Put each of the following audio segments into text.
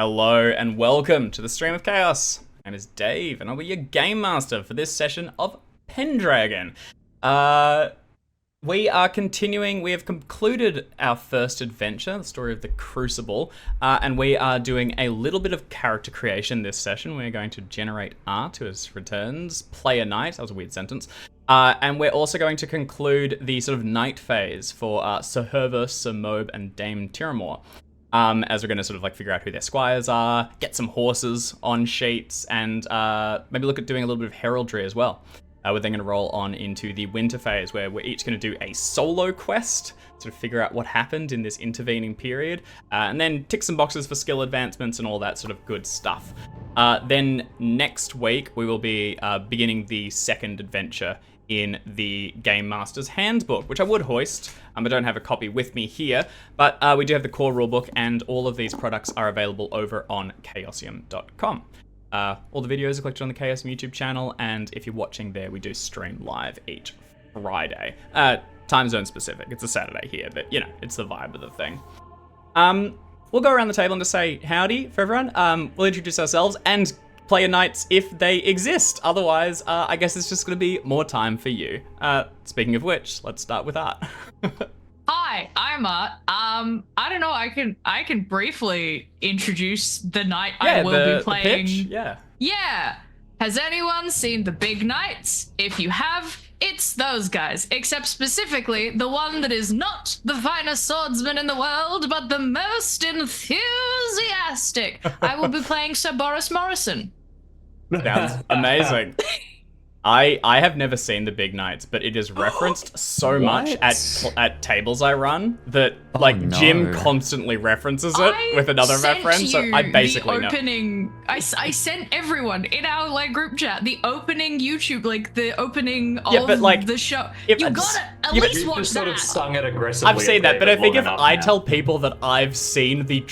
Hello and welcome to the Stream of Chaos. My name is Dave and I'll be your game master for this session of Pendragon. We are continuing, we have concluded our first adventure, the story of the Crucible, and we are doing a little bit of character creation this session. We're going to generate art who returns, play a knight, that was a weird sentence, and we're also going to conclude the sort of knight phase for Sir Herver, Sir Mobe, and Dame Tiramore. As we're going to sort of like figure out who their squires are, get some horses on sheets, and maybe look at doing a little bit of heraldry as well. We're then going to roll on into the winter phase where we're each going to do a solo quest, sort of figure out what happened in this intervening period, and then tick some boxes for skill advancements and all that sort of good stuff. Then next week we will be beginning the second adventure in the Game Master's Handbook, which I would hoist. I don't have a copy with me here, but we do have the core rulebook, and all of these products are available over on chaosium.com. All the videos are collected on the Chaosium YouTube channel, and if you're watching there, we do stream live each Friday. Time zone specific, it's a Saturday here, but you know, it's the vibe of the thing. We'll go around the table and just say howdy for everyone. We'll introduce ourselves and player knights if they exist. Otherwise, I guess it's just going to be more time for you. Speaking of which, let's start with Art. Hi, I'm Art. I don't know. I can briefly introduce the knight I will be playing. The pitch? Yeah. Has anyone seen the big knights? If you have, it's those guys. Except specifically the one that is not the finest swordsman in the world, but the most enthusiastic. I will be playing Sir Boris Morrison. Sounds amazing. I have never seen the Big Knights, but it is referenced so much at tables I run that Jim constantly references it with another reference. So I basically the opening, I sent everyone in our group chat the opening YouTube, the opening of the show. You gotta at least watch that. Sort of sung it aggressively. I've seen that, but I think if I tell people that I've seen the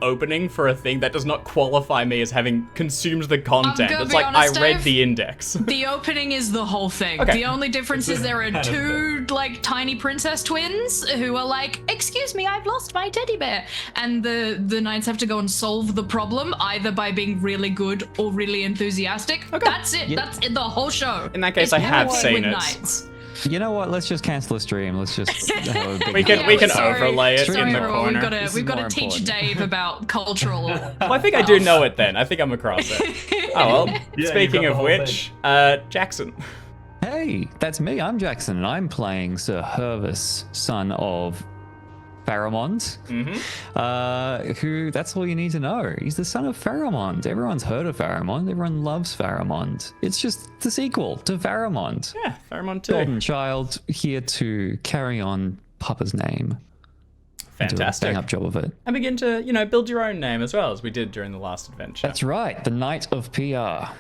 opening for a thing, that does not qualify me as having consumed the content. It's like honest, I read the index. The opening is the whole thing. Okay. The only difference is there are two tiny princess twins who are like, excuse me, I've lost my teddy bear. And the knights have to go and solve the problem either by being really good or really enthusiastic. Okay. That's it. Yeah. That's it, the whole show. In that case, I have seen it. Knights. You know what? Let's just cancel the stream. Let's just have a big we can overlay it in the corner. We've got to teach Dave about cultural. Well, I think I do know it then. I think I'm across it. Oh well. Yeah, speaking of which, Jackson. Hey, that's me. I'm Jackson, and I'm playing Sir Hervis, son of Pharamond, who, that's all you need to know. He's the son of Pharamond. Everyone's heard of Pharamond. Everyone loves Pharamond. It's just the sequel to Pharamond. Yeah, Pharamond 2. Golden child here to carry on Papa's name. Fantastic. Do a bang-up job of it. And begin to, build your own name as well, as we did during the last adventure. That's right. The Knight of PR.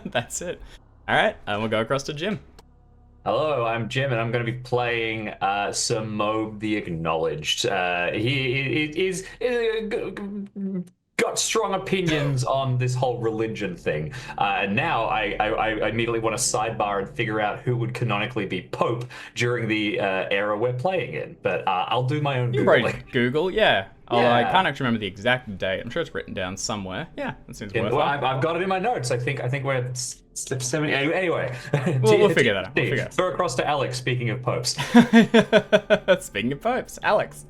That's it. All right, and we'll go across to Jim. Hello, I'm Jim, and I'm going to be playing Sir Mobe the Acknowledged. He is got strong opinions on this whole religion thing, and now I immediately want to sidebar and figure out who would canonically be Pope during the era we're playing in. But I'll do my own Googling. Google, yeah. Although I can't actually remember the exact date. I'm sure it's written down somewhere. Yeah, that seems worthwhile. Well, I've got it in my notes. I think we're at step 70. Anyway, we'll figure that out. We'll figure it out. Throw across to Alex. Speaking of popes. Speaking of popes, Alex.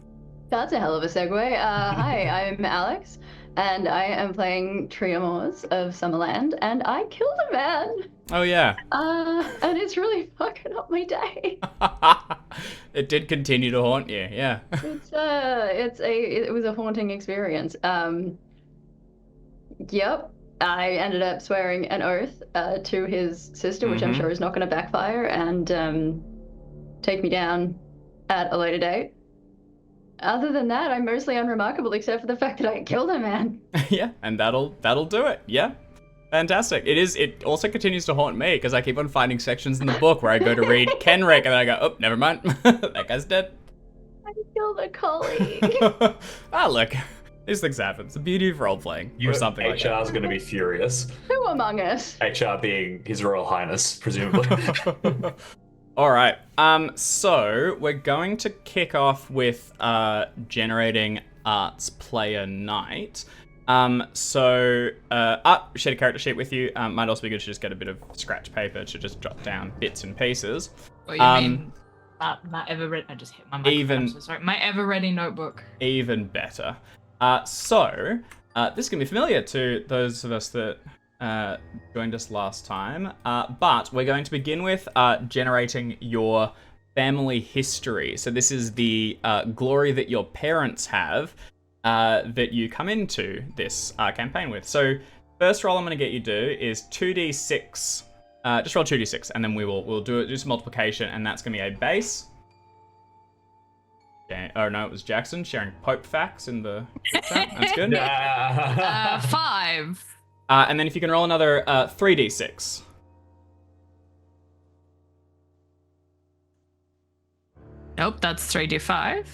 That's a hell of a segue. Hi, I'm Alex, and I am playing Triamores of Summerland, and I killed a man. Oh yeah. And it's really fucking up my day. It did continue to haunt you, yeah. It was a haunting experience. Yep. I ended up swearing an oath to his sister, which I'm sure is not going to backfire and take me down at a later date. Other than that, I'm mostly unremarkable, except for the fact that I killed a man. Yeah, and that'll do it. Yeah. Fantastic. It also continues to haunt me because I keep on finding sections in the book where I go to read Kenrick and then I go, oh, never mind. That guy's dead. I killed a colleague. Look. These things happen. It's the beauty of role-playing or something like that. HR's going to be furious. Who among us? HR being His Royal Highness, presumably. All right. So we're going to kick off with generating Art's player knight. Share a character sheet with you. Might also be good to just get a bit of scratch paper to just jot down bits and pieces. What do you mean? My ever-ready... I just hit my microphone. I'm so sorry. My ever-ready notebook. Even better. This is going to be familiar to those of us that joined us last time, but we're going to begin with generating your family history. So this is the glory that your parents have that you come into this campaign with. So first roll I'm going to get you to do is 2d6. Just roll 2d6, and then we'll do some multiplication, and that's going to be a base. Okay. Oh no, it was Jackson sharing Pope facts in the chat. That's good. 5. And then if you can roll another 3d6. Nope, that's 3d5.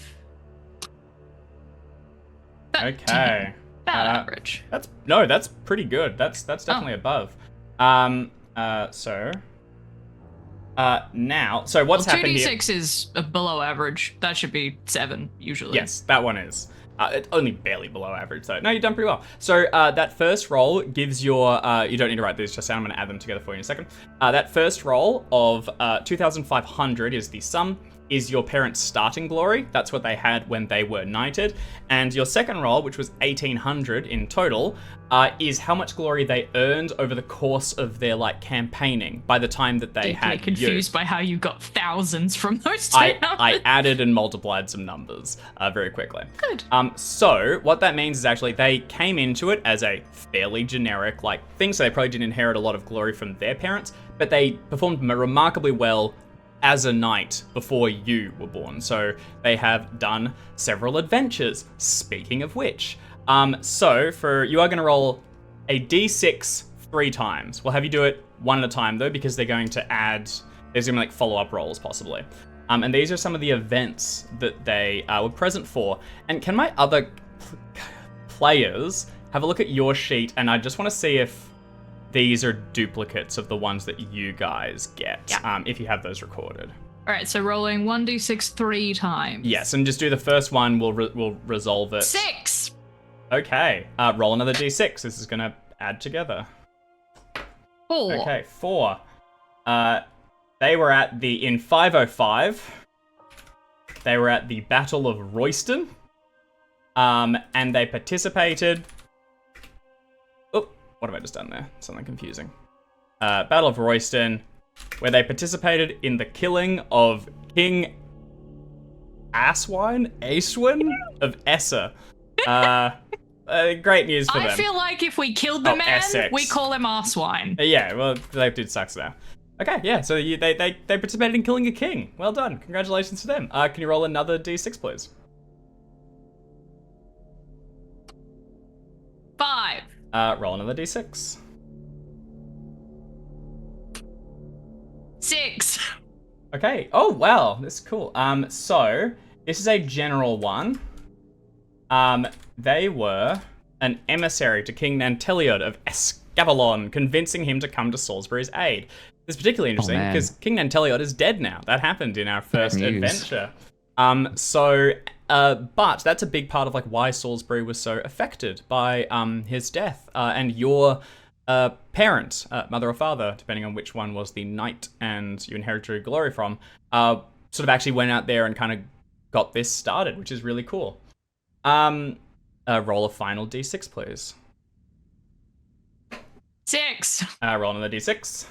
Okay. About average. That's pretty good. That's definitely above. Now, so what's happened here? 2d6 is below average. That should be 7 usually. Yes, that one is. It's only barely below average, though. No, you've done pretty well. So that first roll gives your... you don't need to write these just down. I'm going to add them together for you in a second. That first roll of 2,500 is the sum, is your parents' starting glory. That's what they had when they were knighted. And your second roll, which was 1,800 in total, is how much glory they earned over the course of their campaigning by the time that they had you. Confused by how you got thousands from those two numbers. I added and multiplied some numbers very quickly. Good. So what that means is actually they came into it as a fairly generic thing, so they probably didn't inherit a lot of glory from their parents, but they performed remarkably well as a knight before you were born. So they have done several adventures, speaking of which. So you are going to roll a d6 3 times. We'll have you do it one at a time though, because they're going to add, there's going to be follow-up rolls possibly. And these are some of the events that they were present for. And can my other players have a look at your sheet? And I just want to see if these are duplicates of the ones that you guys get, if you have those recorded. All right, so rolling 1d6 3 times. Yes, and just do the first one. We'll resolve it. 6. Okay, roll another d6. This is going to add together. 4. Okay, 4. They were in 505. They were at the Battle of Royston. And they participated... What have I just done there? Something confusing. Battle of Royston, where they participated in the killing of King Aswine of Esser. Great news for them. I feel like if we killed the man, Essex. we call him Arswine. Yeah, well, they did sucks now. Okay, yeah, so they participated in killing a king. Well done. Congratulations to them. Can you roll another d6, please? 5. Roll another d6. 6. Okay. Oh, wow. This is cool. So this is a general one. They were an emissary to King Nanteliod of Escavalon, convincing him to come to Salisbury's aid. This is particularly interesting because King Nanteliod is dead now. That happened in our first adventure. But that's a big part of why Salisbury was so affected by his death. And your parent, mother or father, depending on which one was the knight and you inherited your glory from, sort of actually went out there and kind of got this started, which is really cool. Roll a final d6, please. 6. Roll another d6.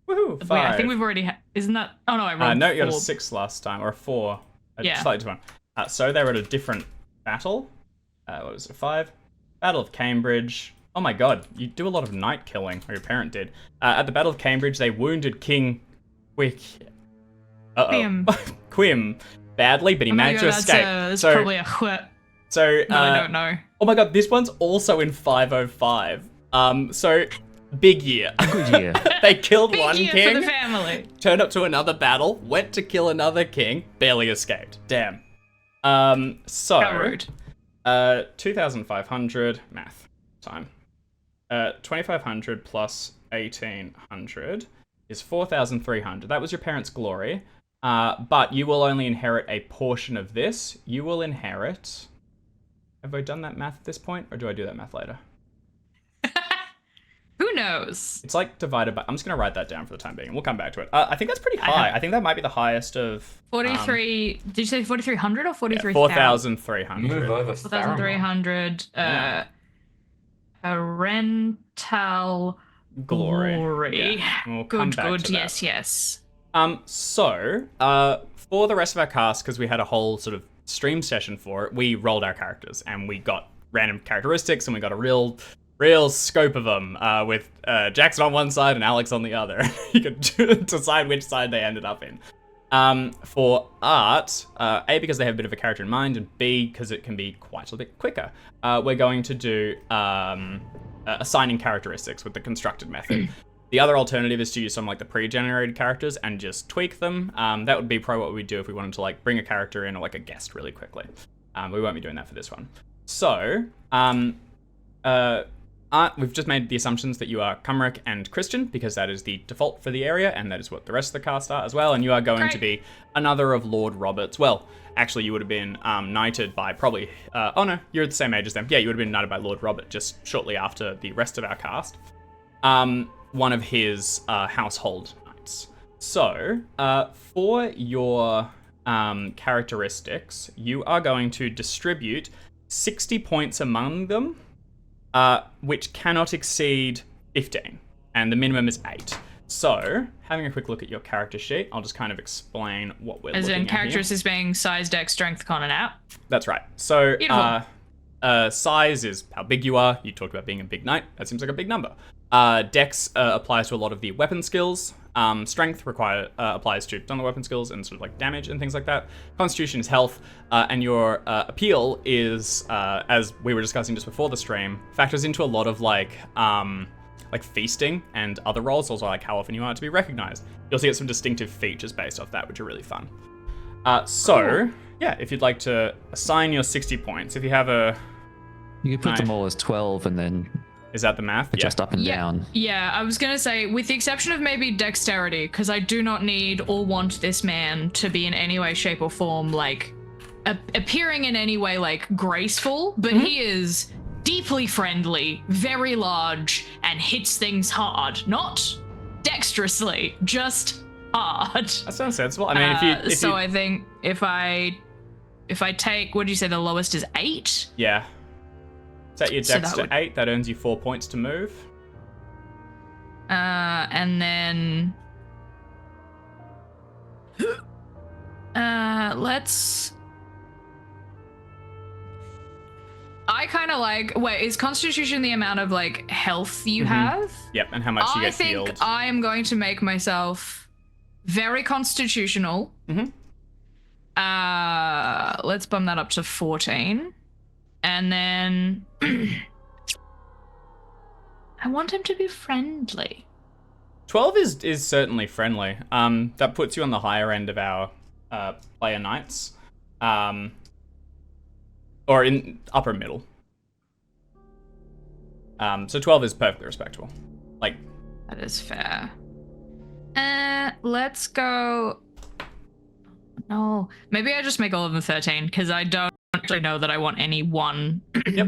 Woohoo! 5. Wait, I think we've already isn't that? Oh no, I rolled. No, you got a 4. 6 last time, or a 4. Yeah. Slightly different. So they were at a different battle. What was it? 5. Battle of Cambridge. Oh my god, you do a lot of knight killing, or your parent did. At the Battle of Cambridge, they wounded King Quim badly, but he managed to escape. That's probably a whip. So No, I don't know. Oh my god, this one's also in 505. So big year. Good year. They killed Big one year king, for the family. turned up to another battle, went to kill another king, barely escaped. Damn. So How rude. 2,500 math time. 2,500 plus 1,800 is 4,300. That was your parents' glory. But you will only inherit a portion of this. You will inherit... Have I done that math at this point, or do I do that math later? Who knows? It's like divided by... I'm just going to write that down for the time being. We'll come back to it. I think that's pretty high. I think that might be the highest of... 43... did you say 4,300 or 43,000? 4,300. Move over 4,300. Parental glory. Yeah. We'll come Good, back good. to that. Yes. So, for the rest of our cast, because we had a whole sort of stream session for it, we rolled our characters, and we got random characteristics, and we got a real scope of them, with Jackson on one side and Alex on the other. You could decide which side they ended up in. For art, A, because they have a bit of a character in mind, and B, because it can be quite a bit quicker, we're going to do assigning characteristics with the constructed method. The other alternative is to use some like the pre-generated characters and just tweak them. That would be probably what we'd do if we wanted to like bring a character in or like a guest really quickly. We won't be doing that for this one. So, Art, we've just made the assumptions that you are Cumric and Christian, because that is the default for the area, and that is what the rest of the cast are as well, and you are going to be another of Lord Robert's. Well, actually, you would have been knighted by probably... oh no, you're the same age as them. Yeah, you would have been knighted by Lord Robert just shortly after the rest of our cast. One of his household knights. So, for your characteristics, you are going to distribute 60 points among them, which cannot exceed 15, and the minimum is 8. So, having a quick look at your character sheet, I'll just kind of explain what we're looking at here. As in characteristics being size, dex, strength, con, and out? That's right. So, size is how big you are. You talked about being a big knight. That seems like a big number. Dex applies to a lot of the weapon skills. Strength applies to some of the weapon skills and sort of like damage and things like that. Constitution is health, and your appeal is, as we were discussing just before the stream, factors into a lot of like feasting and other roles, also like how often you want it to be recognized. You'll see some distinctive features based off that, which are really fun. Cool. Yeah, if you'd like to assign your 60 points, if you have a... You could put them all as 12 and then... Is that the math? Adjust up and down. Yeah, I was going to say, with the exception of maybe dexterity, because I do not need or want this man to be in any way, shape, or form, like, appearing in any way, like, graceful, but he is deeply friendly, very large, and hits things hard. Not dexterously, just hard. That sounds sensible. I mean, if you... I think if I take, what did you say, the lowest is 8? Yeah. Set your dex to 8, that earns you 4 points to move. And then... let's... I kind of like... Wait, is Constitution the amount of, like, health you have? Yep, and how much you get healed. I think I am going to make myself very constitutional. Let's bump that up to 14. And then I want him to be friendly. 12 is certainly friendly. That puts you on the higher end of our player knights. Or in upper middle. So 12 is perfectly respectable. Like, that is fair. Let's go. No, maybe I just make all of them 13 because I don't actually know that I want any one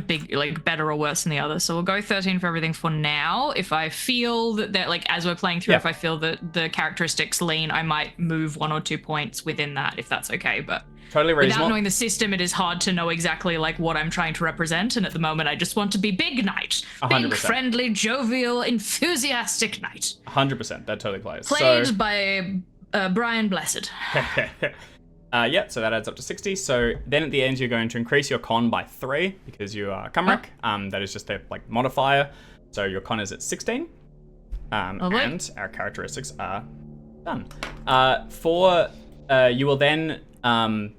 big, like, better or worse than the other. So we'll go 13 for everything for now. If I feel that like, as we're playing through, if I feel that the characteristics lean, I might move 1 or 2 points within that, if that's okay. But totally reasonable. Without knowing the system, it is hard to know exactly like what I'm trying to represent. And at the moment, I just want to be big knight. 100%. Big, friendly, jovial, enthusiastic knight. 100%. That totally plays. Played by Brian Blessed. Yeah, so that adds up to 60. So then at the end, you're going to increase your con by 3 because you are Cumric. That is just their like modifier. So your con is at 16. And our characteristics are done. You will then,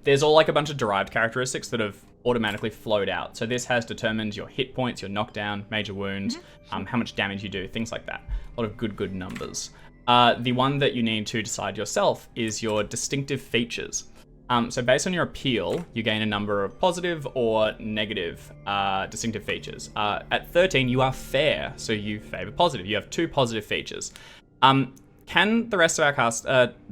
there's all like a bunch of derived characteristics that have automatically flowed out. So this has determined your hit points, your knockdown, major wounds, how much damage you do, things like that. A lot of good numbers. The one that you need to decide yourself is your distinctive features. So based on your appeal, you gain a number of positive or negative distinctive features. At 13, you are fair, so you favor positive. You have 2 positive features. can the rest of our cast,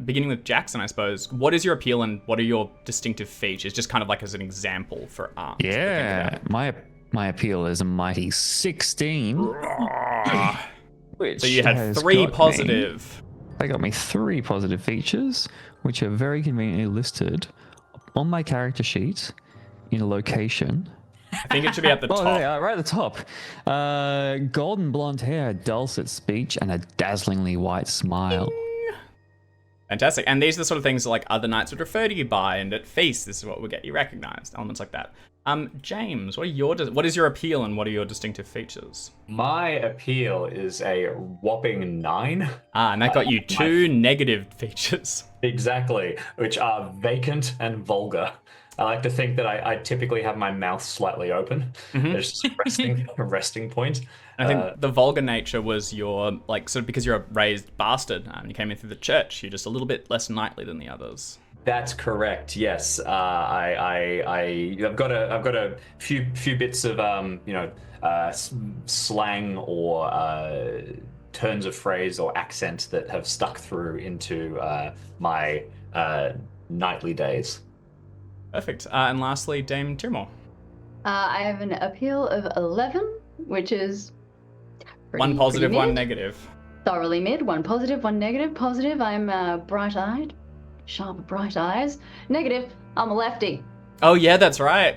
beginning with Jackson, I suppose, what is your appeal and what are your distinctive features? Just kind of like as an example for art. Yeah, my appeal is a mighty 16. Which So you had has 3 got positive. They got me 3 positive features, which are very conveniently listed on my character sheet in a location. I think it should be at the top. Oh, yeah, right at the top. Golden blonde hair, dulcet speech, and a dazzlingly white smile. Fantastic. And these are the sort of things that, like, other knights would refer to you by, and at feasts, this is what would get you recognized. Elements like that. James, what is your appeal and what are your distinctive features? My appeal is a whopping 9. And that got you 2 negative features. Exactly, which are vacant and vulgar. I like to think that I typically have my mouth slightly open. There's just a resting point. I think the vulgar nature was your, like, sort of because you're a raised bastard and you came in through the church, you're just a little bit less knightly than the others. That's correct. Yes, I've got a few bits of slang or turns of phrase or accent that have stuck through into my knightly days. Perfect. And lastly, Dame Tyrmor. I have an appeal of 11, which is 1 positive, pretty 1 mid. negative. Thoroughly mid. 1 positive, 1 negative. Positive, I'm bright-eyed. Sharp, bright eyes. Negative, I'm a lefty. Oh yeah, that's right.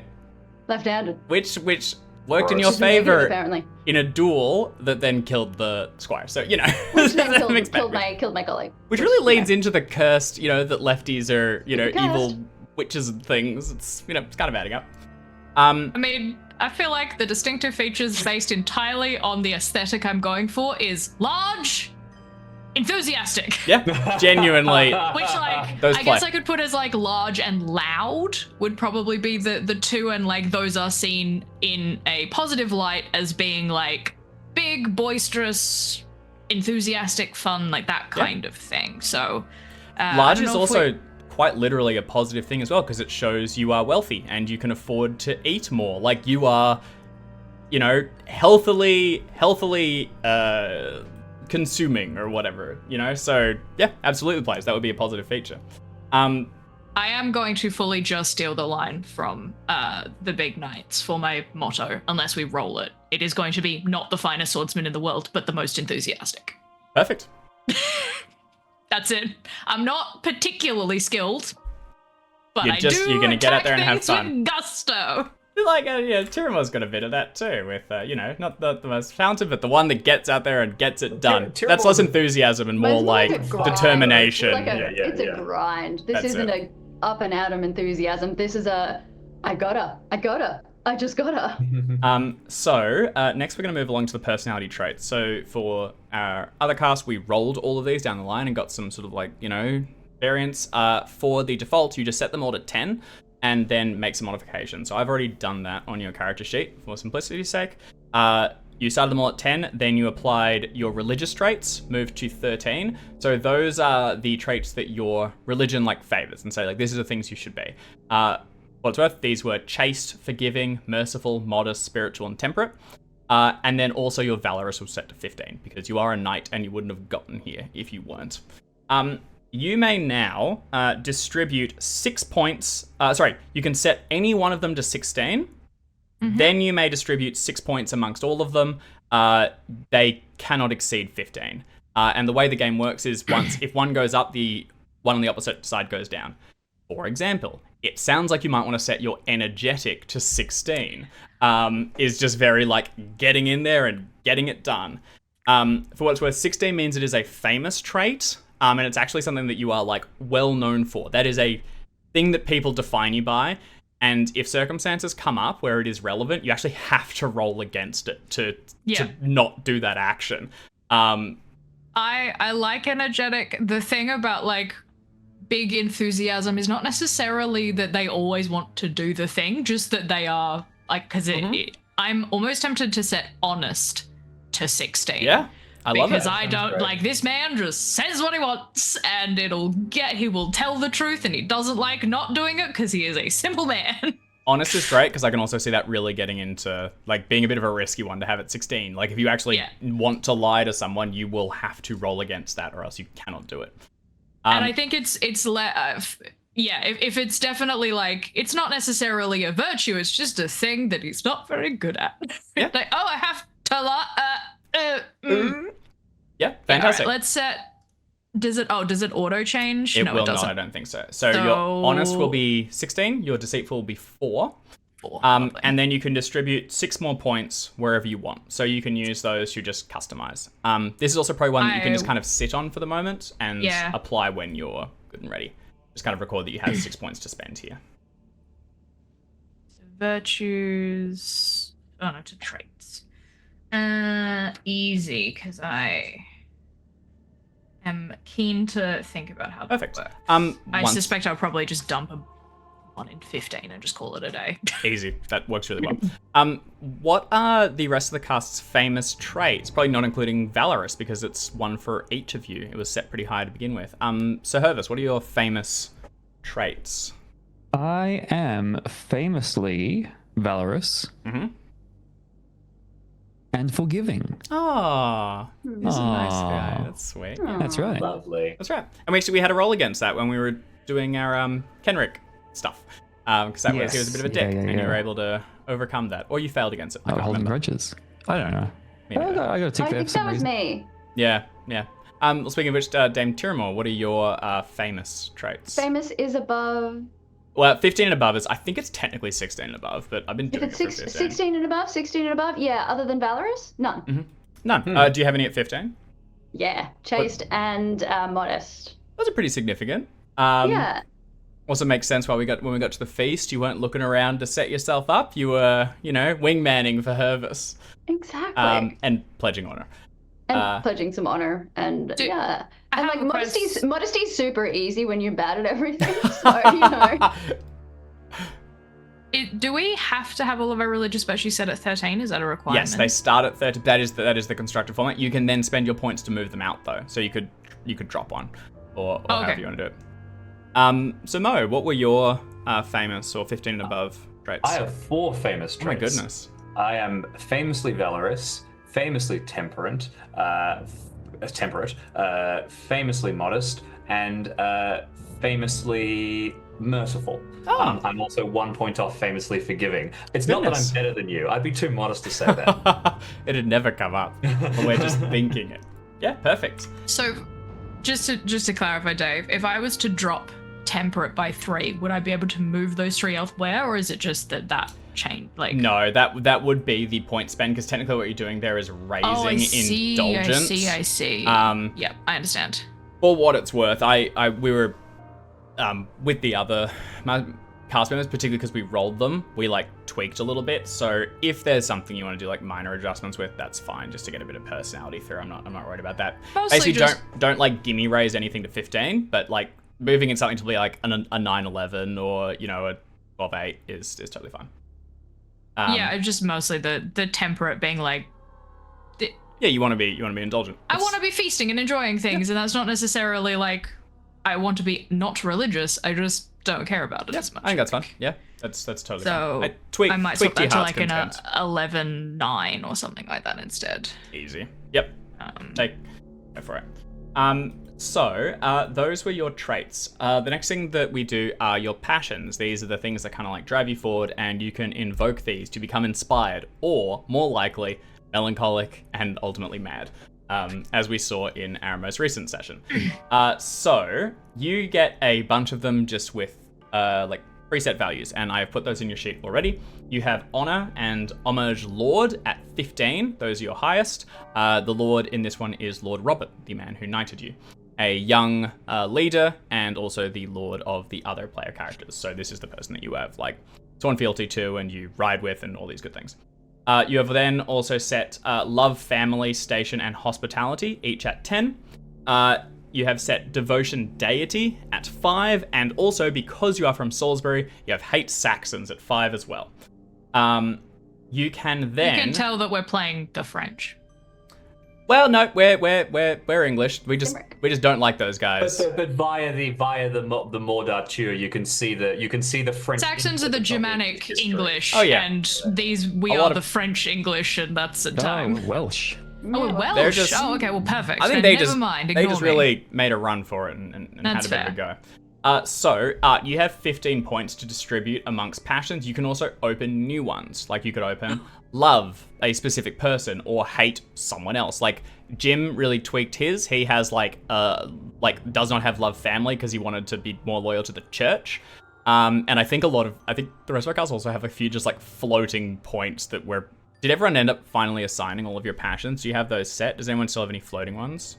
Left-handed. Which worked in your Which is negative, favor apparently. in a duel that then killed the squire. So, you know, Which then that makes killed sense. my colleague. Which really leads you know. into the cursed, that lefties are, Cursed. evil witches and things. It's, it's kind of adding up. I mean, I feel like the distinctive features based entirely on the aesthetic I'm going for is large, enthusiastic. Yeah, genuinely. Which, like, Those I guess play. I could put as, like, large and loud would probably be the 2, and, like, those are seen in a positive light as being, like, big, boisterous, enthusiastic, fun, like, that kind of thing. So, Large is also quite literally a positive thing as well, because it shows you are wealthy and you can afford to eat more. Like, you are, healthily consuming or whatever, So, yeah, absolutely plays. That would be a positive feature. I am going to fully just steal the line from the big knights for my motto, unless we roll it. It is going to be not the finest swordsman in the world, but the most enthusiastic. Perfect. That's it. I'm not particularly skilled, but You're gonna get out there and have fun. With gusto. Like, Tyrmor's got a bit of that too, with, not the most talented, but the one that gets out there and gets it done. Tyrmor's That's less enthusiasm and more But like it's more like a grind. determination. It's a grind. This That's isn't it. a up and at 'em enthusiasm. This is a I just gotta. So, next we're going to move along to the personality traits. So, for our other cast, we rolled all of these down the line and got some sort of variants. For the default, you just set them all to 10 and then make some modifications. So, I've already done that on your character sheet for simplicity's sake. You started them all at 10, then you applied your religious traits, moved to 13. So, those are the traits that your religion favors and say, these are the things you should be. What's worth, these were chaste, forgiving, merciful, modest, spiritual, and temperate. And then also your valorous was set to 15, because you are a knight and you wouldn't have gotten here if you weren't. You may now distribute 6 points. You can set any one of them to 16. Mm-hmm. Then you may distribute 6 points amongst all of them. They cannot exceed 15. And the way the game works is if one goes up, the one on the opposite side goes down. For example, it sounds like you might want to set your energetic to 16. Is just very getting in there and getting it done. For what it's worth, 16 means it is a famous trait, and it's actually something that you are well known for. That is a thing that people define you by, and if circumstances come up where it is relevant, you actually have to roll against it to not do that action. I like energetic. The thing about big enthusiasm is not necessarily that they always want to do the thing, just that they are I'm almost tempted to set honest to 16. Yeah, I love it. Because I don't this man just says what he wants and he will tell the truth, and he doesn't like not doing it because he is a simple man. Honest is great because I can also see that really getting into like being a bit of a risky one to have at 16. Like if you actually want to lie to someone, you will have to roll against that or else you cannot do it. And I think if it's definitely like, it's not necessarily a virtue, it's just a thing that he's not very good at. Yeah. Like, I have to lie. Yeah, fantastic. All right, let's set. Does it auto change? It no, will it doesn't. not, I don't think so. So your honest will be 16, your deceitful will be 4. And then you can distribute 6 more points wherever you want. So you can use those to just customize. This is also probably one that you can just kind of sit on for the moment and apply when you're good and ready. Just kind of record that you have 6 points to spend here. So virtues. Oh no, to traits. Easy, because I am keen to think about how Perfect. that works. I suspect I'll probably just dump a 1 in 15 and just call it a day. Easy. That works really well. What are the rest of the cast's famous traits? Probably not including Valorous because it's one for each of you. It was set pretty high to begin with. So Hervis, what are your famous traits? I am famously valorous and forgiving. Oh, he's a nice guy. That's sweet. Yeah. That's right. Lovely. That's right. And we had a roll against that when we were doing our Kenrick stuff. Because he was a bit of a dick, and you were able to overcome that. Or you failed against it. I can't Holding remember. grudges. I don't know. I got to tick I that think for some that was reason. me. Yeah. Well, speaking of which, Dame Tiramore, what are your famous traits? Famous is above. Well, 15 and above is, I think it's technically 16 and above, but I've been If doing it's it for 15. 16 and above, 16 and above, yeah. Other than Valorous, none. None. Do you have any at 15? Yeah, chaste and modest. Those are pretty significant. Yeah. Also makes sense when we got to the feast, you weren't looking around to set yourself up. You were, wingmanning for Hervis. Exactly. And pledging honor. And pledging some honor, and yeah. And like modesty's super easy when you're bad at everything. So Do we have to have all of our religious virtues set at 13? Is that a requirement? Yes, they start at 30. That is the constructed format. You can then spend your points to move them out though. So you could drop one, or however you want to do it. So Mo, what were your famous or 15 and above traits? I have 4 famous traits. Oh my goodness. I am famously valorous, famously temperate, famously modest, and famously merciful. I'm also 1 point off famously forgiving. It's not that I'm better than you. I'd be too modest to say that. It'd never come up. But we're just thinking it. Yeah, perfect. So, just to clarify, Dave, if I was to drop temperate by 3, would I be able to move those 3 elsewhere, or is it just that change? Like, no, that would be the point spend, because technically what you're doing there is raising indulgence. I see. Yep, I understand. For what it's worth, we were with the other cast members, particularly because we rolled them, we like tweaked a little bit. So if there's something you want to do like minor adjustments with, that's fine, just to get a bit of personality through. I'm not worried about that. Mostly basically, don't like gimme raise anything to 15, but like moving in something to be like a 9-11 or a 12-8 is totally fine. Yeah, just mostly the temperate being like. Yeah, you want to be indulgent. I want to be feasting and enjoying things, and that's not necessarily like I want to be not religious. I just don't care about it as much. I think that's fine. Yeah, that's totally so fine. I might swap that to like an 11-9 or something like that instead. Easy. Yep. Go for it. So those were your traits. The next thing that we do are your passions. These are the things that kind of like drive you forward, and you can invoke these to become inspired, or more likely, melancholic and ultimately mad. As we saw in our most recent session. So you get a bunch of them just with like preset values, and I've put those in your sheet already. You have Honor and Homage Lord at 15. Those are your highest. The Lord in this one is Lord Robert, the man who knighted you. A young leader, and also the Lord of the other player characters. So this is the person that you have like sworn fealty to and you ride with and all these good things. You have then also set Love, Family, Station, and Hospitality, each at 10. You have set Devotion, Deity at 5, and also, because you are from Salisbury, you have Hate Saxons at 5 as well. You can then... You can tell that we're playing the French. Well, no, we're English. We just don't like those guys. But via the Mordartur, you can see the French. Saxons are the Germanic English, and we are the French English, and that's a time. Oh, Welsh. Oh, we're Welsh. Okay, well, perfect. I think they just really made a run for it and had a bit of a go. So you have 15 points to distribute amongst passions. You can also open new ones. Like you could open love a specific person or hate someone else. Like Jim really tweaked his. He has does not have love family because he wanted to be more loyal to the church. And I think the rest of our cast also have a few just like floating points that were. Did everyone end up finally assigning all of your passions? Do you have those set? Does anyone still have any floating ones?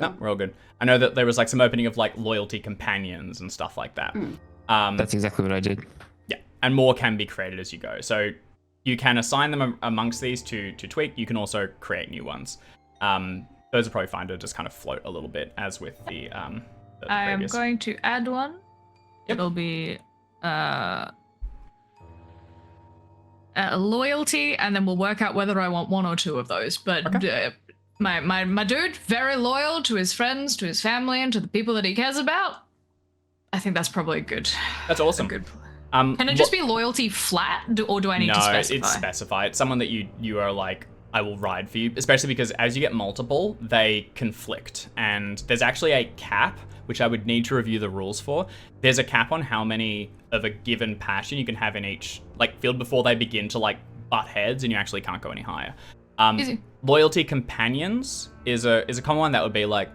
No, we're all good. I know that there was like some opening of like loyalty companions and stuff like that. That's exactly what I did. Yeah, and more can be created as you go. So you can assign them amongst these to tweak. You can also create new ones. Those are probably fine to just kind of float a little bit, as with the I am previous. going to add one. Yep. It'll be loyalty, and then we'll work out whether I want one or two of those. But my dude, very loyal to his friends, to his family, and to the people that he cares about. I think that's probably good. That's awesome. Good. Can it just be loyalty flat, or do I need to specify? No, it's specified. It's someone that you are like, I will ride for you, especially because as you get multiple, they conflict. And there's actually a cap, which I would need to review the rules for. There's a cap on how many of a given passion you can have in each like field before they begin to like butt heads, and you actually can't go any higher. Easy. Loyalty companions is a common one that would be like,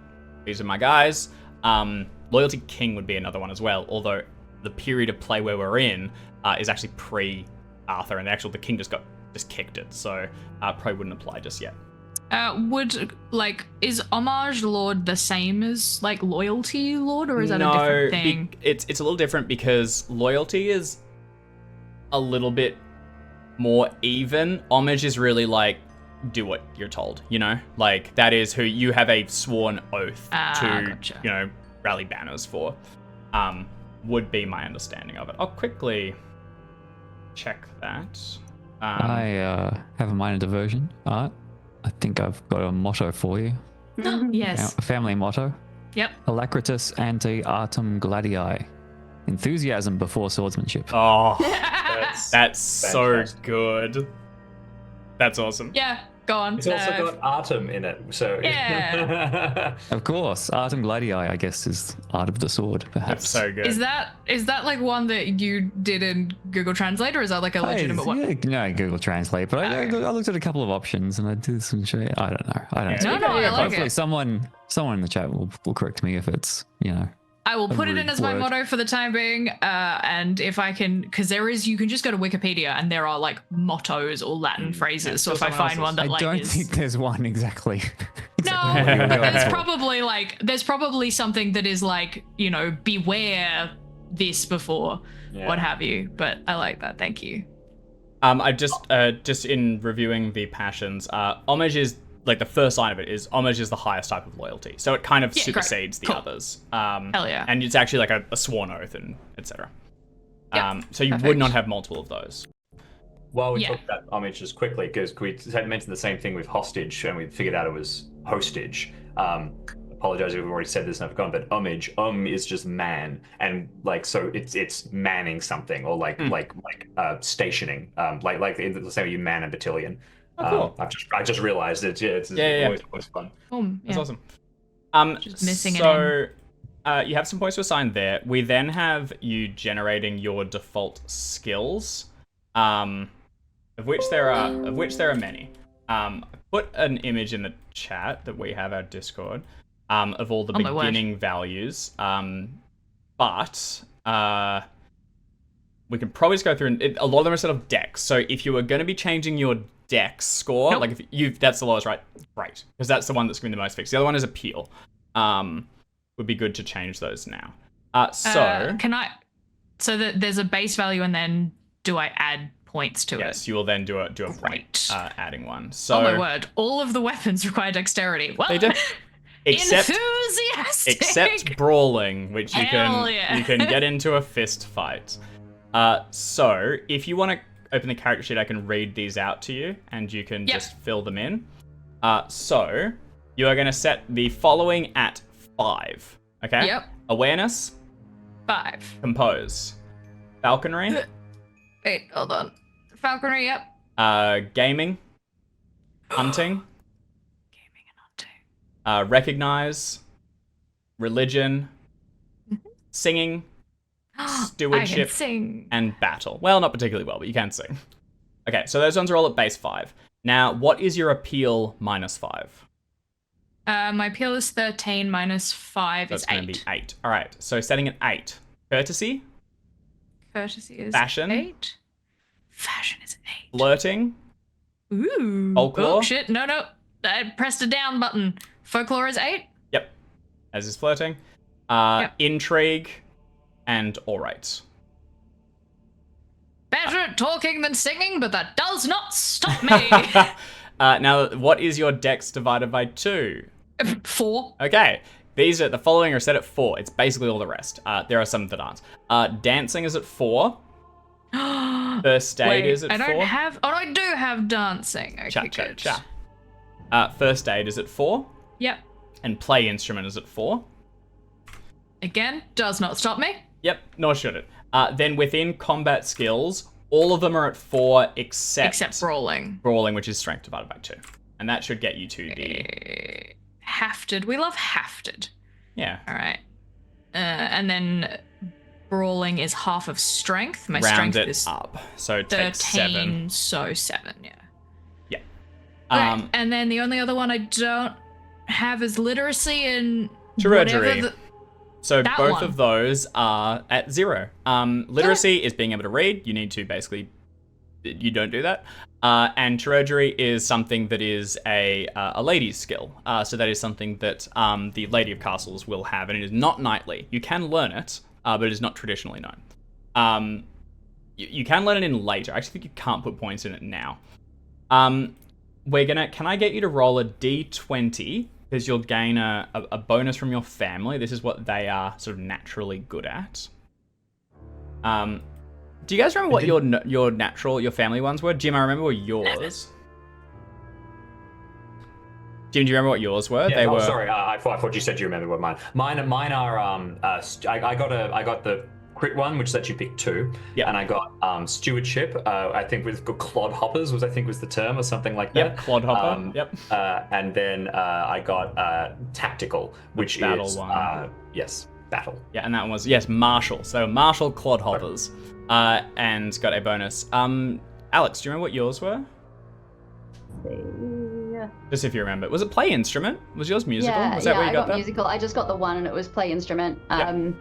these are my guys. Loyalty king would be another one as well, although the period of play where we're in is actually pre-Arthur, and the king just kicked it, so probably wouldn't apply just yet. Is homage lord the same as like loyalty lord, or is that a different thing? It's a little different because loyalty is a little bit more even. Homage is really like, do what you're told, like that is who you have a sworn oath to, gotcha. Rally banners for. Would be my understanding of it. I'll quickly check that. I have a minor diversion, Art. I think I've got a motto for you. Yes. A family motto. Yep. Alacritas ante artem gladii. Enthusiasm before swordsmanship. Oh, that's so good. That's awesome. Yeah, go on. It's also got Artem in it, so yeah. Of course, artem gladii, I guess, is art of the sword, perhaps. That's so good. Is that like one that you did in Google Translate, or is that like a legitimate one? Yeah, no, Google Translate, but I looked at a couple of options and I did some shit. I don't know. No, I like Hopefully it. someone in the chat will correct me if it's, I will put it in as my motto for the time being, and if I can, because you can just go to Wikipedia and there are like mottos or Latin phrases. So if I find one that I don't think there's one exactly. No, there's probably something that is like, beware this before, what have you. But I like that. Thank you. I just in reviewing the passions, homage is like the first line of it is homage is the highest type of loyalty, so it kind of supersedes the others. Hell yeah! And it's actually like a sworn oath and etc. Yep, so you would not have multiple of those. While we talk about homage just quickly, because we had mentioned the same thing with hostage, and we figured out it was hostage. Apologize if we've already said this and I've forgotten, but homage, is just man, and like so it's manning something, or like stationing, like the same way you man a battalion. Oh, cool. I just realized it. Yeah, it's always fun. That's awesome. Just missing so you have some points to assign there. We then have you generating your default skills, of which there are many. Put an image in the chat that we have our Discord of all the beginning values. But we can probably just go through, and a lot of them are sort of dex. So if you were going to be changing your dex score, like if that's the lowest, right? Great, because that's the one that's going to be the most fixed. The other one is appeal. Would be good to change those now. Can I? So that there's a base value, and then do I add points to it? Yes, you will then do a point adding one. So oh my word! All of the weapons require dexterity. Well, they do. Enthusiastic. Except brawling, which you can get into a fist fight. So if you want to open the character sheet, I can read these out to you, and you can just fill them in. So you are going to set the following at 5. Okay? Yep. Awareness, 5. compose, falconry, Wait, hold on. Falconry, yep. gaming, hunting, Gaming and hunting. recognize, religion, singing, stewardship, I can sing. and battle. Well, not particularly well, but you can sing. Okay, so those ones are all at base 5. Now, what is your appeal minus 5? My appeal is 13 minus 5 That's is going to 8. be 8. All right, so setting at 8. Courtesy, Courtesy is Fashion. 8. Fashion is 8. flirting, Ooh. Folklore. Oh, shit. No. I pressed a down button. Folklore is 8. yep, as is flirting, Yep. intrigue, and orate. Better at talking than singing, but that does not stop me. Now, what is your dex divided by 2? 4. Okay, these are the following are set at 4. It's basically all the rest. There are some that aren't. Dancing is at 4. First aid is at 4. I do have dancing. Okay, good. First aid is at 4. Yep. And play instrument is at 4. Again, does not stop me. Yep, nor should it. Then within combat skills, all of them are at 4 except brawling. Brawling, which is strength divided by 2. And that should get you to the... Hafted. We love hafted. Yeah. All right. And then brawling is half of strength. My Round strength it is up. So 13, take 7. so 7, yeah. Yeah. Okay, and then the only other one I don't have is literacy and Heraldry. So that both one. of those are at 0. Literacy is being able to read. You need to basically... You don't do that. And Heraldry is something that is a lady's skill. So that is something that the Lady of Castles will have, and it is not knightly. You can learn it, but it is not traditionally known. You can learn it in later. I actually think you can't put points in it now. Can I get you to roll a d20, because you'll gain a bonus from your family. This is what they are sort of naturally good at. Do you guys remember what your family ones were? Jim, I remember yours. Jim, do you remember what yours were? Yeah, They were. Sorry, I thought you said you remembered what mine. Mine are I got the crit one, which lets you pick 2. Yep. And I got stewardship. I think with clodhoppers was the term or something like that. Yep, clodhopper. Yep. And then I got tactical, which battle is one. yes, battle. Yeah, and that one was martial. So martial clodhoppers, and got a bonus. Alex, do you remember what yours were? Yeah. Just if you remember. Was it play instrument? Was yours musical? Was that where you I got that? musical. I just got the one, and it was play instrument. Yep.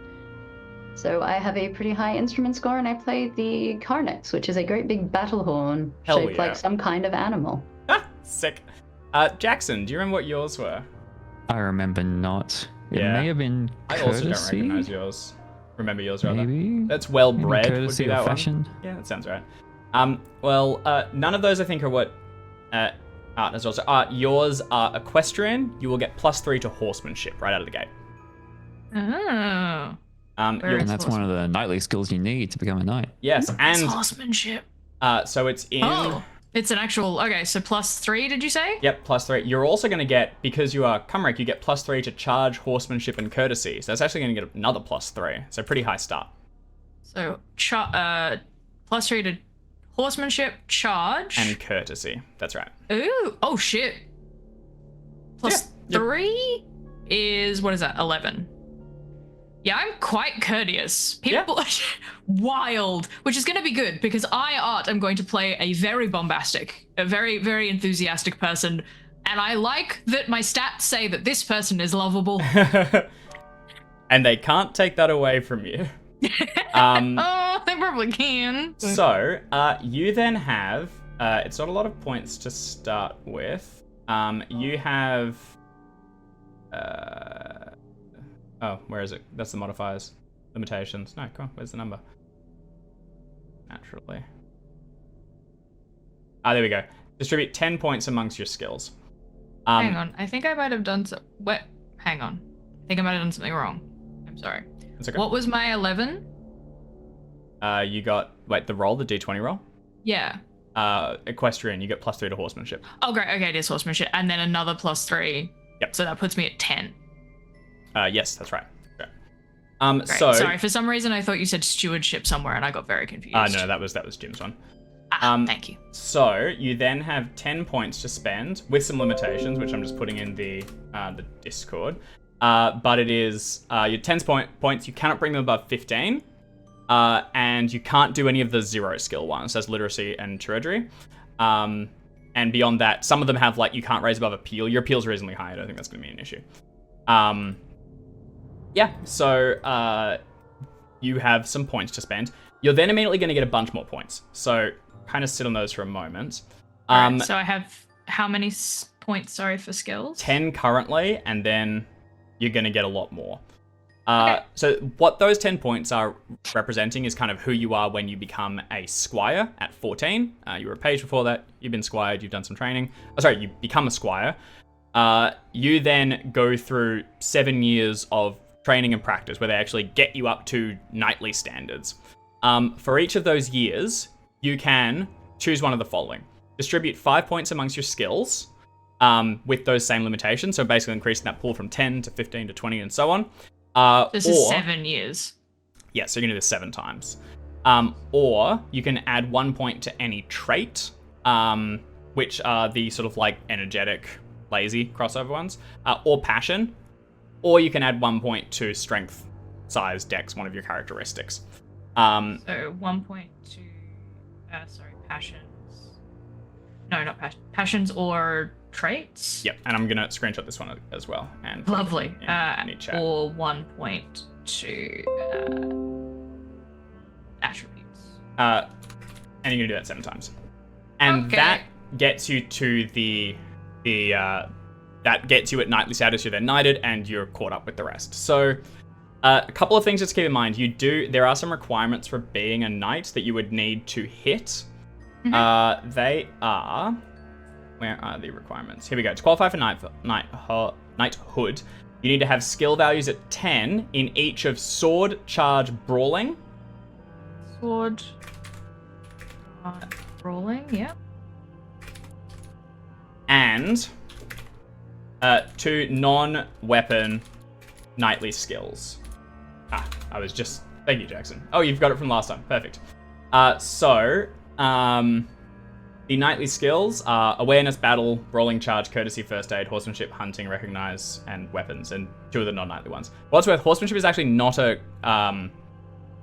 So I have a pretty high instrument score, and I play the Carnix, which is a great big battle horn Hell shaped yeah. like some kind of animal. Ah, sick. Jackson, do you remember what yours were? I remember not. It Yeah. may have been I courtesy. also don't recognize yours. Remember yours, rather. Maybe. That's well Maybe bred. Would courtesy be or that one. fashion. Yeah, that sounds right. None of those I think are what art as well. So yours are equestrian. You will get +3 to horsemanship right out of the gate. Oh. You'll- And that's one of the knightly skills you need to become a knight. yes, It's and horsemanship. so it's in. Oh. It's an actual. Okay, so +3, did you say? Yep, +3. You're also going to get, because you are Cumric, you get +3 to charge, horsemanship, and courtesy. So that's actually going to get another +3. So pretty high start. So, +3 to horsemanship, charge. And courtesy. That's right. Ooh, oh shit. Plus Yeah, yep. 3 is, what is that, 11. Yeah, I'm quite courteous. People are wild, which is going to be good because I'm going to play a very bombastic, a very, very enthusiastic person. And I like that my stats say that this person is lovable. And they can't take that away from you. Oh, they probably can. So, you then have, it's not a lot of points to start with. You have, oh, where is it? That's the modifiers. Limitations. No, come on, where's the number? Naturally. There we go. Distribute 10 points amongst your skills. Hang on, I think I might have done hang on. I think I might have done something wrong. I'm sorry. It's okay. What was my 11? You got, the roll, the d20 roll? Yeah. equestrian, you get +3 to horsemanship. Oh, great. Okay, it is horsemanship. And then another +3. Yep. So that puts me at 10. Yes, that's right. Okay. Great. So Sorry, for some reason I thought you said stewardship somewhere and I got very confused. no, that was Jim's one. Thank you. So you then have 10 points to spend with some limitations, which I'm just putting in the Discord. But it is your 10 points. You cannot bring them above 15, and you can't do any of the 0 skill ones. That's literacy and heraldry. And beyond that, some of them have like you can't raise above appeal. Your appeal's reasonably high. I don't think that's going to be an issue. Yeah. So you have some points to spend. You're then immediately going to get a bunch more points. So kind of sit on those for a moment. Right, so I have how many points, for skills? 10 currently, and then you're going to get a lot more. Okay. So what those 10 points are representing is kind of who you are when you become a squire at 14. You were a page before that. You've been squired. You've done some training. You become a squire. You then go through 7 years of training and practice where they actually get you up to knightly standards. For each of those years, you can choose one of the following. Distribute 5 points amongst your skills with those same limitations. So basically increasing that pool from 10 to 15 to 20 and so on. This is 7 years. Yeah, so you're going to do this 7 times. Or you can add 1 point to any trait, which are the sort of like energetic, lazy crossover ones, or passion. Or you can add 1 point to strength, size, dex, one of your characteristics. So 1 point to, passions. No, not passions or traits. Yep, and I'm going to screenshot this one as well. And Lovely. in chat. Or 1 point to attributes. And you're going to do that 7 times. And that gets you to that gets you at knightly status. You're then knighted and you're caught up with the rest. So a couple of things just to keep in mind. There are some requirements for being a knight that you would need to hit. Mm-hmm. They are... Where are the requirements? Here we go. To qualify for knighthood, you need to have skill values at 10 in each of sword, charge, brawling. Sword, brawling, yeah. And 2 non-weapon knightly skills. Thank you, Jackson. Oh, you've got it from last time. Perfect. The knightly skills are awareness, battle, brawling, charge, courtesy, first aid, horsemanship, hunting, recognize, and weapons, and 2 of the non-knightly ones. What's worth, horsemanship is actually not a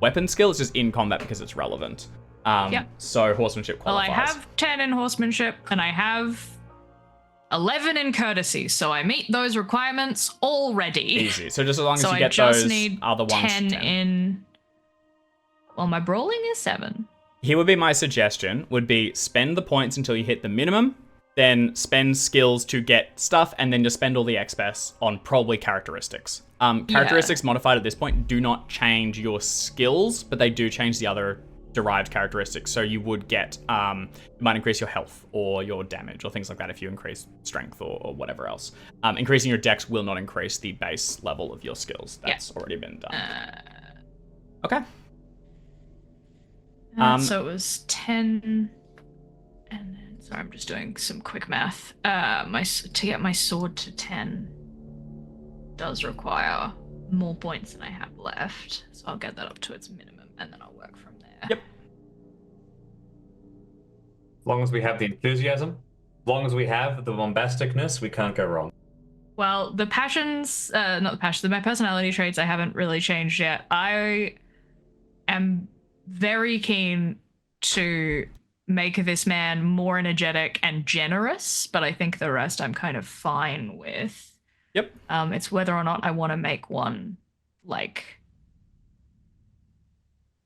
weapon skill, it's just in combat because it's relevant. So horsemanship qualifies. Well, I have 10 in horsemanship, and I have 11 in courtesy, so I meet those requirements already. Easy. So just as long as you get those other ones. 10 in... Well, my brawling is 7. Here would be my suggestion, would be spend the points until you hit the minimum, then spend skills to get stuff, and then just spend all the XP on probably characteristics. Characteristics modified at this point do not change your skills, but they do change the other derived characteristics. So you would get, you might increase your health or your damage or things like that if you increase strength or whatever else. Increasing your dex will not increase the base level of your skills. That's already been done. Okay. So it was 10, and then, sorry, I'm just doing some quick math. To get my sword to 10 does require more points than I have left, so I'll get that up to its minimum, and then I'll work from there. Yep. As long as we have the enthusiasm, as long as we have the bombasticness, we can't go wrong. Well, the passions, not the passions, my personality traits I haven't really changed yet. I am very keen to make this man more energetic and generous, but I think the rest I'm kind of fine with. Yep. It's whether or not I want to make one like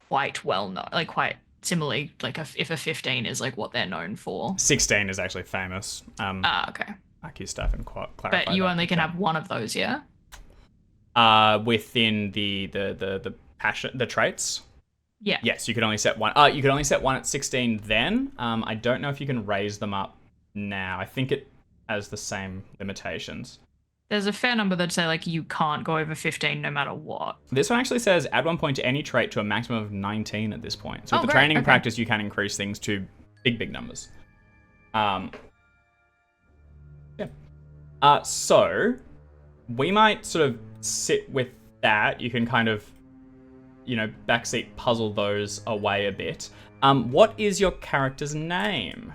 quite well known, like quite similarly, like if a 15 is like what they're known for. 16 is actually famous. Okay. Aki stuff and clarify. But you only can have one of those, yeah? Within the passion, the traits. Yeah. Yes, you can only set one. You can only set one at 16 then. I don't know if you can raise them up now. I think it has the same limitations. There's a fair number that say like you can't go over 15 no matter what. This one actually says add 1 point to any trait to a maximum of 19 at this point. So with the great. training and practice, you can increase things to Big numbers. Yeah. So we might sort of sit with that. You can kind of, backseat puzzle those away a bit. What is your character's name?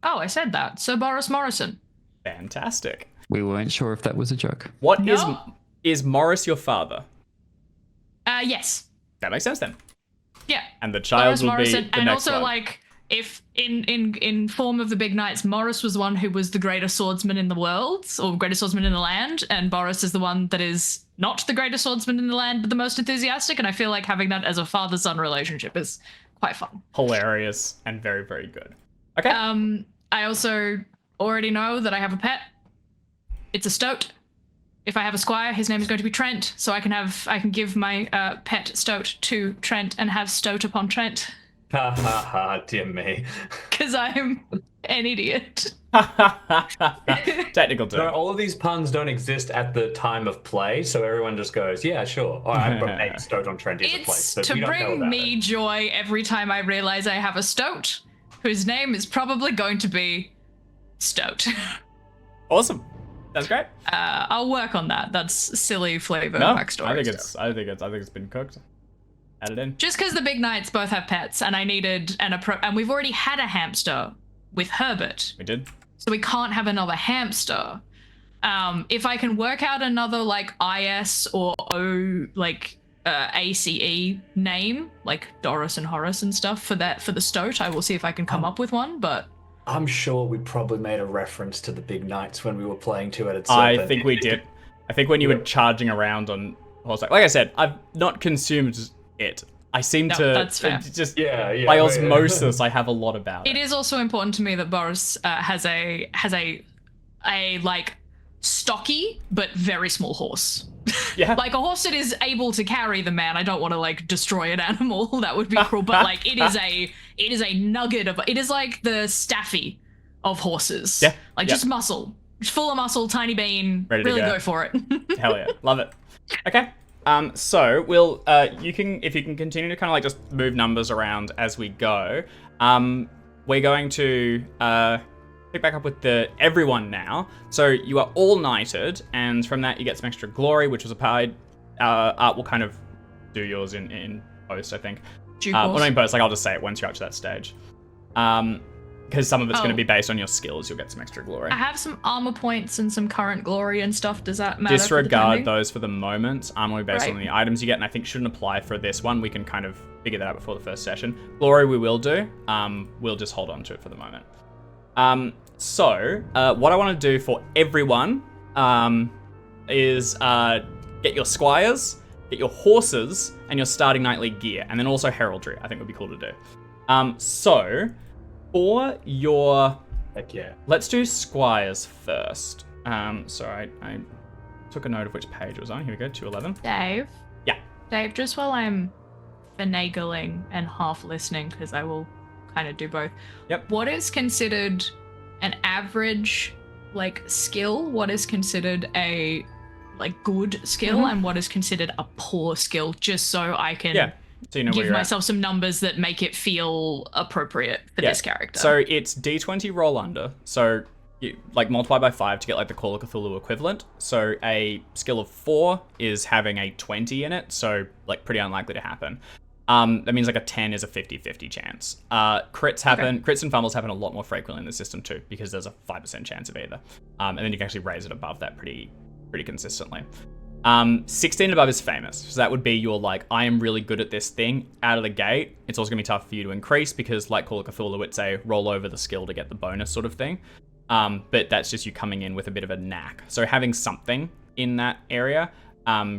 Oh, I said that. Sir Boris Morrison. Fantastic. We weren't sure if that was a joke. What No. is Morris your father? Yes. That makes sense then. Yeah. And the child Boris will Morrison. be the And next also, one. like, if in form of the Big Knights, Morris was the one who was the greatest swordsman in the world, or greatest swordsman in the land, and Boris is the one that is not the greatest swordsman in the land, but the most enthusiastic. And I feel like having that as a father-son relationship is quite fun. Hilarious and very, very good. Okay. I also already know that I have a pet. It's a stoat. If I have a squire, his name is going to be Trent, so I can give my pet stoat to Trent and have stoat upon Trent. Ha ha ha, dear me. Because I'm an idiot. Technical No, term. all of these puns don't exist at the time of play, so everyone just goes, yeah, sure. Oh, I've got a stoat on Trent into place. It's So to we don't know bring about me it. joy every time I realize I have a stoat, whose name is probably going to be Stoat. Awesome. That's great. I'll work on that. That's silly flavor No, backstory. I think it's been cooked. Add it in. Just because the Big Knights both have pets, and I needed and we've already had a hamster with Herbert, We did. so we can't have another hamster. If I can work out another like IS or O ACE name, like Doris and Horace and stuff for the stoat, I will see if I can come up with one. But I'm sure we probably made a reference to the Big Knights when we were playing Two-Headed Serpent. I think we did. I think when you were charging around on horseback, like I said, I've not consumed it. I seem to that's fair. just Yeah, by yeah. osmosis, I have a lot about it. it is also important to me that Boris has a like stocky but very small horse. Yeah. Like a horse that is able to carry the man. I don't want to like destroy an animal. That would be cruel. But like it is a nugget of, it is like the Staffy of horses. Yeah. Like Yeah. just muscle. Just full of muscle, tiny bean. Ready to really go. go for it. Hell yeah, love it. Okay. So we'll if you can continue to kind of like just move numbers around as we go. We're going to pick back up with everyone now. So you are all knighted, and from that you get some extra glory, which was applied. Art will kind of do yours in post, I think. Due Well, course. not in post. Like I'll just say it once you're up to that stage. Because some of it's going to be based on your skills. You'll get some extra glory. I have some armor points and some current glory and stuff. Does that matter? for the Disregard timing? those for the moment. Only based on Right. the items you get, and I think shouldn't apply for this one. We can kind of figure that out before the first session. Glory we will do. We'll just hold on to it for the moment. So what I want to do for everyone is get your squires, get your horses, and your starting knightly gear, and then also heraldry. I think would be cool to do. So for your, Heck yeah. let's do squires first. So I took a note of which page it was on. Here we go, 211. Dave. Yeah. Dave, just while I'm finagling and half listening, because I will kind of do both. Yep. What is considered an average like skill? What is considered a like good skill, and what is considered a poor skill? Just so I can Yeah. So you know where give you're at. myself some numbers that make it feel appropriate for this character. So it's D20 roll under. So you like multiply by 5 to get like the Call of Cthulhu equivalent. So a skill of 4 is having a 20 in it. So like pretty unlikely to happen. That means like a 10 is a 50-50 chance. Crits happen. Crits and fumbles happen a lot more frequently in the system too, because there's a 5% chance of either. And then you can actually raise it above that pretty consistently. 16 and above is famous. So that would be your like, I am really good at this thing out of the gate. It's also gonna be tough for you to increase because like Call of Cthulhu, it's a roll over the skill to get the bonus sort of thing. But that's just you coming in with a bit of a knack. So having something in that area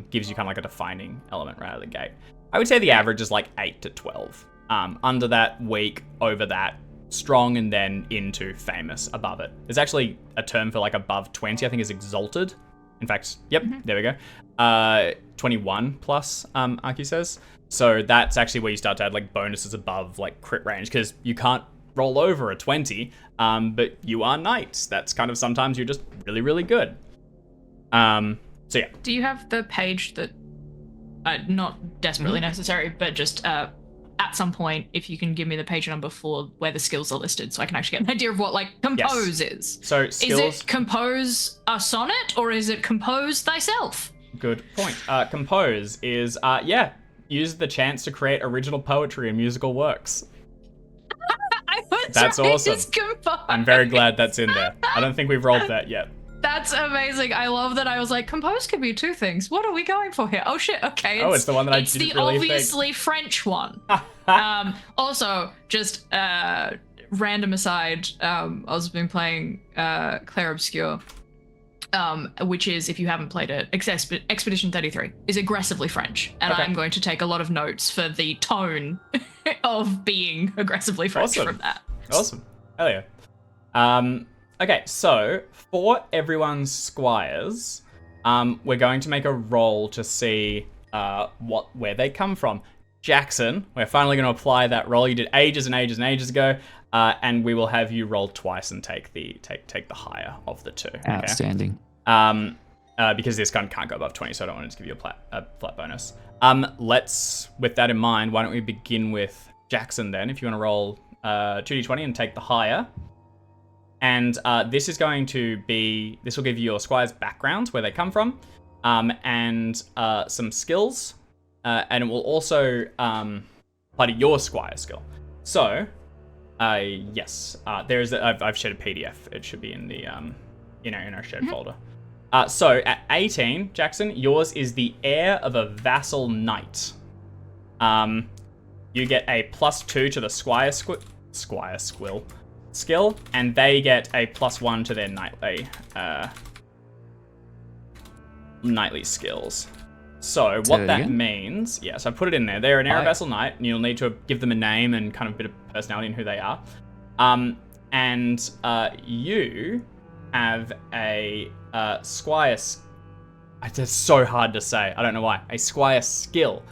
gives you kind of like a defining element right out of the gate. I would say the average is like 8 to 12. Under that, weak, over that, strong, and then into famous above it. There's actually a term for like above 20, I think is exalted. In fact, yep, there we go. 21 plus, Aki says. So that's actually where you start to add like bonuses above like crit range, because you can't roll over a 20, but you are knights. That's kind of sometimes you're just really, really good. So yeah. do you have the page that not desperately necessary, but just at some point, if you can give me the page number for where the skills are listed, so I can actually get an idea of what like compose is. So skills. Is it compose a sonnet or is it compose thyself? Good point. Compose is use the chance to create original poetry and musical works. That's awesome. I'm very glad that's in there. I don't think we've rolled that yet. That's amazing. I love that. I was like, compose could be two things. What are we going for here? Oh shit. Okay. It's the one that I didn't really think. It's the obviously French one. Also, just random aside. I've been playing Clair Obscure, which is, if you haven't played it, Expedition 33 is aggressively French, and I'm going to take a lot of notes for the tone of being aggressively French from that. Awesome. Hell yeah. Okay, so for everyone's squires, we're going to make a roll to see where they come from. Jackson, we're finally going to apply that roll you did ages and ages and ages ago, and we will have you roll twice and take the higher of the two. Outstanding. Okay? Because this gun can't go above 20, so I don't want to give you a flat bonus. With that in mind, why don't we begin with Jackson then? If you want to roll 2d20 and take the higher. And this will give you your squire's backgrounds, where they come from, and some skills, and it will also apply to your squire skill. So, yes, I've shared a PDF. It should be in the in our shared folder. So at 18, Jackson, yours is the heir of a vassal knight. You get a +2 to the squire skill, and they get a +1 to their knightly skills. So what that means, yes, I put it in there. They're an heir of vassal knight, and you'll need to give them a name and kind of a bit of personality and who they are. And you have a squire. It's so hard to say. I don't know why. A squire skill,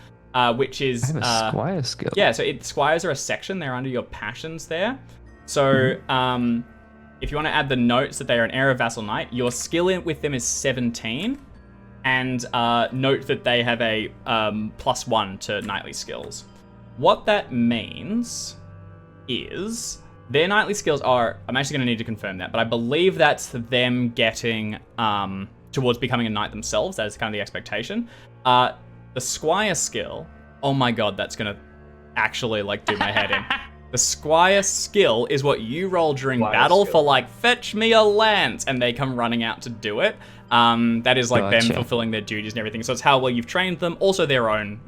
which is I have a squire skill. Yeah, so squires are a section. They're under your passions there. So if you want to add the notes that they are an heir of vassal knight, your skill with them is 17, and note that they have a +1 to knightly skills. What that means is their knightly skills are, I'm actually going to need to confirm that, but I believe that's them getting towards becoming a knight themselves. That is kind of the expectation. The squire skill, oh my god, that's going to actually do my head in. The squire skill is what you roll during battle for fetch me a lance, and they come running out to do it. That is them fulfilling their duties and everything. So it's how well you've trained them, also their own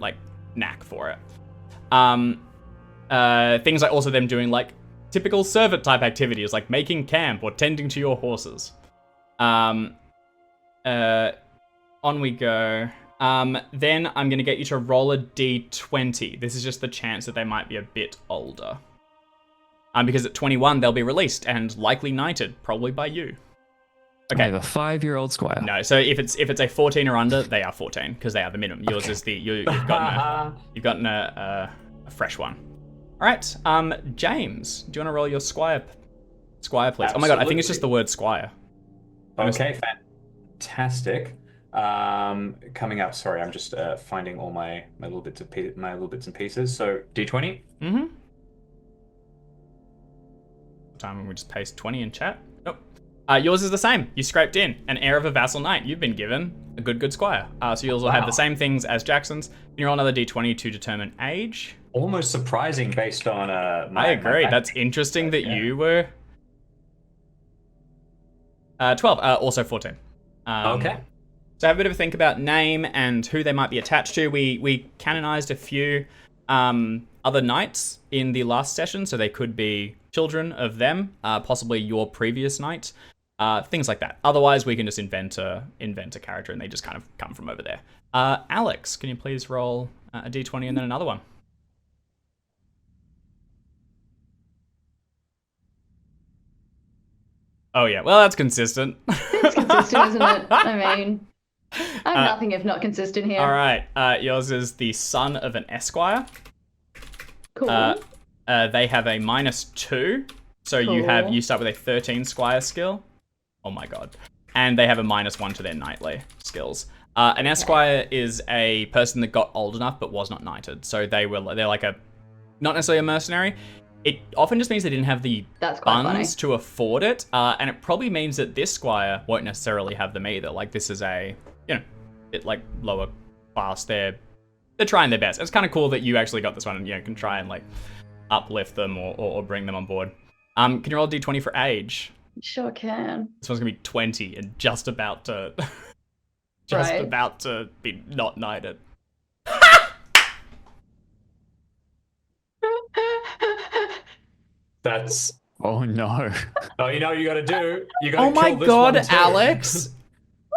knack for it. Things like also them doing typical servant type activities like making camp or tending to your horses. On we go. Then I'm going to get you to roll a d20. This is just the chance that they might be a bit older. Because at 21, they'll be released and likely knighted, probably by you. Okay. I have a 5-year-old squire. No, so if it's a 14 or under, they are 14 because they are the minimum. Yours is you've gotten a fresh one. All right, James, do you want to roll your squire, please? Absolutely. Oh my god, I think it's just the word squire. Okay, fantastic. Coming up. Sorry, I'm just finding all my little bits and pieces. So d20. Mm-hmm. Time we just paste 20 in chat. Nope. Yours is the same. You scraped in an heir of a vassal knight. You've been given a good squire. So yours will have the same things as Jackson's. You roll another d20 to determine age. Almost surprising based on I agree. That's interesting that you were 12. Also 14. Okay. So have a bit of a think about name and who they might be attached to. We canonized a few other knights in the last session, so they could be children of them, possibly your previous knight, things like that. Otherwise, we can just invent a character and they just kind of come from over there. Alex, can you please roll a d20 and then another one? Oh yeah, well that's consistent. It's consistent, isn't it? I mean, I'm nothing if not consistent here. All right, yours is the son of an esquire. Cool. They have a -2, so cool. you start with a 13 squire skill. Oh my god, and they have a -1 to their knightly skills. An esquire is a person that got old enough but was not knighted, so they're like a not necessarily a mercenary. It often just means they didn't have the That's quite funds funny. to afford it, and it probably means that this squire won't necessarily have them either. Like, this is a, bit like lower class. They're trying their best. It's kind of cool that you actually got this one and can try and like uplift them or bring them on board. Can you roll a d20 for age? Sure can. This one's gonna be 20 and just about to about to be not knighted. That's. Oh no. Oh, you know what you gotta do? You gotta Oh my kill this god, one too. Alex!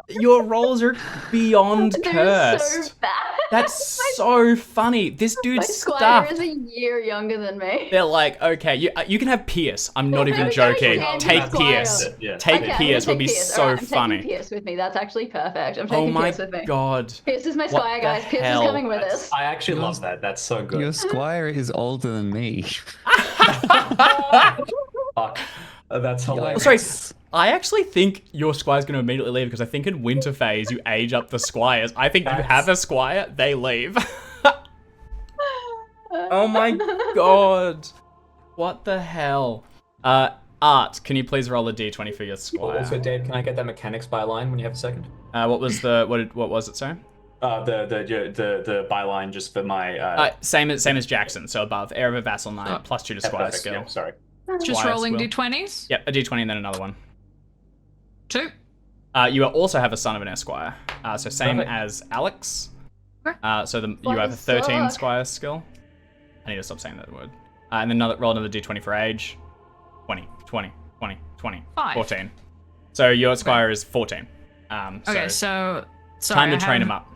Your rolls are beyond They're cursed. so bad. That's so funny. This My dude's squire stuffed. is a year younger than me. They're like, okay, you can have Pierce. I'm not even Okay, joking. okay, Take Squire. Pierce. Yeah. Take Okay, I'm Pierce gonna would be take Pierce. so Alright, I'm funny. taking Pierce with me. That's actually perfect. I'm Oh taking my Pierce with me. god. Pierce is my What squire, the guys. Pierce hell? is coming with us. I actually love that. That's so good. Your squire is older than me. Fuck. That's hilarious. Sorry, I actually think your squire's going to immediately leave because I think in winter phase you age up the squires. I think you have a squire, they leave. Oh my god. What the hell? Art, can you please roll a d20 for your squire? Also, Dave, can I get that mechanics byline when you have a second? What was it, sorry? The byline just for my. Same as Jackson, so above. Heir of a vassal knight, +2 to squire perfect, skill. yeah, sorry. Just Squire rolling skill. d20s. Yep, a d20 and then another one. 2. You also have a son of an esquire. So same Perfect. as Alex. Okay. So you have a Squires 13 suck. squire skill. I need to stop saying that word. And then roll another d20 for age. 20, 20, 20, 20, 5. 14. So your squire is 14. Okay, so sorry, time to I train have him up.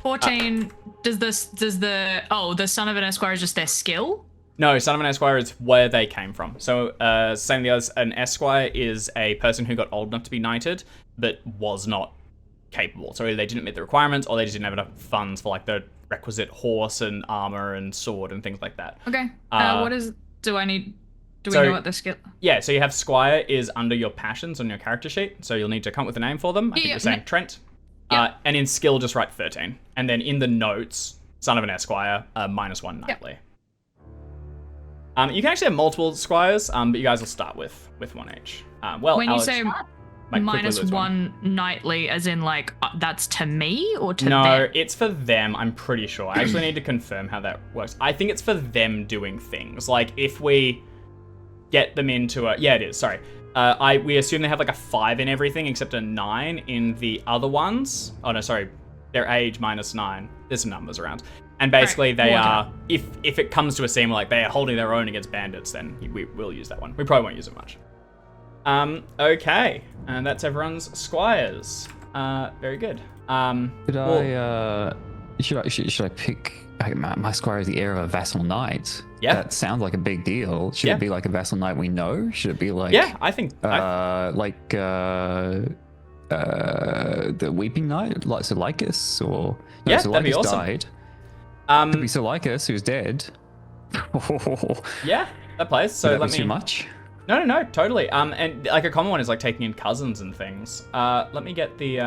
14. Does the son of an esquire is just their skill? No, son of an esquire is where they came from. So same as the others, an esquire is a person who got old enough to be knighted, but was not capable. So either they didn't meet the requirements, or they just didn't have enough funds for like the requisite horse and armor and sword and things like that. Okay. What is? Do we so- know what the skill? Yeah, so you have squire is under your passions on your character sheet, so you'll need to come up with a name for them. I think Yeah, you're saying no- Trent. Yeah. And in skill, just write 13. And then in the notes, son of an esquire, -1 knightly. You can actually have multiple squires, but you guys will start with one each. When Alex you say might quickly lose -1 nightly, as in like that's to me or to No, them? it's for them, I'm pretty sure. I actually need to confirm how that works. I think it's for them doing things. Like, if we get them into a... Yeah, it is, sorry. We assume they have like a 5 in everything except a 9 in the other ones. Oh, no, sorry. Their age -9. There's some numbers around. And basically they Water. are... If it comes to a scene where like they are holding their own against bandits, then we will use that one. We probably won't use it much. Okay. And that's everyone's squires. Very good. Should I pick my squire as the heir of a vassal knight? Yeah. That sounds like a big deal. Should Yeah. it be like a vassal knight we know? Should it be like Yeah, I think... the Weeping Knight, like Lycus, or Yeah, that'd be Lycus awesome. died. Could be Lycus, who's dead. Yeah, that plays. So Would that let be me... too much? No, totally. And like a common one is like taking in cousins and things. Let me get the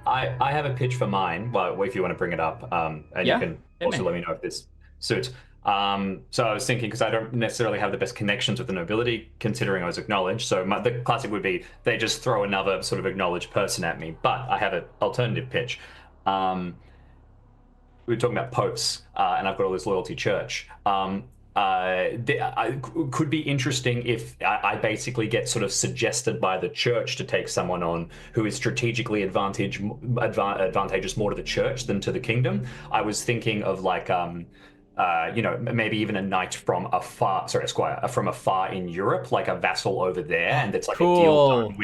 I have a pitch for mine. Well, if you want to bring it up, and Yeah, you can hit also me. let me know if this suits. So I was thinking, because I don't necessarily have the best connections with the nobility, considering I was acknowledged. So the classic would be they just throw another sort of acknowledged person at me. But I have an alternative pitch. We were talking about popes, and I've got all this loyalty church. Could be interesting if I basically get sort of suggested by the church to take someone on who is strategically advantageous more to the church than to the kingdom. I was thinking of like, maybe even a knight from afar, a squire from afar in Europe, like a vassal over there, and it's like a deal Cool. done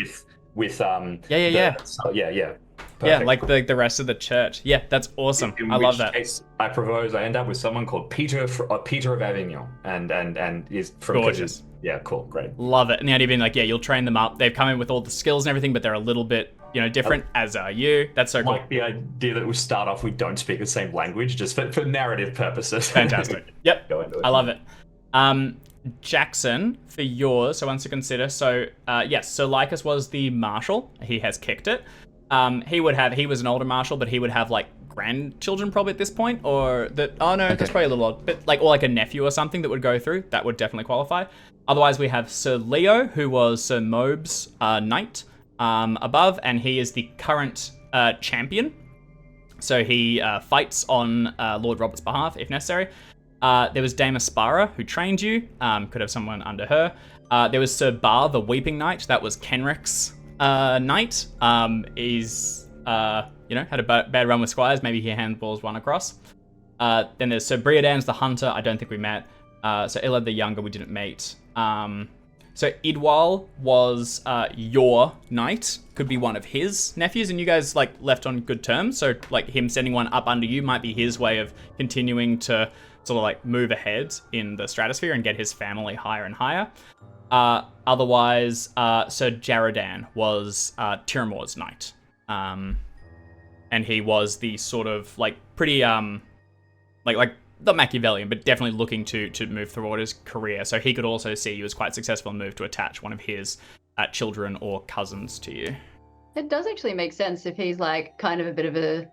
with Yeah. yeah. Yeah, Perfect. like the rest of the church. Yeah, that's awesome. In I love which that. Case, I propose I end up with someone called Peter of Avignon, and is from Gorgeous. Yeah, cool, great. Love it. And the idea being like, yeah, you'll train them up. They've come in with all the skills and everything, but they're a little bit, different, as are you. That's so cool. Like the idea that we start off, we don't speak the same language, just for narrative purposes. Fantastic. Yep. Go into it. I love it. Jackson, for yours, so once to consider. So, yes, so Lycus was the marshal. He has kicked it. He was an older marshal, but he would have like grandchildren probably at this point, or that. Oh no, that's probably a little odd. But or like a nephew or something that would go through. That would definitely qualify. Otherwise, we have Sir Leo, who was Sir Mobe's knight above, and he is the current champion. So he fights on Lord Robert's behalf if necessary. There was Dame Aspara, who trained you. Could have someone under her. There was Sir Bar, the Weeping Knight. That was Kenrick's knight. He's had a bad run with squires. Maybe he handballs one across. Then there's Sir Briadan's the hunter. I don't think we met. So Ilad the younger, we didn't meet. So Idwal was your knight. Could be one of his nephews, and you guys left on good terms. So him sending one up under you might be his way of continuing to sort of move ahead in the stratosphere and get his family higher and higher. Otherwise, Sir Jaradan was Tiramor's knight. And he was the sort of pretty not Machiavellian, but definitely looking to move throughout his career. So he could also see you as quite successful and move to attach one of his children or cousins to you. It does actually make sense if he's kind of a bit of a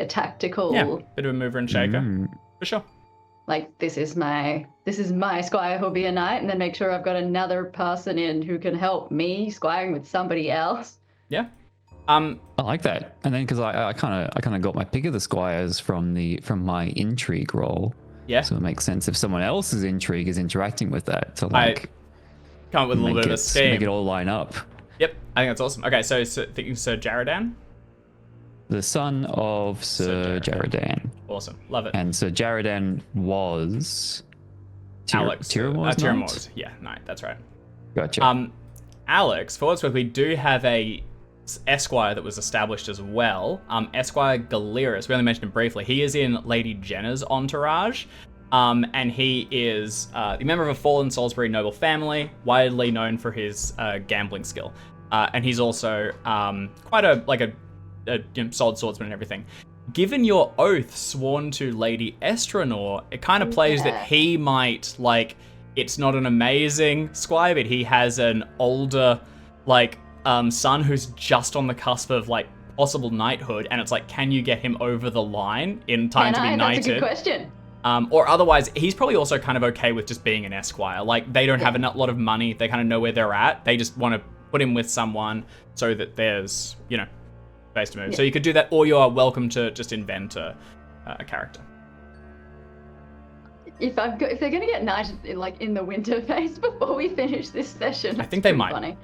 tactical. Yeah, bit of a mover and shaker, for sure. This is my squire who'll be a knight, and then make sure I've got another person in who can help me squiring with somebody else. Yeah. I like that, and then because I kind of got my pick of the squires from my intrigue roll. Yeah. So it makes sense if someone else's intrigue is interacting with that to come up with a little bit of a scheme. Make it all line up. Yep, I think that's awesome. Okay, so thinking Sir Jaradan. The son of Sir Jaradan. Awesome, love it. And Sir Jaradan was Alex. Tiramor's yeah, knight. That's right. Gotcha. Alex, for what's worth, we do have a Esquire that was established as well. Esquire Galeris, we only mentioned him briefly. He is in Lady Jenna's entourage, and he is the member of a fallen Salisbury noble family, widely known for his gambling skill, and he's also quite a solid swordsman and everything. Given your oath sworn to Lady Estranor, it kind of plays that he might it's not an amazing squire, but he has an older son who's just on the cusp of possible knighthood, and it's can you get him over the line in time to be knighted? That's a good question. Or otherwise, he's probably also kind of okay with just being an esquire. They don't have a lot of money. They kind of know where they're at. They just want to put him with someone so that there's, space to move. Yeah. So you could do that, or you are welcome to just invent a character. If they're going to get knighted in the winter phase before we finish this session, I think they might. Funny.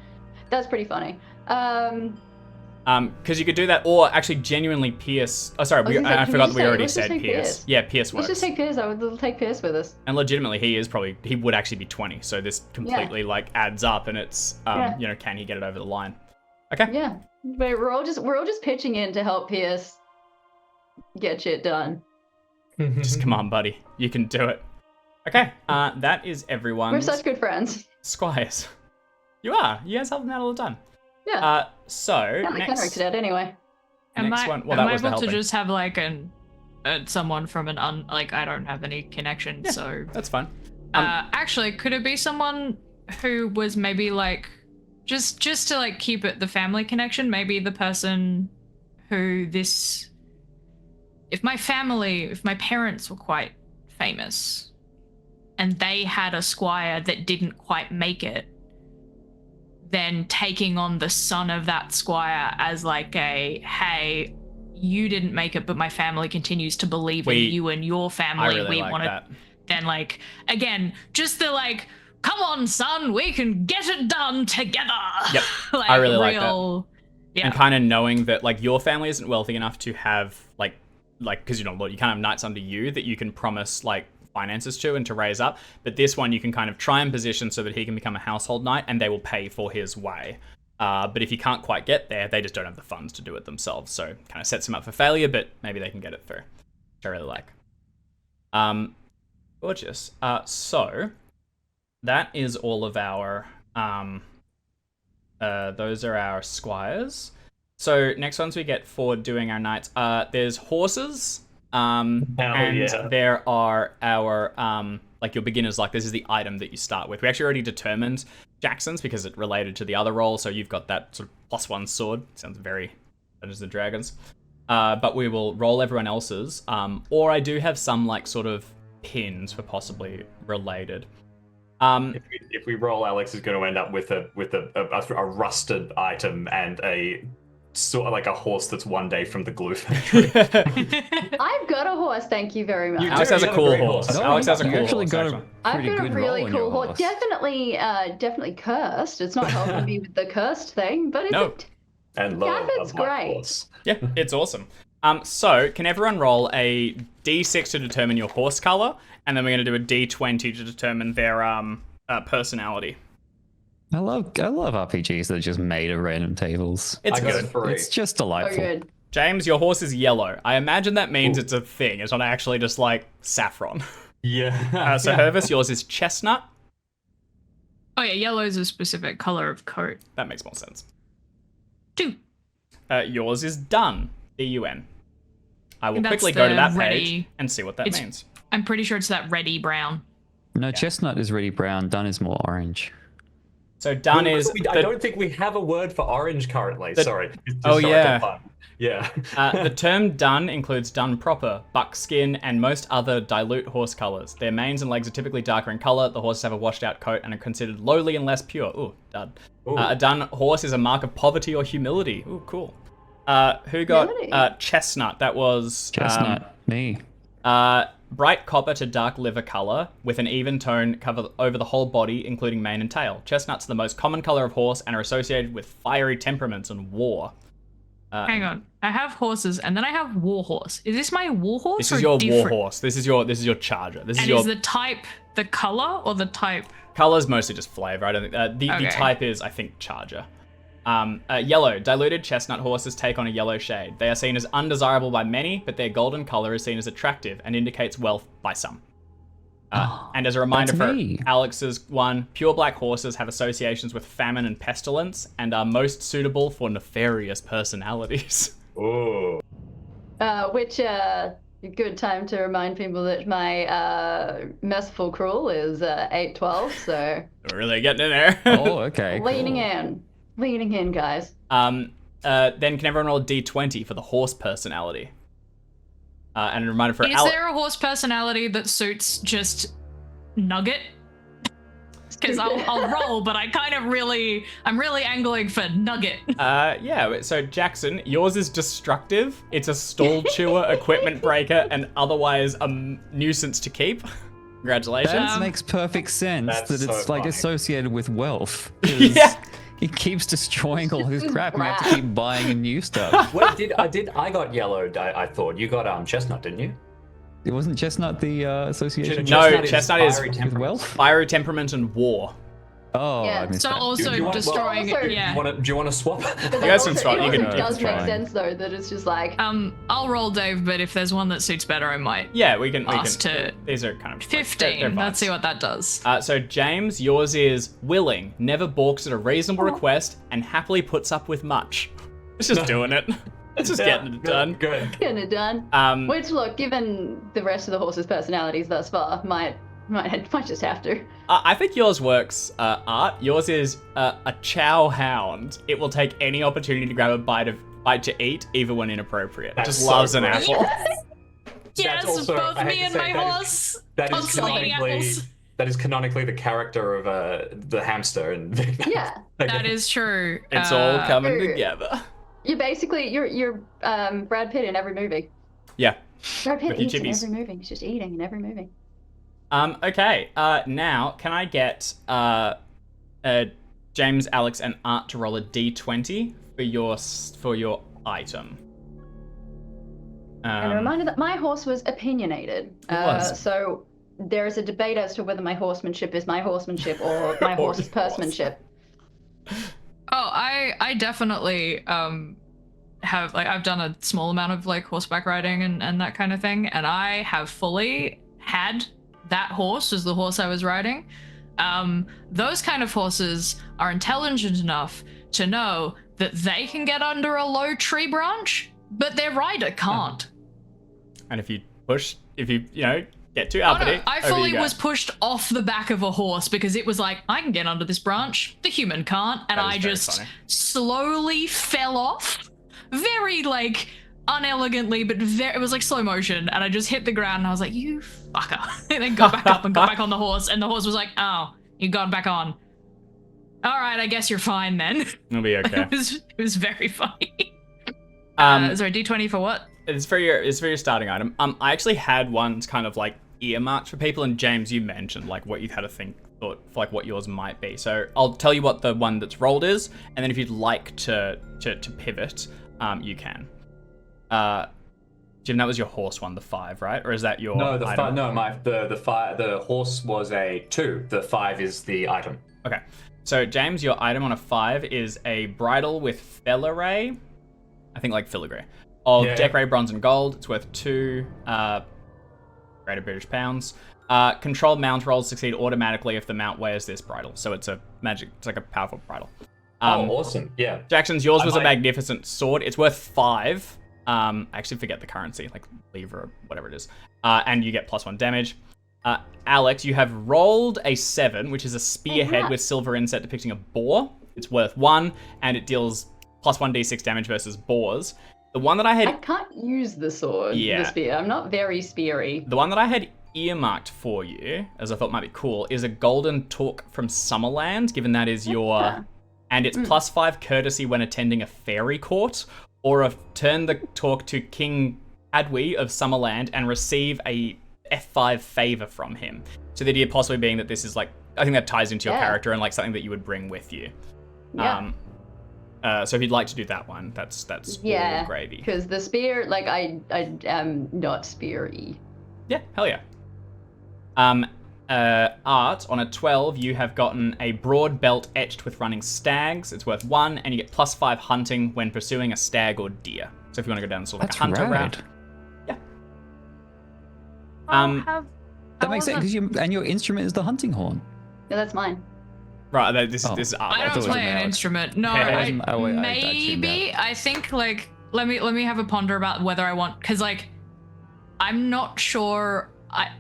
That's pretty funny. Because you could do that, or actually genuinely Pierce. Oh, sorry, I forgot that we already said Pierce. Yeah, Pierce works. Let's just take Pierce. We'll take Pierce with us. And legitimately, he would actually be 20. So this completely adds up, and it's can he get it over the line? Okay. Yeah, but we're all just pitching in to help Pierce get shit done. Just come on, buddy, you can do it. Okay, that is everyone. We're such good friends. Squires. You are. You guys help them out all the time. Yeah. So next dead anyway. Am I able to just have someone from I don't have any connection, so that's fine. Actually, could it be someone who was maybe just to keep it the family connection? Maybe the person who if my parents were quite famous, and they had a squire that didn't quite make it, then taking on the son of that squire as hey, you didn't make it, but my family continues to believe in you and your family. I really want to then again, just the come on, son, we can get it done together. Yep. I really like that. Yeah. And kind of knowing that your family isn't wealthy enough to have because you can't have knights under you that you can promise finances to and to raise up, but this one you can kind of try and position so that he can become a household knight and they will pay for his way. But if you can't quite get there, they just don't have the funds to do it themselves, so kind of sets him up for failure, but maybe they can get it through, which I really like. Gorgeous. So that is all of our those are our squires. So next ones we get for doing our knights, there's horses. There are our your beginners, this is the item that you start with. We actually already determined Jackson's because it related to the other role, so you've got that sort of +1 sword. Sounds very Dungeons and Dragons. but we will roll everyone else's. Or I do have some like sort of pins for possibly related. If we roll, Alex is going to end up with a rusted item and a sort of like a horse that's one day from the glue factory. I've got a horse, thank you very much. Alex has a cool horse. No, Alex has a you cool actually horse. got Actually. I've pretty got a good really roll on cool your horse. Definitely cursed. It's not helping me with the cursed thing, but it's And Gavin's great. Horse. Yeah, it's awesome. So can everyone roll a d6 to determine your horse color, and then we're going to do a d20 to determine their personality. I love RPGs that are just made of random tables. It's I got good. a 3. It's just so delightful. good. James, your horse is yellow. I imagine that means it's a thing. It's not actually just like saffron. Yeah. So Hervis, yours is chestnut. Oh yeah, yellow is a specific color of coat. That makes more sense. 2. Yours is dun. D-U-N. I will That's quickly go to the that page ready- and see what that It's- means. I'm pretty sure it's that reddy brown. No, chestnut is really brown. Dun is more orange. So dun is... I don't think we have a word for orange currently. Sorry. Oh, yeah. Fun. Yeah. The term dun includes dun proper, buckskin, and most other dilute horse colors. Their manes and legs are typically darker in color. The horses have a washed out coat and are considered lowly and less pure. Ooh, dud. A dun horse is a mark of poverty or humility. Ooh, cool. Who got chestnut? That was... Chestnut, me. Bright copper to dark liver color with an even tone cover over the whole body, including mane and tail. Chestnuts are the most common color of horse and are associated with fiery temperaments and war. Hang on, I have horses and then I have warhorse. Is this my warhorse? This is your warhorse. This is your charger. This is And your is the type the color or the type? color's mostly just flavor. I don't think the type is, I think, charger. Yellow. Diluted chestnut horses take on a yellow shade. They are seen as undesirable by many, but their golden color is seen as attractive and indicates wealth by some. And as a reminder that's for me. Alex's one, pure black horses have associations with famine and pestilence and are most suitable for nefarious personalities. Oh. Which good time to remind people that my merciful cruel is 8/12, so We're really getting in there. Oh, okay. leaning in, guys. Then can everyone roll a d20 for the horse personality? And a reminder for Is there a horse personality that suits just Nugget? Because I'll roll, but I'm really angling for Nugget. Yeah, so Jackson, yours is destructive. It's a stall chewer, equipment breaker, and otherwise a nuisance to keep. Congratulations. That makes perfect sense That's that it's so like funny. associated with wealth. 'cause Yeah. He keeps destroying all his crap and we have to keep buying new stuff. Wait, I got yellow, I thought. You got chestnut, didn't you? It wasn't chestnut the association No, chestnut is fiery with temperament. wealth? fiery temperament and war. Oh, Yeah, I missed So that. also Do you want- destroying well, also- it, yeah. Do you want to swap? But You that guys can also- swap, it you can also keep does make trying. sense though that it's just like I'll roll Dave, but if there's one that suits better, I might. Yeah, we can. Ask to These are kind of like, 15. they're Let's vibes. see what that does. So James, yours is willing, never balks at a reasonable request, and happily puts up with much. It's just doing it. It's just getting it done. Good. getting it done. Which Which, look, given the rest of the horses' personalities thus far, might just have to. I think yours works. Art. Yours is a chow hound. It will take any opportunity to grab a bite to eat, even when inappropriate. That's Just so loves an great. apple. Yes, also- both I hate me to and say my that is- horse. That is Constantly eating canonically apples. that is canonically the character of the hamster and Yeah, That is true. It's all coming True. together. you're Brad Pitt in every movie. Yeah. Brad Pitt With your eats in chippies. every movie. He's just eating in every movie. Okay. Now, can I get James, Alex, and Art to roll a d20 for your item? And a reminder that my horse was opinionated. was. So there is a debate as to whether my horsemanship is my horsemanship or my horse's personmanship. Oh, I definitely have I've done a small amount of horseback riding and that kind of thing, and I have fully had that horse as the horse I was riding. Those kind of horses are intelligent enough to know that they can get under a low tree branch, but their rider can't. And if you get too Oh, uppity, no, I over you fully go. was pushed off the back of a horse because it was like, I can get under this branch, the human can't, and That is I very just funny. slowly fell off. Very unelegantly, but it was like slow motion, and I just hit the ground, and I was like, "You fucker!" And then got back up and got back on the horse, and the horse was like, "Oh, you got back on. All right, I guess you're fine then." It'll be okay. It was very funny. Sorry, D20 for what? It's for your starting item. I actually had ones kind of like earmarked for people, and James, you mentioned like what you've had to think for like what yours might be. So I'll tell you what the one that's rolled is, and then if you'd like to pivot, you can. Jim, that was your horse one, the 5, right? Or is that your no? item? The horse was a 2. The 5 is the item. Okay. So James, your item on a 5 is a bridle with filigree. I think like filigree of decorated bronze and gold. It's worth 2 Greater British pounds. Controlled mount rolls succeed automatically if the mount wears this bridle. So it's like a powerful bridle. Awesome. Yeah. Jackson's, yours was a magnificent sword. It's worth 5. I actually forget the currency, like lever or whatever it is. And you get +1 damage. Alex, you have rolled a 7, which is a spearhead with silver inset depicting a boar. It's worth 1, and it deals +1 d6 damage versus boars. The one that I can't use the sword, the spear. I'm not very speary. The one that I had earmarked for you, as I thought might be cool, is a golden talk from Summerland, given that is your... And it's +5 courtesy when attending a fairy court, or turn the talk to King Adwi of Summerland and receive a F5 favor from him. So the idea possibly being that this is like, I think that ties into your character and like something that you would bring with you. Yeah. So if you'd like to do that one, that's all gravy. Because the spear, like I am not speary. Yeah, hell yeah. Art, on a 12, you have gotten a broad belt etched with running stags. It's worth 1, and you get +5 hunting when pursuing a stag or deer. So if you want to go down sort of like a hunter route. Yeah. That makes sense, because your instrument is the hunting horn. Yeah, that's mine. Right, this is art. I don't play an instrument. No, maybe. I think like let me have a ponder about whether I want, because like I'm not sure.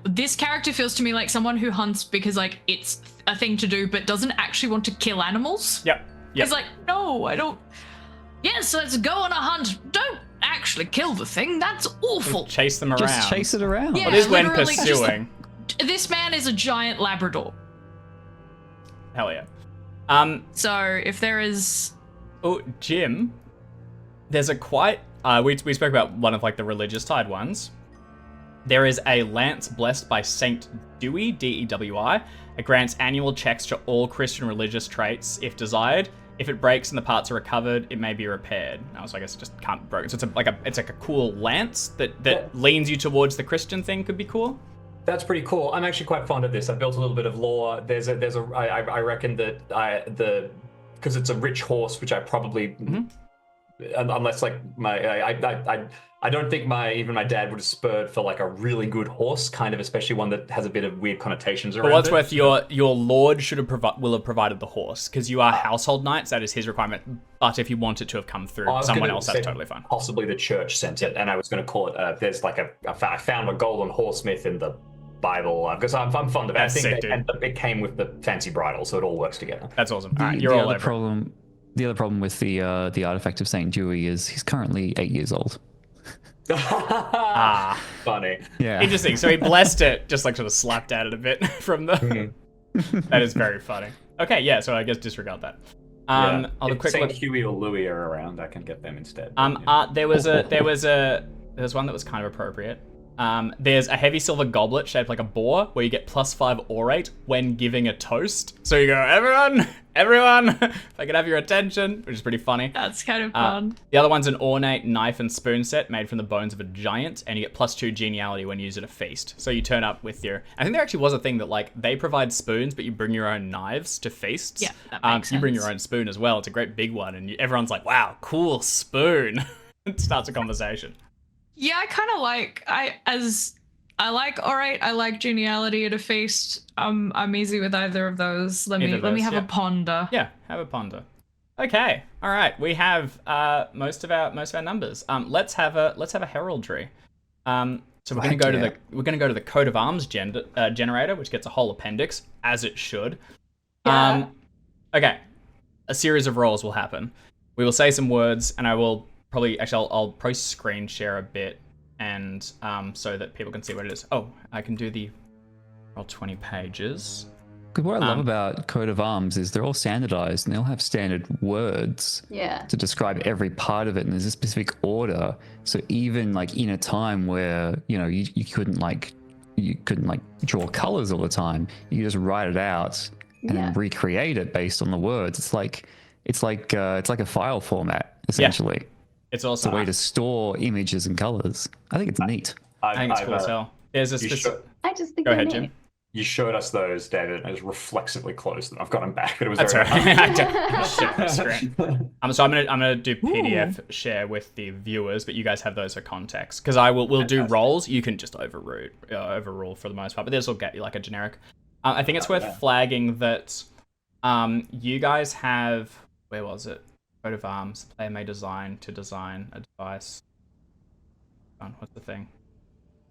This character feels to me like someone who hunts because like it's a thing to do, but doesn't actually want to kill animals. Yep. It's like, no, I don't. Yes, let's go on a hunt. Don't actually kill the thing. That's awful. Just chase them around. Just chase it around. Yeah, it is when pursuing. This man is a giant Labrador. Hell yeah. So if there is... Oh, Jim, there's a quite... we spoke about one of like the religious tied ones. There is a lance blessed by Saint Dewi, D-E-W-I. It grants annual checks to all Christian religious traits if desired. If it breaks and the parts are recovered, it may be repaired. No, so I guess it just can't be broken. So it's like a cool lance that leans you towards the Christian thing. Could be cool. That's pretty cool. I'm actually quite fond of this. I've built a little bit of lore. I reckon that because it's a rich horse, which I probably, unless like I don't think even my dad would have spurred for like a really good horse, kind of, especially one that has a bit of weird connotations around it. For what's worth, your lord will have provided the horse, because you are household knights. That is his requirement. But if you want it to have come through someone else, that's totally fine. Possibly the church sent it, and I was going to call it. There's like I found a golden horse myth in the Bible, because I'm fond of it. I think it came with the fancy bridle, so it all works together. That's awesome. All right, you're all over. The other problem with the artifact of Saint Dewey is he's currently 8 years old. Funny. Yeah. Interesting. So he blessed it, just like sort of slapped at it a bit from the. That is very funny. Okay, yeah. So I guess disregard that. I'll have a quick Saint look. Huey or Louie are around, I can get them instead. There was one that was kind of appropriate. There's a heavy silver goblet shaped like a boar where you get +5 orate when giving a toast. So you go, everyone, if I could have your attention, which is pretty funny. That's kind of fun. The other one's an ornate knife and spoon set made from the bones of a giant, and you get +2 geniality when used at a feast. So you turn up with your... I think there actually was a thing that like they provide spoons, but you bring your own knives to feasts. Yeah, that makes sense. You bring your own spoon as well. It's a great big one, and everyone's like, wow, cool spoon. It starts a conversation. Yeah, I kind of like I like orate. I like geniality at a feast. I'm easy with either of those. Let me have a ponder. Yeah, have a ponder. Okay, all right. We have most of our numbers. Let's have a heraldry. So we're gonna go to the coat of arms generator, which gets a whole appendix, as it should. Yeah. Okay, a series of rolls will happen. We will say some words, and I will I'll probably screen share a bit, and so that people can see what it is. Oh, I can do the roll 20 pages. Because what I love about coat of arms is they're all standardized and they'll have standard words to describe every part of it, and there's a specific order. So even like in a time where you couldn't draw colors all the time, you just write it out and then recreate it based on the words. It's like a file format essentially. It's also a way to store images and colors. I think it's neat. I think it's cool as hell. There's a specific. I just think. Go ahead, Jim. You showed us those, David. I just reflexively closed them. I've got them back, but it was That's very right. So I'm gonna do PDF share with the viewers, but you guys have those for context because we'll do rolls. You can just overrule for the most part, but this will get you like a generic. I think it's worth flagging that you guys have, where was it? Coat of arms. The player may design a device. What's the thing?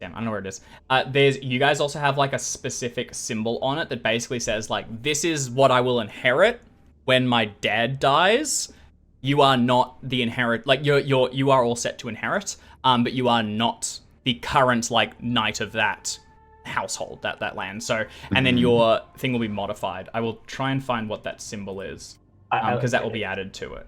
Damn, I don't know where it is. You guys also have like a specific symbol on it that basically says like, this is what I will inherit when my dad dies. You are not the inherit, like you are all set to inherit, but you are not the current like knight of that household, that land. So, and then your thing will be modified. I will try and find what that symbol is, because that will be added to it.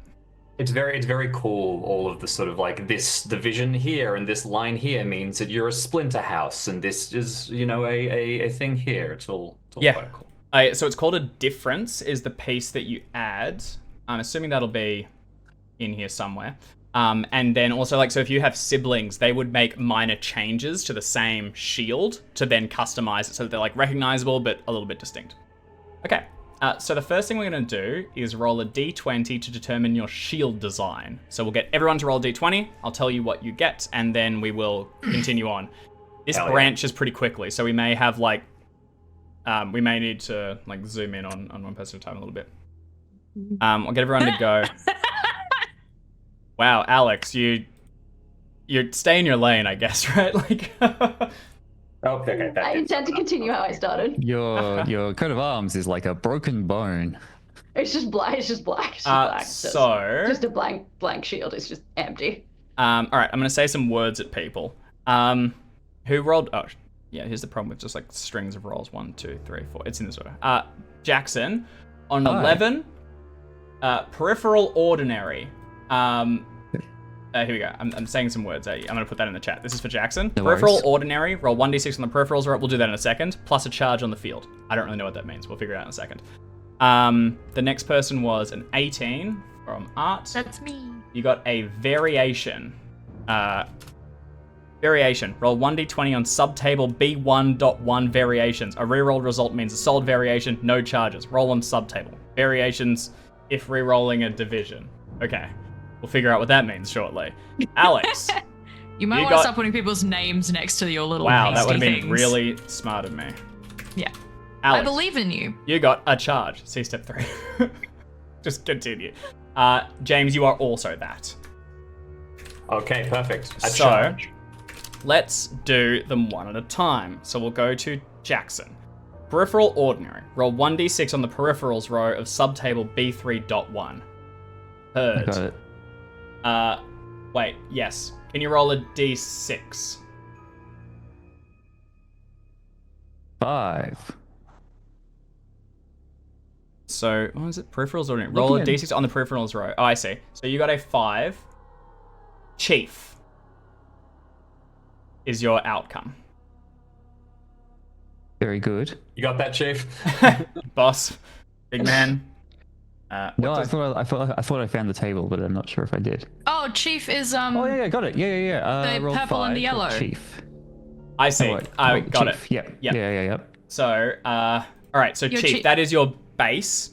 It's very cool. All of the sort of like this division here and this line here means that you're a splinter house, and this is a thing here. It's all quite cool. So it's called a difference. Is the piece that you add. I'm assuming that'll be in here somewhere. And then also like, so if you have siblings, they would make minor changes to the same shield to then customize it so that they're like recognizable but a little bit distinct. Okay. So the first thing we're going to do is roll a d20 to determine your shield design. So we'll get everyone to roll a d20. I'll tell you what you get, and then we will continue on. This branches pretty quickly, so we may have like, we may need to like zoom in on one person at a time a little bit. I'll get everyone to go. Wow, Alex, you stay in your lane, I guess, right? Like. Okay. I intend to continue how I started. Your coat of arms is like a broken bone. It's just black. It's just black. Just a blank shield. It's just empty. All right, I'm gonna say some words at people. Who rolled? Oh, yeah. Here's the problem with just like strings of rolls. 1, 2, 3, 4. It's in this order. Jackson on 11. Peripheral ordinary. Here we go. I'm saying some words. I'm going to put that in the chat. This is for Jackson. No peripheral worries. ordinary. Roll 1d6 on the peripherals. We'll do that in a second. Plus a charge on the field. I don't really know what that means. We'll figure it out in a second. The next person was an 18 from Art. That's me. You got a variation. Variation. Roll 1d20 on subtable B1.1 variations. A rerolled result means a solid variation. No charges. Roll on subtable. Variations if rerolling a division. Okay. We'll figure out what that means shortly. Alex. You might want to stop putting people's names next to your little Wow, that hasty would have been things. really smart of me. Yeah. Alex, I believe in you. You got a charge. See step 3. Just continue. James, you are also that. Okay, perfect. A So, charge. let's do them one at a time. So we'll go to Jackson. Peripheral ordinary. Roll 1d6 on the peripherals row of subtable B3.1. Heard. I got it. Wait, yes. Can you roll a d6? 5. So, what is it? Peripherals ordinary. Roll a d6 on the peripherals row. Oh, I see. So you got a 5. Chief is your outcome. Very good. You got that, Chief? Boss. Big man. No, I thought I found the table, but I'm not sure if I did. Oh, Chief is Oh yeah, got it. Yeah. the roll purple and 5 the for yellow. Chief. I see. I got it. Chief. Yep. Yep. Yeah. So, all right. So Your Chief, that is your base.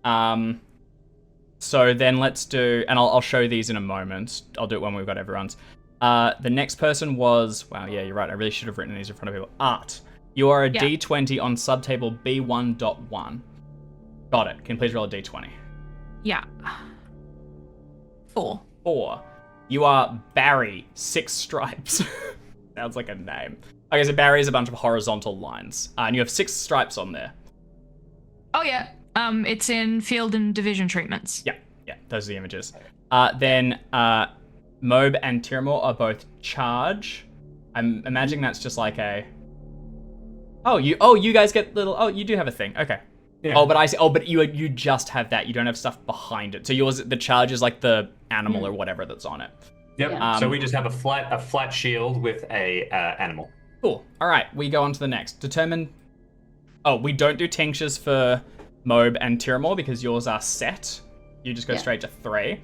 So then let's do, and I'll show these in a moment. I'll do it when we've got everyone's. The next person was, wow, yeah, you're right. I really should have written these in front of people. Art. You are a D20 on subtable B1.1. Got it. Can you please roll a D20? Yeah. 4. 4. You are Barry, 6 stripes. Sounds like a name. Okay, so Barry is a bunch of horizontal lines. And you have 6 stripes on there. Oh yeah. It's in field and division treatments. Yeah, those are the images. Then Mobe and Tiramore are both charge. I'm imagining that's just like a. Oh, you guys get little. Oh, you do have a thing. Okay. Yeah. Oh, but I see. Oh, but you just have that. You don't have stuff behind it. So yours, the charge is like the animal or whatever that's on it. Yep. Yeah. So we just have a flat shield with a animal. Cool. All right, we go on to the next. Determine. Oh, we don't do tinctures for Mobe and Tiramore because yours are set. You just go straight to 3.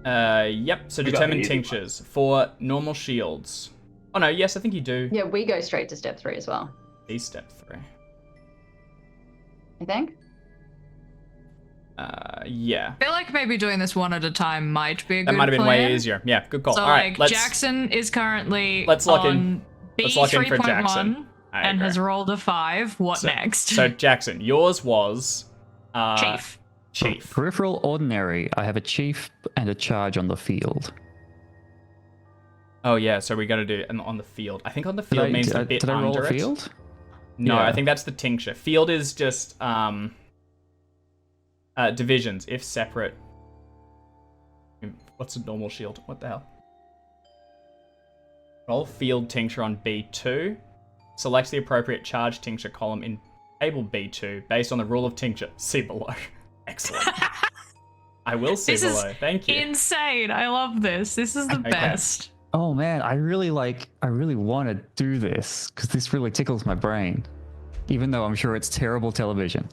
Yep. So determine tinctures for normal shields. Oh no, yes, I think you do. Yeah, we go straight to step 3 as well. These step 3. I think. Yeah. I feel like maybe doing this one at a time might be a good That might have been plan. way easier. Yeah, good call. So All right, let's. Jackson is currently Let's lock in. on B Let's lock in for 3.1 Jackson. I and agree. has rolled a 5. What So- next? So Jackson, yours was Chief. Chief. Peripheral ordinary. I have a chief and a charge on the field. Oh yeah, so we got to do it on the field. I think on the field means the bit did I roll under a it. field? No, Yeah. I think that's the tincture. Field is just divisions if separate. What's a normal shield? What the hell? Roll field tincture on B2. Select the appropriate charge tincture column in table B2 based on the rule of tincture. See below. Excellent. I will see This is below. Thank you. Insane. I love this. This is the best. Oh man, I really want to do this because this really tickles my brain. Even though I'm sure it's terrible television.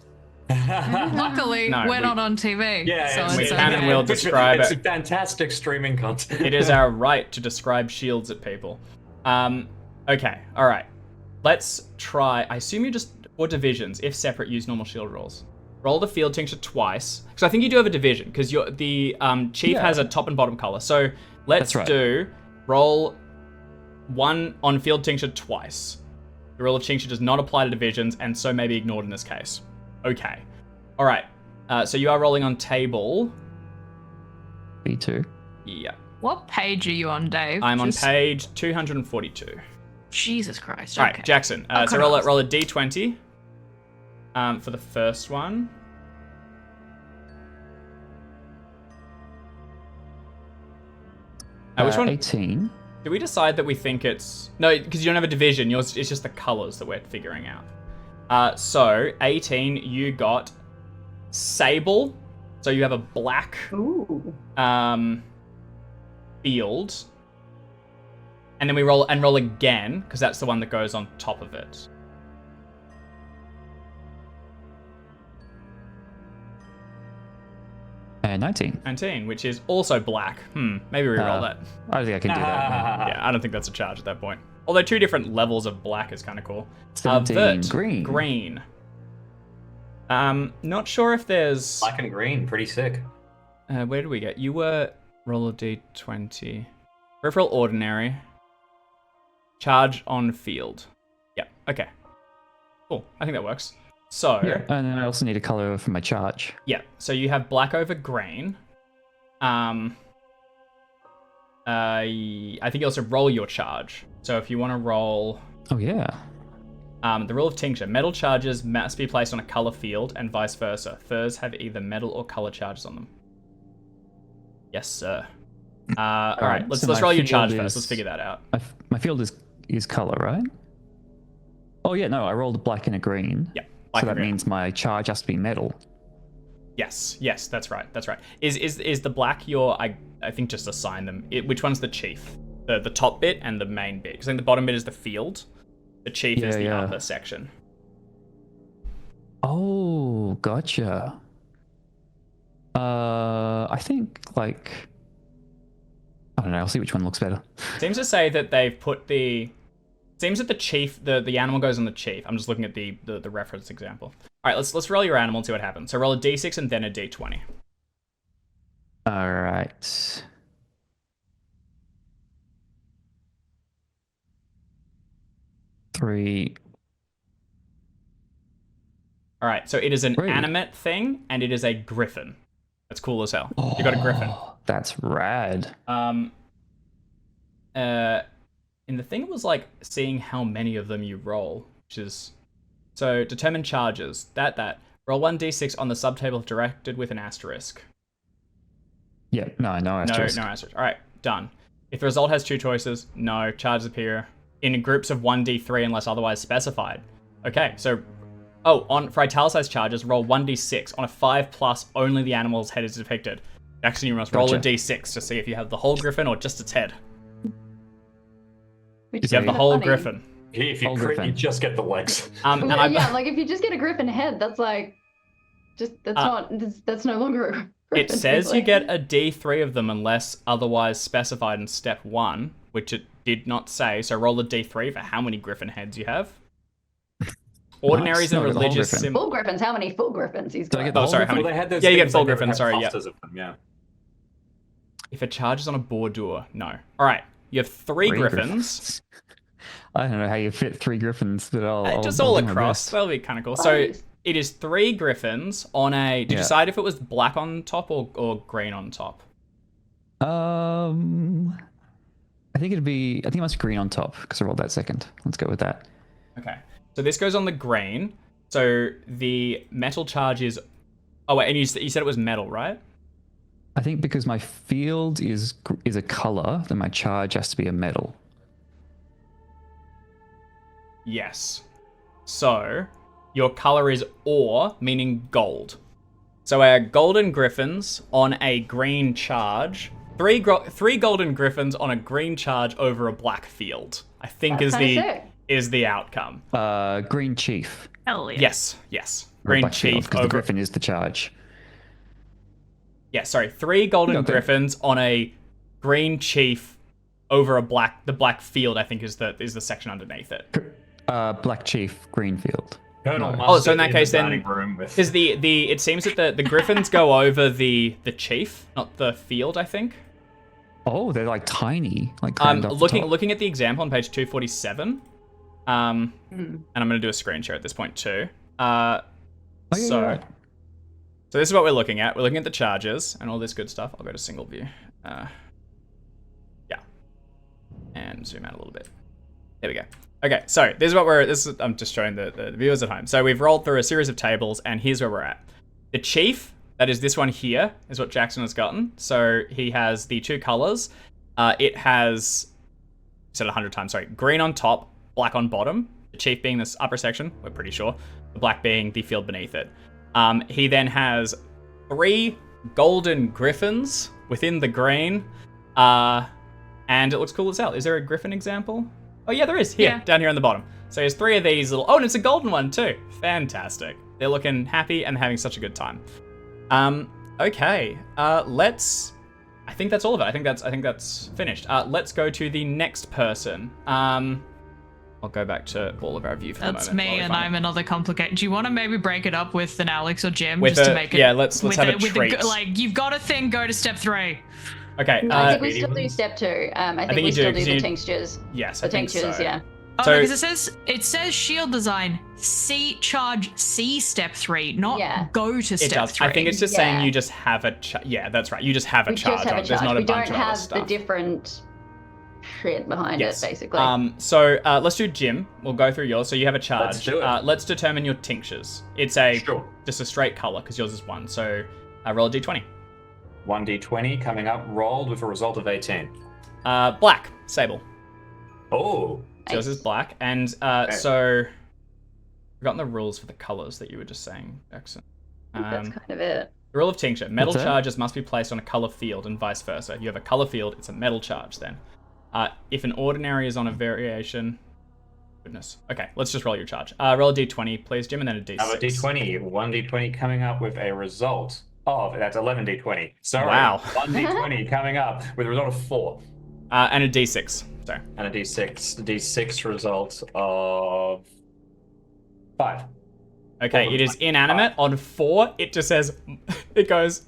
Luckily, No, we're we- not on TV. Yeah, so we it's can and okay. will describe it's it. fantastic streaming content. It is our right to describe shields at people. Okay, all right. Let's try. I assume you just or divisions. If separate, use normal shield rolls. Roll the field tincture twice because I think you do have a division because the chief has a top and bottom color. So let's That's right. do roll 1 on field tincture twice. The rule of tincture does not apply to divisions and so may be ignored in this case. Okay. All right. So you are rolling on table. B2. Yeah. What page are you on, Dave? I'm on Just- page 242. Jesus Christ. All Okay. right, Jackson. So roll a d20 for the first one. Which one? 18. Did we decide that we think it's... No, because you don't have a division. Yours, it's just the colors that we're figuring out. So, 18, you got sable. So you have a black Ooh. field. And then we roll again, because that's the one that goes on top of it. And 19. 19, which is also black. Maybe we roll that. I don't think I can do that. Yeah, I don't think that's a charge at that point. Although 2 different levels of black is kind of cool. 17, Vert, green. Green. Not sure if there's... Black and green, pretty sick. where did we get? You were... Roll a d20. Peripheral ordinary. Charge on field. Yeah, okay. Cool, I think that works. So... Yeah, and then I also need a color for my charge. Yeah, so you have black over green. I think you also roll your charge. So if you want to roll... Oh yeah. The rule of tincture. Metal charges must be placed on a color field and vice versa. Furs have either metal or color charges on them. Yes, sir. All right, let's so roll my your charge field first. is- Let's figure that out. My field is color, right? Oh yeah, no, I rolled a black and a green. Yeah, So black and that green. means my charge has to be metal. Yes, that's right. Is the black your... I think just assign them. Which one's the chief? The top bit and the main bit. Because I think the bottom bit is the field. The chief is the upper section. Oh, gotcha. I think like I don't know. I'll see which one looks better. Seems to say that they've put the... Seems that the chief, the animal goes on the chief. I'm just looking at the reference example. All right, let's roll your animal and see what happens. So roll a d6 and then a d20. All right. Three. All right, so it is an Great. animate thing and it is a griffin. That's cool as hell. You got a griffin. That's rad. And the thing was like seeing how many of them you roll, which is... So determine charges. That. Roll 1d6 on the subtable directed with an asterisk. Yeah, no asterisk. No asterisk. All right, done. If the result has 2 choices, no, charges appear in groups of 1d3 unless otherwise specified. Okay, so, for italicized charges, roll 1d6. On a 5+, only the animal's head is depicted. Jackson, you must roll a d6 to see if you have the whole griffin or just its head. You have the whole griffin. If you crit, you just get the legs. Like if you just get a griffin head, that's like, that's no longer a griffin. It says you get a d3 of them unless otherwise specified in step 1, which it did not say. So roll a d3 for how many griffin heads you have. Ordinaries and religious symbols. Full griffins. How many full griffins he's got? How many? They had those you get things, full they never griffins. had Sorry, clusters of them, yeah. If it charges on a bordur, no. All right, you have 3 griffins. I don't know how you fit 3 griffins, but I'll just I'll all do my across. best. That'll be kind of cool. So it is 3 griffins on a. Did you decide if it was black on top or green on top? I think it must be green on top because I rolled that second. Let's go with that. Okay. So this goes on the green. So the metal charge is. Oh wait, and you said it was metal, right? I think because my field is a color, then my charge has to be a metal. Yes. So your color is ore, meaning gold. So our golden griffins on a green charge. 3 golden griffins on a green charge over a black field, I think is the outcome. Green chief. Hell yeah. Yes. Green chief because the griffin is the charge. Yeah, sorry. 3 golden griffins on a green chief over the black field, I think is the section underneath it. Black chief, green field. So in that case, then, because it seems that the griffins go over the chief, not the field, I think. Oh, they're like tiny. Like looking at the example on page 247. And I'm going to do a screen share at this point too. So this is what we're looking at. We're looking at the charges and all this good stuff. I'll go to single view. And zoom out a little bit. There we go. Okay, so I'm just showing the viewers at home. So we've rolled through a series of tables, and here's where we're at. The chief, that is this one here, is what Jackson has gotten. So he has the 2 colors. It has, said 100 times, sorry, green on top, black on bottom. The chief being this upper section, we're pretty sure. The black being the field beneath it. He then has 3 golden griffins within the green. And it looks cool as hell. Is there a griffin example? Oh yeah, there is. Here, down here on the bottom. So there's 3 of these little... Oh, and it's a golden one too. Fantastic. They're looking happy and having such a good time. Okay. Let's... I think that's all of it. I think that's finished. Let's go to the next person. I'll go back to all of our view for the moment. That's me, and I'm another complicated. Do you want to maybe break it up with an Alex or Jim to make it? Yeah, let's have a treat. You've got a thing. Go to step 3. Okay. I think we still do step 2. I think we still do the tinctures. Yes, the tinctures. Yeah. Oh, so, because it says shield design C charge C step 3, not go to step 3. I think it's just saying you just have a yeah, that's right. You just have a charge. There's not a bunch of other stuff. We don't have the different shit behind it, basically. So let's do Jim. We'll go through yours. So you have a charge. Let's do it. Let's determine your tinctures. It's just a straight color because yours is 1. So roll a d20. 1d20 coming up, rolled with a result of 18. Black, sable. Oh. So yours is black. And so I've forgotten the rules for the colors that you were just saying, Jackson. That's kind of it. The rule of tincture. Metal charges must be placed on a color field and vice versa. You have a color field, it's a metal charge then. If an ordinary is on a variation... Goodness. Okay, let's just roll your charge. Roll a d20, please, Jim, and then a d6. A d20. 1d20 coming up with a result of... That's 11d20. Sorry. Wow. 1d20 coming up with a result of 4. And a d6. Sorry. And a d6. The d6 result of 5. Okay, it is inanimate. On 4, it just says... It goes...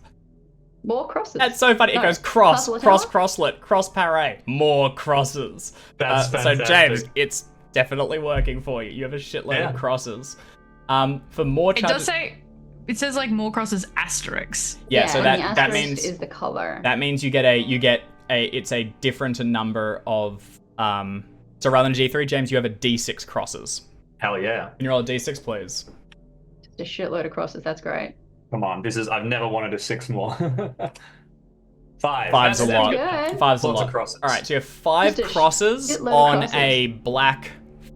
More crosses. That's so funny. It goes cross, crosslet, cross paré, more crosses. That's fantastic. So James, it's definitely working for you. You have a shitload of crosses. For more charges... It does say... It says like more crosses asterisks. Yeah, so that means is the color. That means you get it's a different number of so rather than d3, James, you have a d6 crosses. Hell yeah. Can you roll a d6, please? Just a shitload of crosses. That's great. Come on, I've never wanted a 6 more. 5. Five's a That's lot. good. Five's a Lots of lot. crosses. All right, so you have 5 Just a crosses shitload of on crosses. a black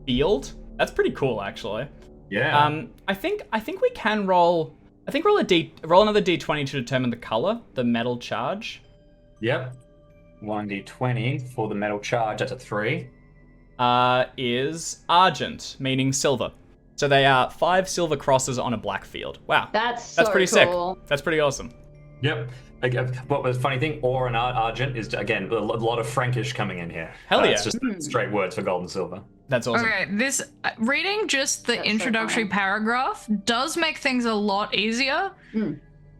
field. That's pretty cool, actually. Yeah. I think we can roll. I think roll another d20 to determine the color, the metal charge. Yep. 1d20 for the metal charge. That's a 3. Is argent, meaning silver. So they are 5 silver crosses on a black field. Wow. That's so pretty cool. sick. That's pretty awesome. Yep. What was the funny thing? Or and argent is, again, a lot of Frankish coming in here. Hell yeah. It's just straight words for gold and silver. That's awesome. Okay, this reading just the That's so introductory fun. paragraph does make things a lot easier.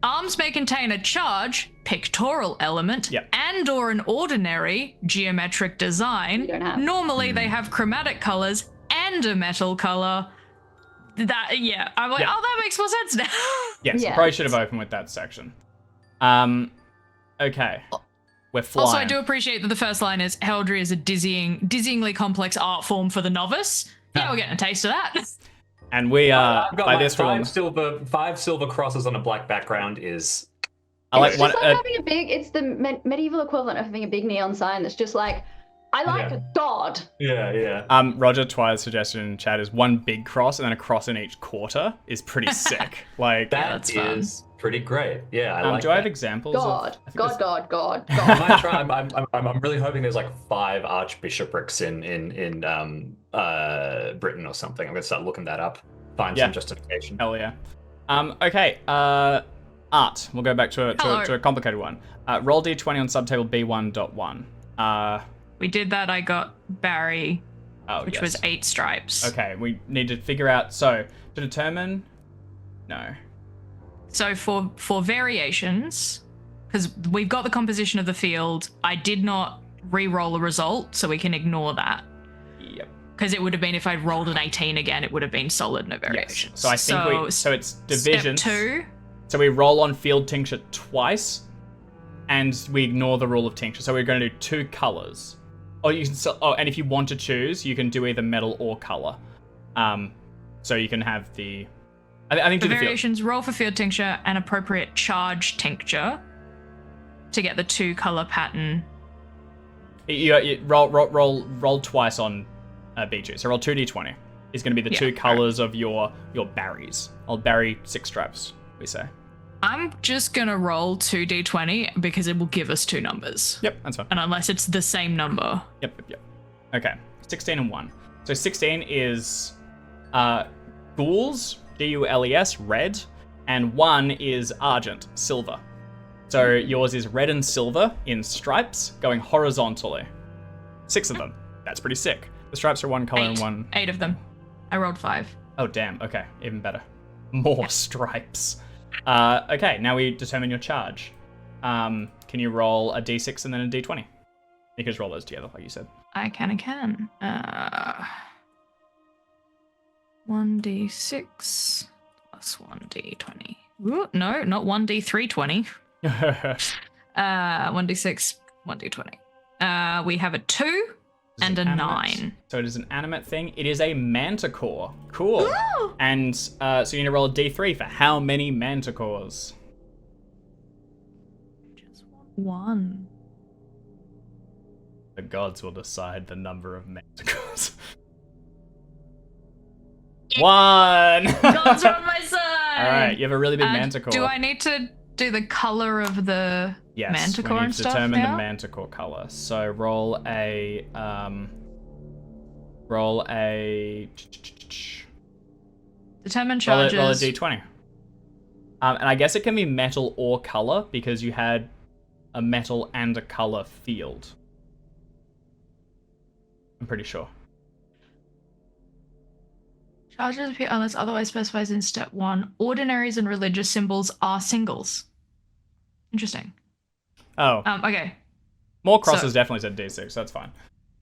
Arms may contain a charge, pictorial element, Yep. and/or an ordinary geometric design. You don't have. Normally, they have chromatic colors and a metal color. I'm like, Yeah. oh, that makes more sense now. Yes, Yeah. probably should have opened with that section. Okay. We're flying. Also, I do appreciate that the first line is Heraldry is a dizzyingly complex art form for the novice. Yeah, we're getting a taste of that. And we I've got by like this one. 5 silver crosses on a black background is. I like It's one. just like having a big. It's the medieval equivalent of having a big neon sign that's just like, I like Yeah. God. Yeah. Roger Twire's suggestion in chat is one big cross and then a cross in each quarter is pretty sick. Like, that's That fun. is pretty great. Yeah, I like do that. I have examples? God. I think God. there's- God. God. I God. might try. I'm really hoping there's like 5 archbishoprics in Britain or something. I'm gonna start looking that up. Find Yeah. some justification. Hell yeah. Okay. Art. We'll go back to a complicated one. Roll d20 on subtable b1.1. We did that. I got Barry, which yes. was 8 stripes. Okay, we need to figure out. So to determine. No. So for variations, because we've got the composition of the field, I did not re-roll a result, so we can ignore that. Yep. Because it would have been if I'd rolled an 18 again, it would have been solid, no variations. So I think so it's divisions. Step 2. So we roll on field tincture twice, and we ignore the rule of tincture. So we're going to do 2 colors. And if you want to choose, you can do either metal or color. So you can have the. I think For do the field. variations, roll for field tincture and appropriate charge tincture to get the 2 color pattern. You roll twice on B2. So roll 2d20 is going to be the 2 Yeah, colors of your berries. I'll berry 6 stripes, we say. I'm just gonna roll 2d20 because it will give us 2 numbers. Yep, that's fine. And unless it's the same number. Yep. Okay, 16 and 1. So 16 is gules, Gules, red, and 1 is argent, silver. So yours is red and silver in stripes going horizontally. 6 of them. That's pretty sick. The stripes are 1 color and 1. 8 of them. I rolled 5. Oh, damn. Okay, even better. More stripes. Okay, now we determine your charge. Can you roll a d6 and then a d20? You can just roll those together, like you said. I can. 1d6 plus 1d20. Ooh, no, not 1d320. 1d6, 1d20. We have a 2 and a 9. So it is an animate thing. It is a manticore. Cool. And so you need to roll a d3 for how many manticores? Just 1. The gods will decide the number of manticores. 1! Gods are on my side! Alright, you have a really big manticore. Do I need to do the color of the Yes, manticore we need and to stuff determine now? the manticore color. So roll a roll a Determine charges. roll a d20. And I guess it can be metal or color because you had a metal and a color field. I'm pretty sure. Charges appear unless otherwise specifies in step 1. Ordinaries and religious symbols are singles. Interesting. Oh, Okay. more crosses definitely said d6. That's fine.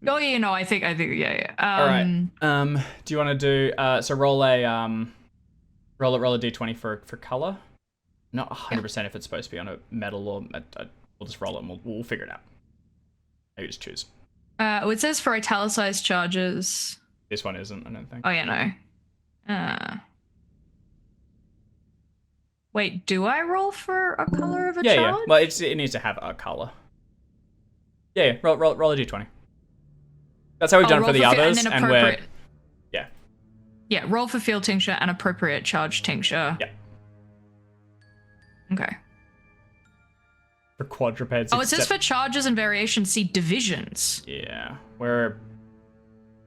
Oh, yeah, no, I think, yeah. All right. Do you want to do so? Roll a roll a d20 for color. Not 100% if it's supposed to be on a metal or we'll just roll it and we'll figure it out. Maybe just choose. It says for italicized charges. This one isn't, I don't think. Oh, yeah, no. Wait, do I roll for a color of a Yeah, charge? yeah. Well, it needs to have a color. Yeah. Roll a d20. That's how we've done it for the others, and we're yeah. Yeah, roll for field tincture and appropriate charge tincture. Yeah. Okay. For quadrupeds. Oh, it says for charges and variations, see divisions. Yeah, we're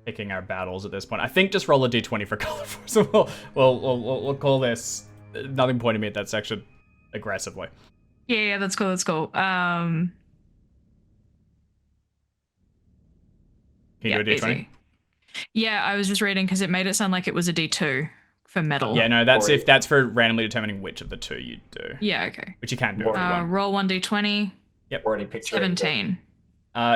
picking our battles at this point. I think just roll a d20 for color force. We'll call this. Nothing pointing me at that section aggressively. Yeah, that's cool. That's cool. Can you do a d20? Easy. Yeah, I was just reading because it made it sound like it was a d2 for metal. Yeah, no, that's for randomly determining which of the two you do. Yeah, okay. Which you can do if you want. Roll 1d20. Yep. Already picturing 17.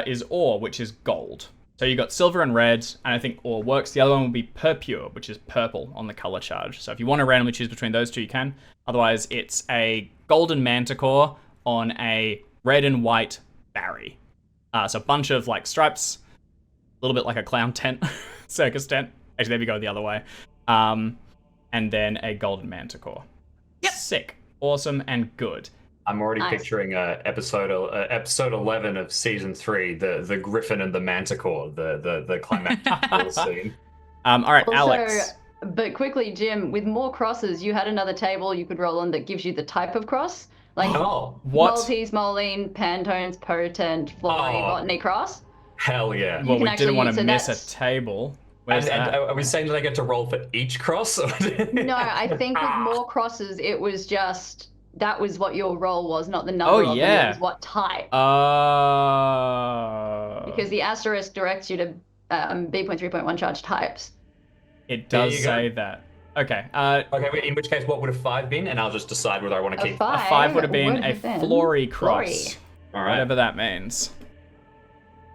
Is ore, which is gold. So you got silver and red, and I think ore works. The other one will be purpure, which is purple on the color charge. So if you want to randomly choose between those two, you can. Otherwise, it's a golden manticore on a red and white barry. So a bunch of like stripes, a little bit like a clown tent, circus tent. Actually, there we go the other way. And then a golden manticore. Yep. Sick, awesome, and good. I'm already picturing episode 11 of season 3, the Griffin and the Manticore, the climactic scene. All right, Also, Alex. but quickly, Jim, with more crosses, you had another table you could roll on that gives you the type of cross. Like Oh, What? Maltese, Moline, Pantones, Potent, Florey, Oh. Botany cross. hell yeah. Well, can we actually didn't want use to it. miss That's- a table. And, Where's that? are we saying that I get to roll for each cross? No, I think with more crosses, it was just that was what your roll was, not the number of them. yeah. It was what type. Because the asterisk directs you to B.3.1 charge types. It There does you go. say that. Okay. Okay, wait, in which case, what would a 5 been? And I'll just decide whether I want to keep. A 5 would have been a flory cross. Flory. All right. Whatever that means.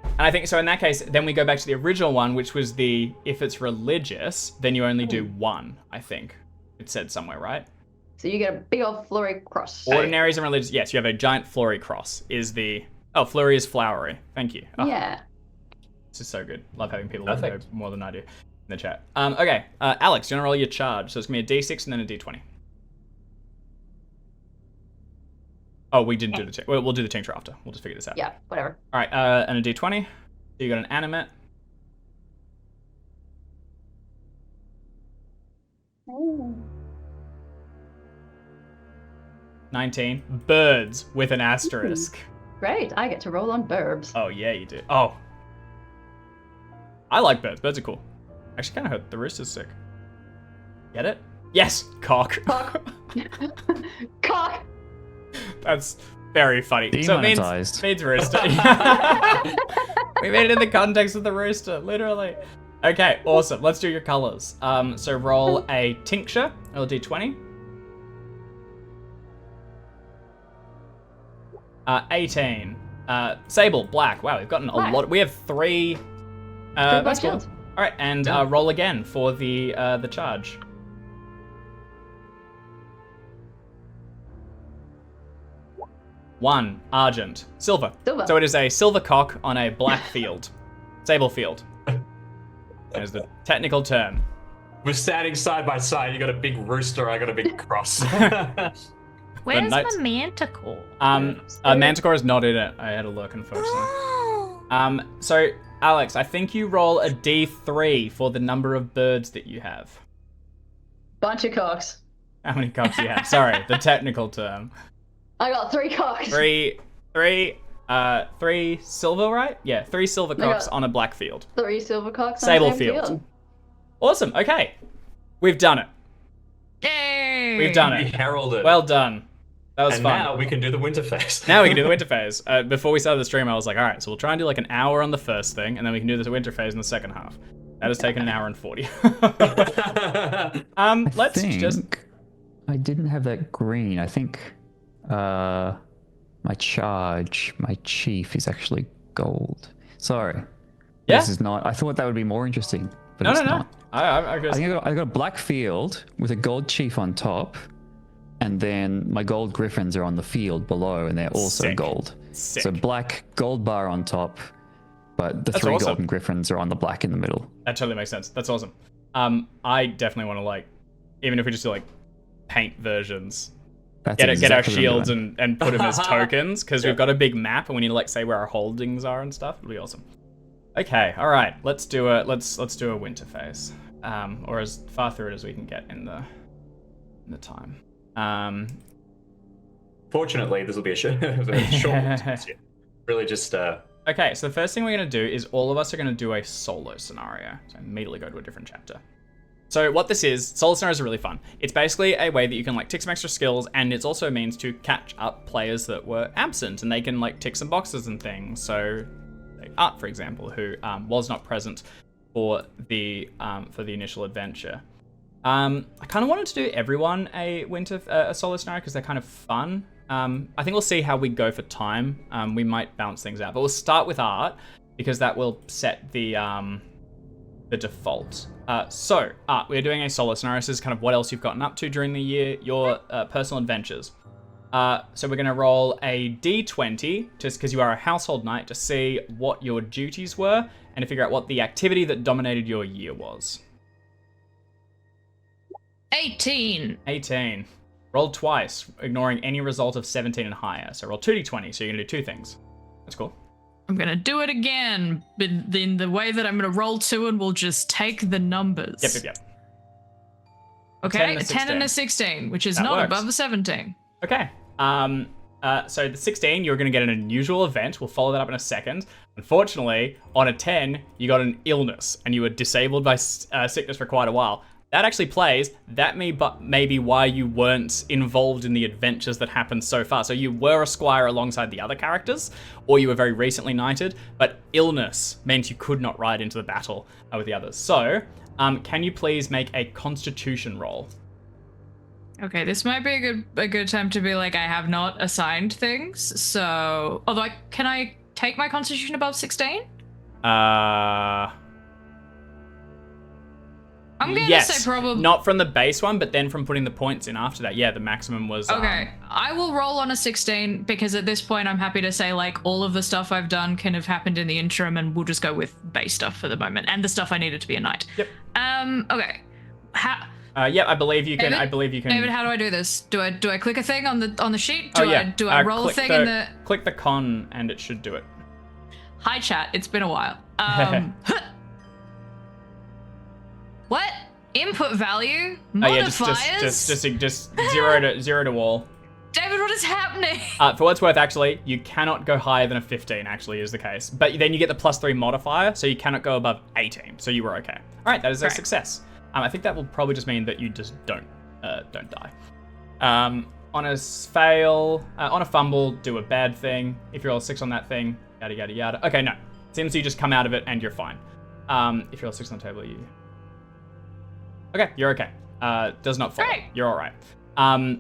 And I think, so in that case, then we go back to the original one, which was the, if it's religious, then you only do 1, I think. It said somewhere, right? So you get a big old flory cross. Ordinaries and religious, yes, you have a giant flory cross, is the, oh, flory is flowery. Thank you. Oh, Yeah. This is so good. Love having people that know Perfect. more than I do in the chat. Okay, Alex, do you want to roll your charge? So it's going to be a d6 and then a d20. Oh, we didn't do the tincture. We'll do the tincture after. We'll just figure this out. Yeah, whatever. All right, and a d20. So you got an animate. 19. Birds with an asterisk. Great, I get to roll on burbs. Oh, yeah, you do. Oh. I like birds. Birds are cool. Actually, kind of heard the rooster's sick. Get it? Yes! Cock. Cock. Cock. That's very funny. So it Demonetized. means rooster. We made it in the context of the rooster, literally. Okay, awesome. Let's do your colors. So roll a tincture, or d20. 18. Sable, black. Wow, we've gotten a Black. lot. We have 3. black That's cool. shields. All right, and roll again for the charge. One, argent. Silver. Silver. So it is a silver cock on a black field. Sable field. That is the technical term. We're standing side by side. You got a big rooster. I got a big cross. Where's notes. my manticore? Manticore is not in it. I had a look, unfortunately. So, Alex, I think you roll a d3 for the number of birds that you have. Bunch of cocks. How many cocks do you have? Sorry, the technical term. I got 3 cocks. Three silver, right? Yeah, 3 silver cocks on a black field. 3 silver cocks. Sable on the same field. Awesome. Okay, we've done it. Yay! We've done We it. heralded. Well done. That was and fun. now we can do the winter phase. Now we can do the winter phase. Before we started the stream, I was like, all right, so we'll try and do like an hour on the first thing, and then we can do the winter phase in the second half. That has taken an hour and 40. Let's just. I didn't have that green. I think my chief is actually gold. Sorry. Yeah? This is not. I thought that would be more interesting, but No, it's no, no. not. I I guess. think I got a black field with a gold chief on top, and then my gold griffins are on the field below, and they're also Sick. gold. Sick. So black gold bar on top, but the That's 3 awesome. golden griffins are on the black in the middle. That totally makes sense. That's awesome. I definitely want to like, even if we just do like paint versions, get our shields and put them as tokens, because we've got a big map and we need to like say where our holdings are and stuff. It'll be awesome. Okay, all right, let's do a winter phase, or as far through it as we can get in the time. Fortunately, this will be a short winter. Really just. Okay, so the first thing we're going to do is all of us are going to do a solo scenario. So immediately go to a different chapter. So what this is, solo scenarios are really fun. It's basically a way that you can like tick some extra skills, and it's also a means to catch up players that were absent, and they can like tick some boxes and things. So Art, for example, who was not present for the initial adventure. I kind of wanted to do everyone a solo scenario because they're kind of fun. I think we'll see how we go for time. We might balance things out, but we'll start with Art because that will set the default. So, Art, we're doing a solo scenario. This is kind of what else you've gotten up to during the year, your personal adventures. So we're going to roll a d20, just because you are a household knight, to see what your duties were and to figure out what the activity that dominated your year was. 18. Roll twice, ignoring any result of 17 and higher. So roll 2d20, so you're going to do two things. That's cool. I'm going to do it again, but in the way that I'm going to roll 2 and we'll just take the numbers. Yep. Okay, a 10 and a 16, which is that not works. above the 17. Okay. So the 16, you're going to get an unusual event. We'll follow that up in a second. Unfortunately, on a 10, you got an illness, and you were disabled by sickness for quite a while. That actually plays. That may be why you weren't involved in the adventures that happened so far. So you were a squire alongside the other characters, or you were very recently knighted, but illness meant you could not ride into the battle with the others. So, can you please make a constitution roll? Okay, this might be a good time to be like, I have not assigned things, so... Although, can I take my constitution above 16? I'm going to say probably... Not from the base one, but then from putting the points in after that. Yeah, the maximum was... Okay, I will roll on a 16, because at this point I'm happy to say, like, all of the stuff I've done can have happened in the interim, and we'll just go with base stuff for the moment, and the stuff I needed to be a knight. Yep. Okay. Yeah, I believe you can. David, how do I do this? Do I click a thing on the sheet? Do I roll a thing in the... Click the con, and it should do it. Hi, chat. It's been a while. What? Input value? Modifiers? Just zero to all. David, what is happening? For what's worth, actually, you cannot go higher than a 15, actually, is the case. But then you get the +3 modifier, so you cannot go above 18. So you were okay. All right, that is a success. I think that will probably just mean that you just don't die. On a fail, on a fumble, do a bad thing. If you roll a 6 on that thing, yada, yada, yada. Okay, no. Seems you just come out of it and you're fine. If you roll a 6 on the table, Okay, you're okay. Does not fall. Great. You're all right.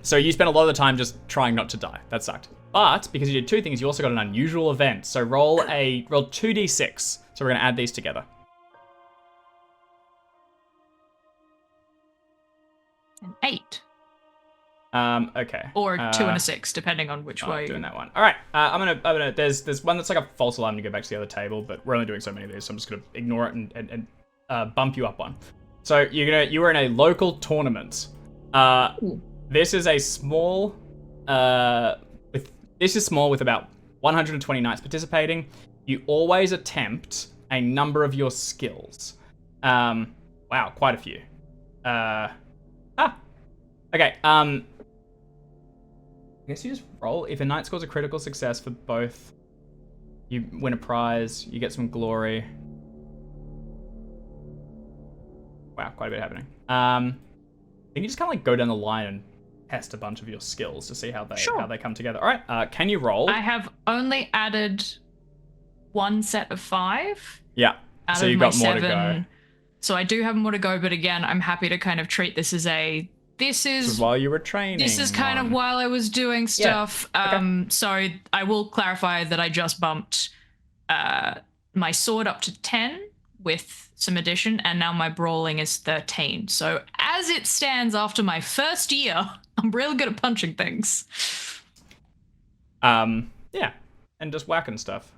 So you spent a lot of the time just trying not to die. That sucked. But because you did two things, you also got an unusual event. So roll 2d6. So we're going to add these together. An 8. Okay. Or 2 and a 6, depending on which way. Doing that one. All right. I'm gonna. There's one that's like a false alarm to go back to the other table, but we're only doing so many of these, so I'm just gonna ignore it and bump you up one. So you were in a local tournament. This is a small. This is small with about 120 knights participating. You always attempt a number of your skills. Wow, quite a few. Okay. I guess you just roll. If a knight scores a critical success for both, you win a prize. You get some glory. Wow, quite a bit happening. Then you just kind of like go down the line and test a bunch of your skills to see how they come together. All right. Can you roll? I have only added one set of 5. Yeah. So you've got more 7. To go. So I do have more to go, but again, I'm happy to kind of treat this as This is while you were training. This is kind of while I was doing stuff. Yeah. Okay. So I will clarify that I just bumped my sword up to 10 with some addition, and now my brawling is 13. So as it stands after my first year, I'm real good at punching things. Yeah, and just whacking stuff.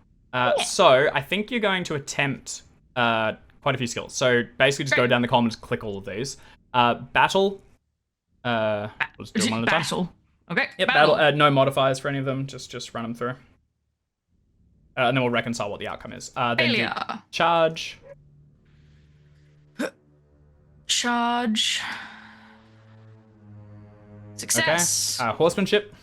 So I think you're going to attempt quite a few skills. So basically just go down the column and just click all of these. Battle. Let's do one at a time. Okay. Yep, battle. No modifiers for any of them. Just run them through. And then we'll reconcile what the outcome is. Then Failure. do charge. Charge. Success. Okay. Horsemanship.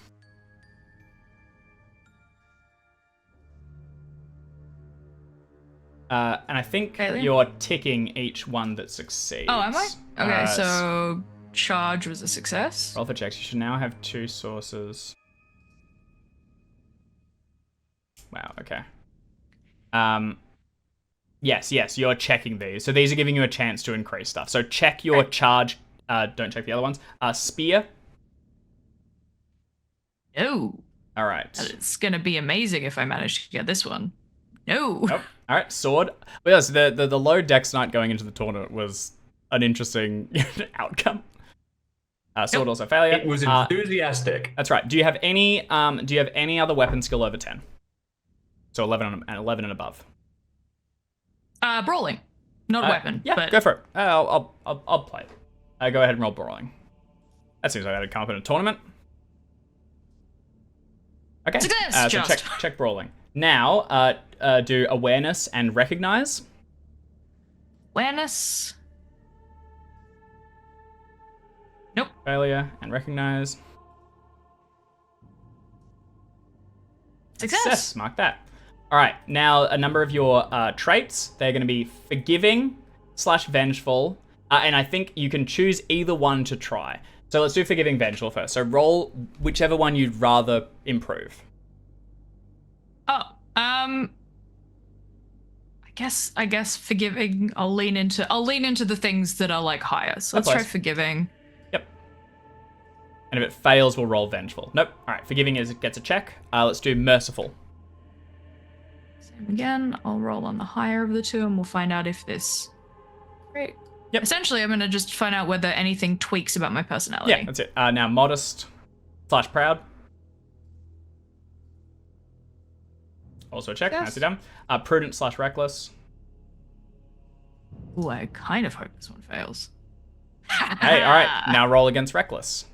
And I think you're ticking each one that succeeds. Oh, am I? Okay, so charge was a success. Roll for checks. You should now have 2 sources. Wow, okay. Yes, you're checking these. So these are giving you a chance to increase stuff. So check your charge. Don't check the other ones. Spear. No. All right. It's going to be amazing if I manage to get this one. No. Nope. All right, sword. But yes, the low dex knight going into the tournament was an interesting outcome. Sword also failure. It was enthusiastic. That's right. Do you have any other weapon skill over 10? So 11 and above. Brawling, not a weapon. Yeah, but... go for it. I'll play it. Go ahead and roll brawling. That seems like that'd come up in a tournament. Okay. Success. So check brawling. Now, do awareness and recognize. Awareness. Nope. Failure and recognize. Success. Mark that. All right. Now, a number of your traits. They're going to be forgiving / vengeful. And I think you can choose either one to try. So let's do forgiving, vengeful first. So roll whichever one you'd rather improve. Oh, I guess forgiving. I'll lean into the things that are like higher. So let's try forgiving. Yep. And if it fails, we'll roll vengeful. Nope. All right. Forgiving gets a check. Let's do merciful. Same again. I'll roll on the higher of the two, and we'll find out if this. Great. Yep. Essentially, I'm gonna just find out whether anything tweaks about my personality. Yeah, that's it. Now modest / proud. Also a check. Yes. Nicely done. Prudent / reckless. Ooh, I kind of hope this one fails. Hey, all right. Now roll against reckless.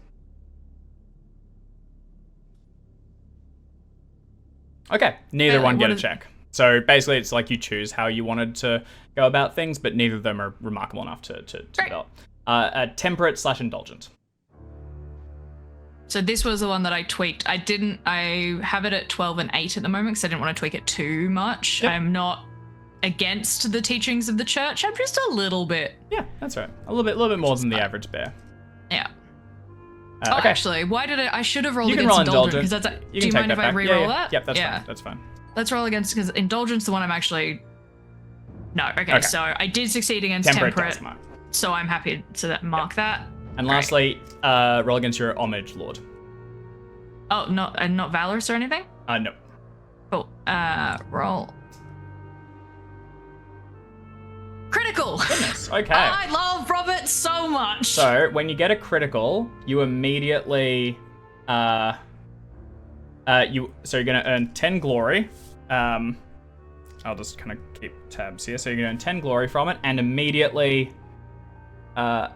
Okay, neither one get a check. So basically, it's like you choose how you wanted to go about things, but neither of them are remarkable enough to develop. Temperate / indulgent. So this was the one that I tweaked. I have it at 12 and 8 at the moment because I didn't want to tweak it too much. Yep. I'm not against the teachings of the church. I'm just a little bit. Yeah, that's right. A little bit more than the average bear. Yeah. Okay. Actually, why did I should have rolled you against can roll indulgent because that's. Do you mind if I re-roll that? Yep, that's fine. That's fine. Let's roll against because indulgence the one I'm actually. No, okay. So I did succeed against temperate. So I'm happy to mark that. And lastly, roll against your homage lord. Oh, not valorous or anything? No. Cool. Roll. Critical. Goodness. Okay. I love Robert so much. So when you get a critical, you immediately, you're gonna earn 10 glory. I'll just kind of keep tabs here. So you're gonna earn 10 glory from it, and immediately, earns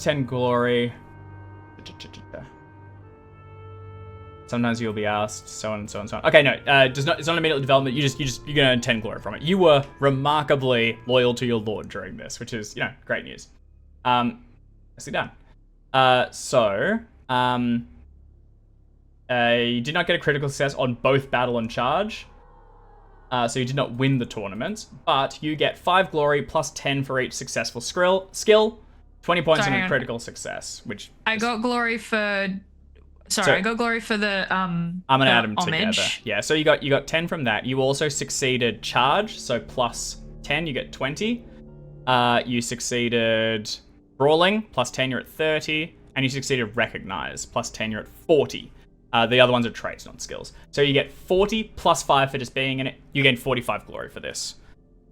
10 glory. Sometimes you'll be asked, so on and so on and so on. Okay, no, it's not immediate development. You're gonna earn 10 glory from it. You were remarkably loyal to your lord during this, which is, great news. Nicely done. You did not get a critical success on both battle and charge. So you did not win the tournament, but you get 5 glory plus 10 for each successful skill, 20 points on a critical success, which I got glory for. I got glory for the I'm gonna add them homage. together. Yeah, so you got 10 from that. You also succeeded charge, so plus 10, you get 20. You succeeded brawling, plus 10, you're at 30, and you succeeded recognize, plus 10, you're at 40. The other ones are traits, not skills. So you get 40 plus 5 for just being in it. You gain 45 glory for this.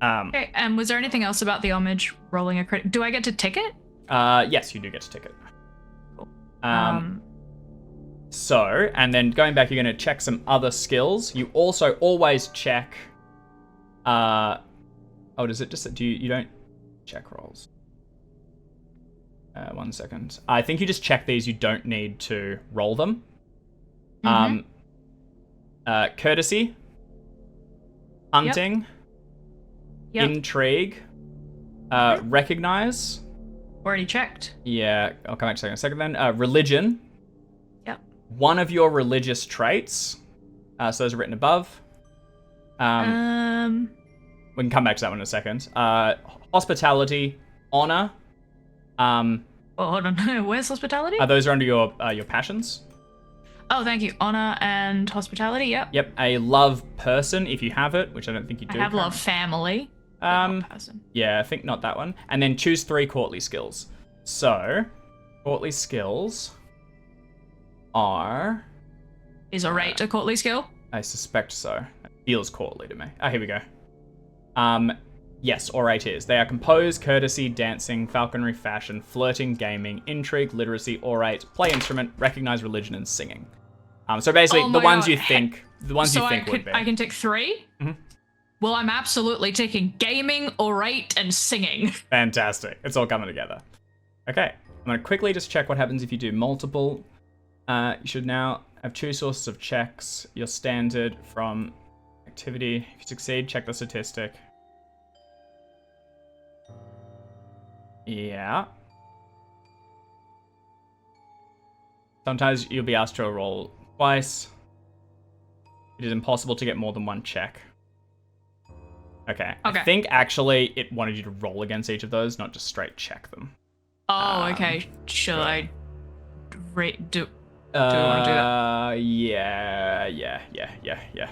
Okay, and was there anything else about the homage rolling a crit? Do I get to tick it? Yes, you do get to tick it. Cool. So, and then going back, you're going to check some other skills. You also always check. Does it just? You don't check rolls? 1 second. I think you just check these. You don't need to roll them. Courtesy, hunting, intrigue, recognize. Already checked. Yeah, I'll come back to that in a second then. Religion. Yep. One of your religious traits. So those are written above. We can come back to that one in a second. Hospitality, honor. Oh, hold on. Where's hospitality? Those are under your passions. Oh, thank you. Honor and hospitality. Yep. Yep. A love person, if you have it, which I don't think you do. I have love family. Person. Yeah, I think not that one. And then choose 3 courtly skills. So, courtly skills are. Is orate a courtly skill? I suspect so. It feels courtly to me. Here we go. Yes, orate is. They are compose, courtesy, dancing, falconry, fashion, flirting, gaming, intrigue, literacy, orate, play instrument, recognize religion, and singing. So basically, the ones you think would be. I can tick 3? Mm-hmm. Well, I'm absolutely ticking gaming, orate, and singing. Fantastic. It's all coming together. Okay. I'm going to quickly just check what happens if you do multiple. You should now have 2 sources of checks. Your standard from activity. If you succeed, check the statistic. Yeah. Sometimes you'll be asked to roll twice. It is impossible to get more than 1 check. Okay. I think actually it wanted you to roll against each of those, not just straight check them. Oh, okay. Should I do we want to do that? Yeah.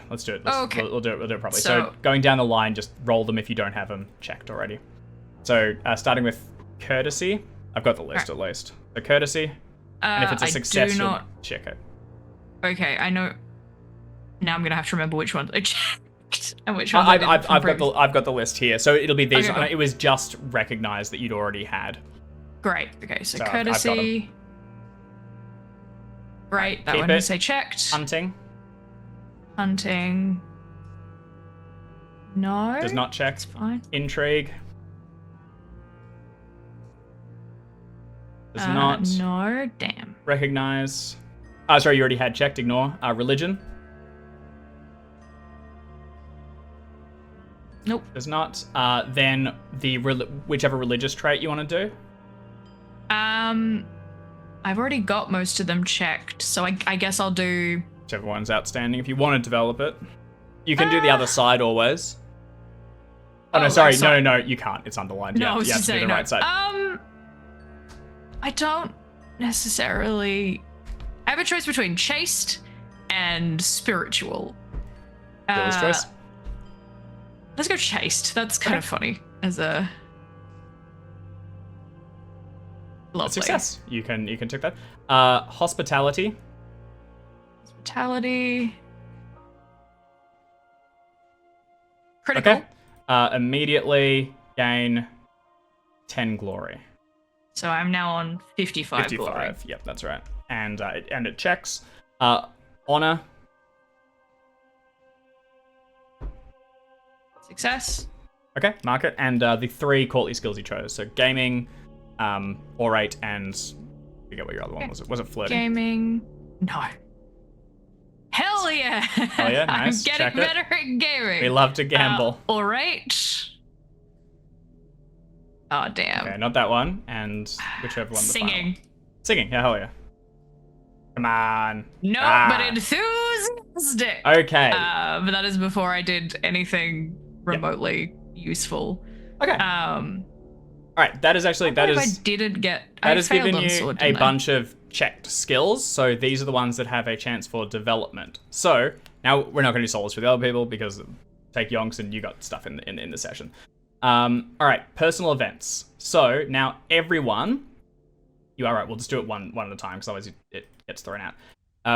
Let's do it. Okay. We'll do it properly. So going down the line, just roll them if you don't have them checked already. So starting with courtesy, I've got the list at least. So courtesy, and if it's a success, you'll check it. Okay, I know. Now I'm gonna have to remember which ones I checked and which ones I've got the list here. So it'll be these. Okay, cool. It was just recognized that you'd already had. Great. Okay, so I've got 'em. courtesy. Right, that Keep one it. you say checked. Hunting No. does not check. It's fine. Intrigue does not. No, damn. Recognize. Sorry, you already had checked. Ignore. Religion. Nope. Does not. Then whichever religious trait you want to do. I've already got most of them checked, so I guess I'll do. Whichever one's outstanding. If you want to develop it, you can do the other side always. Oh no, sorry. No, you can't. It's underlined. No, you have to do the right side. I don't necessarily. I have a choice between chaste and spiritual. Dealer's choice. Let's go chaste. That's kind of funny as a lovely success. You can tick that. Hospitality. Critical. Okay. Immediately gain 10 glory. So I'm now on 55 glory. Yep, that's right. And it checks. Honor. Success. Okay, mark it. And the 3 courtly skills you chose. So gaming, orate, and I forget what your other one was. Was it flirting? Gaming. No. Hell yeah! Oh yeah, nice. I'm getting better at gaming. We love to gamble. Orate. Oh damn. Okay, not that one. And whichever one. Singing. Singing. Yeah, hell yeah. Come on. No, but enthusiastic. Okay. But that is before I did anything remotely useful. Okay. All right. That is actually I didn't get. That has given you a bunch of checked skills. So these are the ones that have a chance for development. So now we're not going to do solos for the other people because take yonks and you got stuff in the session. All right. Personal events. So now everyone. You are right. We'll just do it one at a time because otherwise it gets thrown out.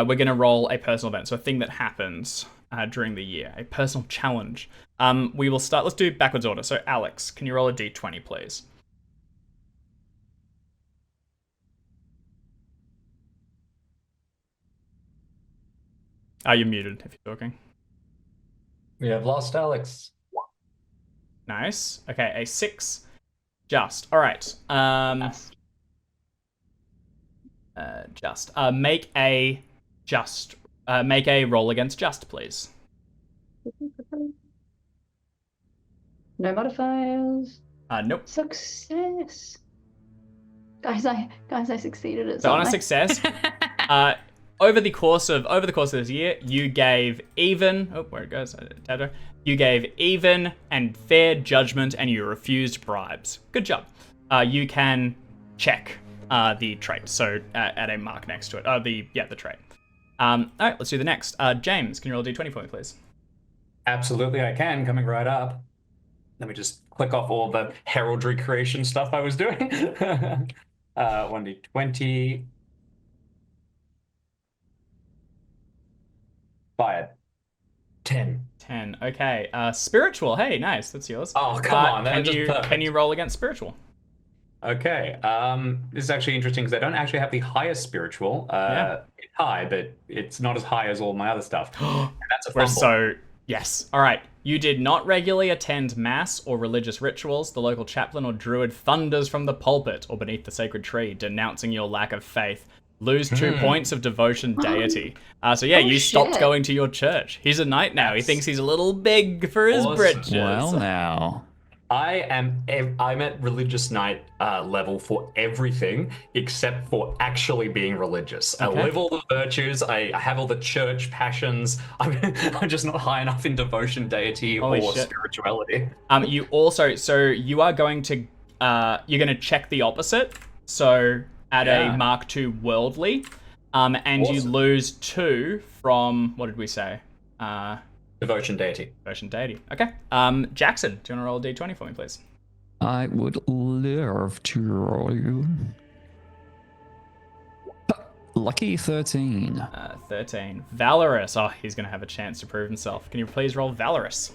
We're going to roll a personal event. So a thing that happens during the year, a personal challenge. We will start. Let's do backwards order. So Alex, can you roll a d20, please? You're muted if you're talking. We have lost Alex. Nice. Okay, a 6. Just. All right. Just. Make a roll against just, please. No modifiers. Nope. Success. Guys, I succeeded at So on something. a success, over the course of this year, you gave even. Oh, where it goes? You gave even and fair judgment, and you refused bribes. Good job. You can check the trait. So add a mark next to it. The trait. All right, let's do the next. James, can you roll a d20 for me, please? Absolutely, I can. Coming right up. Let me just click off all the heraldry creation stuff I was doing. 1d20. Fired. 10. 10. Okay. Spiritual. Hey, nice. That's yours. Oh, come on. That was just perfect. Can you roll against spiritual? Okay. This is actually interesting because I don't actually have the highest spiritual. It's high, but it's not as high as all my other stuff. And that's a fumble. Yes. All right. You did not regularly attend mass or religious rituals. The local chaplain or druid thunders from the pulpit or beneath the sacred tree, denouncing your lack of faith. Lose 2 points of devotion deity. You stopped going to your church. He's a knight now. He thinks he's a little big for his britches. Well, now. I'm at religious knight level for everything except for actually being religious. Okay. I live all the virtues. I have all the church passions. I'm just not high enough in devotion deity or spirituality. You are going to you're going to check the opposite. So add a mark to worldly, and awesome. You lose 2 from what did we say? Devotion deity. Devotion deity. Okay. Jackson, do you want to roll a d20 for me, please? I would love to roll you. Lucky 13. 13. Valorous. Oh, he's going to have a chance to prove himself. Can you please roll Valorous?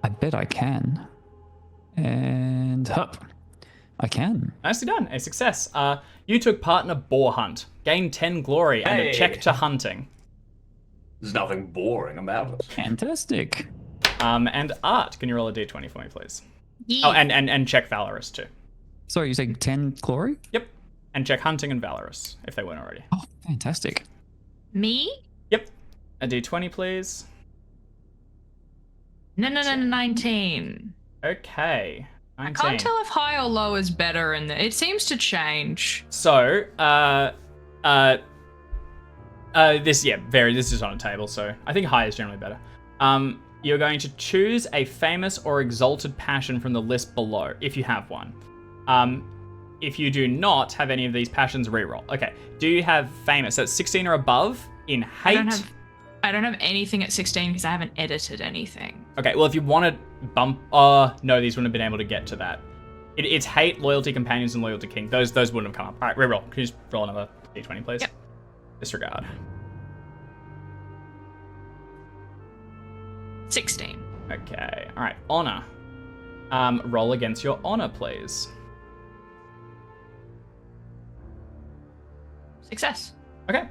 I bet I can. And hup. I can. Nicely done. A success. You took part in a boar hunt. Gained 10 glory and a check to hunting. There's nothing boring about it. Fantastic. And Art, can you roll a d20 for me, please? Yeah. Oh, and check Valorous too. Sorry, you say 10 glory? Yep. And check hunting and Valorous, if they weren't already. Oh, fantastic. Me? Yep. A d20, please. No, 19. Okay. 19. I can't tell if high or low is better, and it seems to change. So, this is on a table, so I think high is generally better. You're going to choose a famous or exalted passion from the list below, if you have one. If you do not have any of these passions, reroll. Okay. Do you have famous? That's 16 or above in hate. I don't have anything at 16 because I haven't edited anything. Okay, well, if you want to bump... no, these wouldn't have been able to get to that. It's hate, loyalty, companions, and loyalty king. Those wouldn't have come up. All right, reroll. Can you just roll another d20, please? Yep. Disregard. 16. Okay, all right. Honor. Roll against your honor, please. Success. Okay.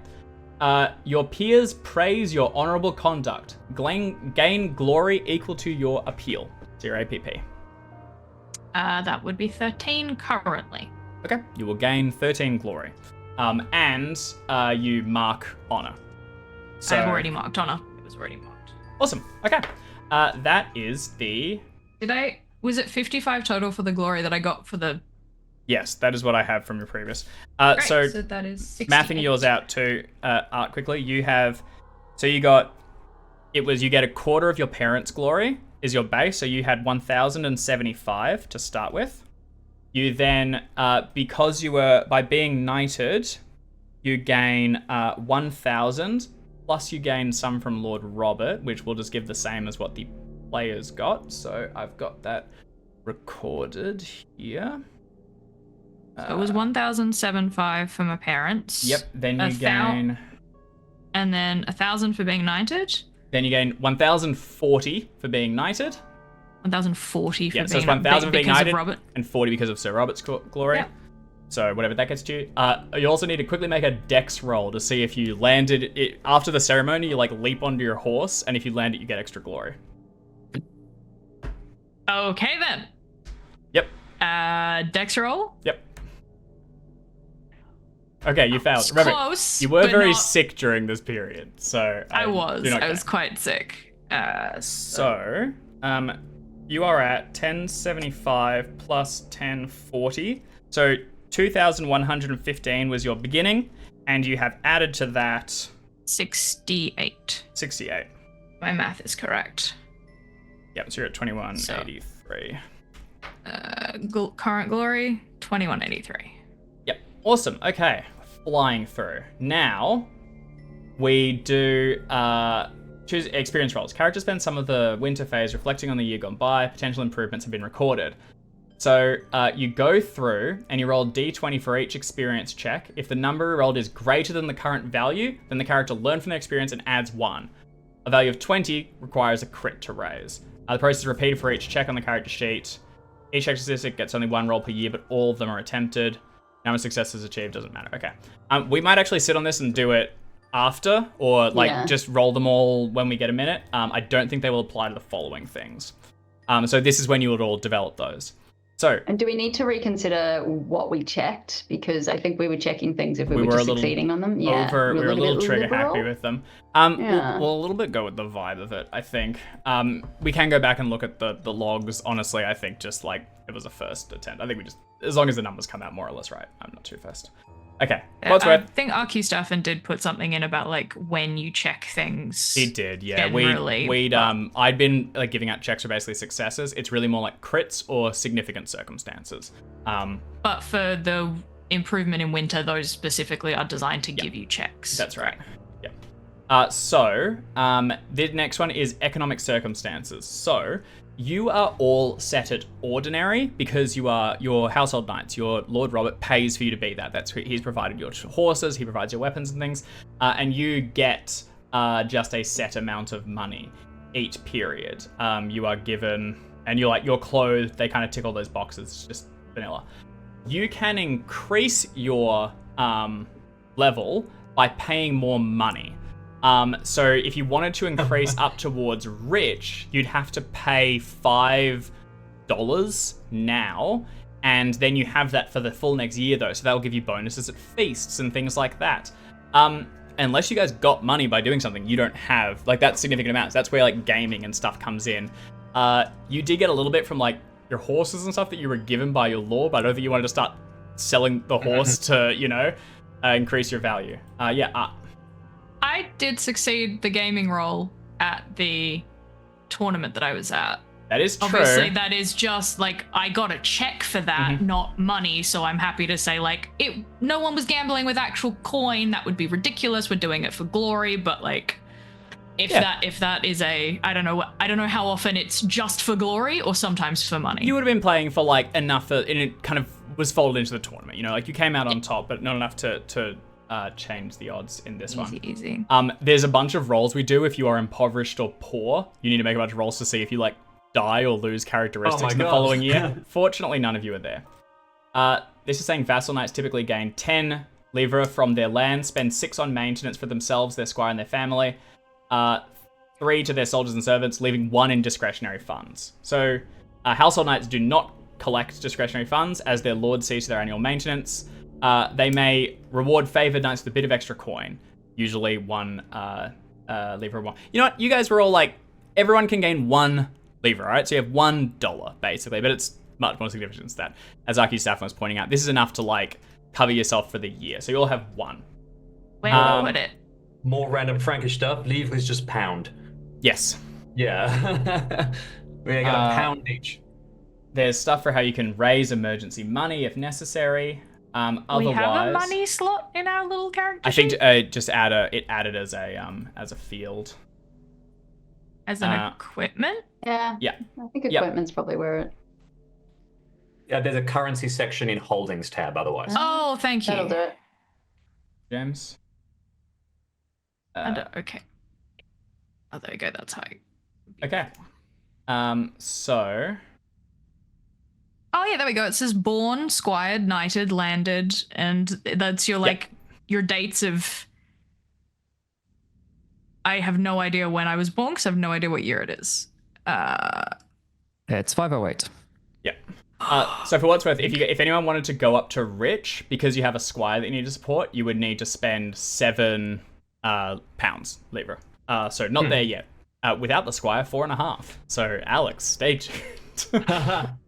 Your peers praise your honorable conduct. Gain glory equal to your appeal. 0 APP. That would be 13 currently. Okay. You will gain 13 glory. And you mark honor. So, I've already marked honor. It was already marked. Awesome. Okay. That is the... Was it 55 total for the glory that I got for the... Yes, that is what I have from your previous. Great, so that is 68. Mathing yours out too, Art, quickly. You have... So you got... You get a quarter of your parents' glory is your base, so you had 1,075 to start with. You then, because you were... By being knighted, you gain 1,000, plus you gain some from Lord Robert, which will just give the same as what the players got. So I've got that recorded here. So it was 1,075 for my parents. Yep. Then you gain... And then 1,000 for being knighted. Then you gain 1,040 for being knighted. 1,040 for being... So it's 1,000 for being knighted, Robert. and 40 because of Sir Robert's glory. Yep. So whatever that gets to you. You also need to quickly make a dex roll to see if you landed it. After the ceremony, you leap onto your horse, and if you land it, you get extra glory. Okay then. Yep. Dex roll. Yep. Okay, you failed. It's Remember, close, you were but very not- sick during this period, so I was do not count. quite sick. So, you are at 1075 plus 1040. So 2115 was your beginning, and you have added to that 68. 68. My math is correct. Yep, so you're at 2183. Current glory, 2183. Yep, awesome. Okay, flying through. Now, we do choose experience rolls. Characters spend some of the winter phase reflecting on the year gone by. Potential improvements have been recorded. So you go through and you roll d20 for each experience check. If the number rolled is greater than the current value, then the character learns from their experience and adds 1. A value of 20 requires a crit to raise. The process is repeated for each check on the character sheet. Each check statistic gets only 1 roll per year, but all of them are attempted. Number of successes achieved doesn't matter. Okay. We might actually sit on this and do it after, or just roll them all when we get a minute. I don't think they will apply to the following things. So this is when you would all develop those. So, and do we need to reconsider what we checked? Because I think we were checking things if we were just succeeding on them. Yeah, we were a little trigger happy with them. We'll a little bit go with the vibe of it, I think. We can go back and look at the logs. Honestly, I think just like it was a first attempt. I think we just, as long as the numbers come out more or less right, I'm not too fussed. Okay, I think Arky Staffen did put something in about like when you check things. He did, yeah. I'd been like giving out checks for basically successes. It's really more like crits or significant circumstances. But for the improvement in winter, those specifically are designed to give you checks. That's right. Yeah. The next one is economic circumstances. So you are all set at ordinary because you are your household knights. Your Lord Robert pays for you to be that. That's who he's provided your horses, he provides your weapons and things, and you get just a set amount of money each period. You are given, and you're clothed. They kind of tick all those boxes, just vanilla. You can increase your level by paying more money. So if you wanted to increase up towards rich, you'd have to pay $5 now, and then you have that for the full next year though, so that'll give you bonuses at feasts and things like that. Unless you guys got money by doing something, you don't have, like, that significant amounts. That's where, like, gaming and stuff comes in. You did get a little bit from, like, your horses and stuff that you were given by your lord, but I don't think you wanted to start selling the horse to, increase your value. I did succeed the gaming role at the tournament that I was at. That is true. Obviously, that is just, like, I got a check for that, not money, so I'm happy to say, like, no one was gambling with actual coin. That would be ridiculous. We're doing it for glory, but, like, if that is I don't know how often it's just for glory or sometimes for money. You would have been playing for, like, enough that it kind of was folded into the tournament, like, you came out on top, but not enough to change the odds in this one. Easy. There's a bunch of rolls we do if you are impoverished or poor. You need to make a bunch of rolls to see if you, like, die or lose characteristics in the following year. Fortunately, none of you are there. This is saying vassal knights typically gain 10 livre from their land, spend 6 on maintenance for themselves, their squire, and their family, 3 to their soldiers and servants, leaving 1 in discretionary funds. So household knights do not collect discretionary funds as their lord sees to their annual maintenance. They may reward favored knights with a bit of extra coin, usually 1 livre. You know what? You guys were all like, everyone can gain 1 livre, right? So you have $1 basically, but it's much more significant than that. As Arky Staffen was pointing out, this is enough to, like, cover yourself for the year. So you all have 1. Where would I put it? More random Frankish stuff. Livre is just pound. Yes. Yeah. We got a pound each. There's stuff for how you can raise emergency money if necessary. Otherwise, we have a money slot in our little character I think sheet? Just added as a field. As an equipment? Yeah. I think equipment's probably where it... Yeah, there's a currency section in holdings tab otherwise. Oh, thank you. That'll do it. James? Okay. Oh, there you go. That's how Okay. So... Oh, yeah, there we go. It says born, squired, knighted, landed, and that's your, your dates of... I have no idea when I was born because I have no idea what year it is. It's 508. Yeah. So for what's worth, if anyone wanted to go up to rich, because you have a squire that you need to support, you would need to spend 7 pounds, livre. So not there yet. Without the squire, 4.5. So Alex, stay tuned.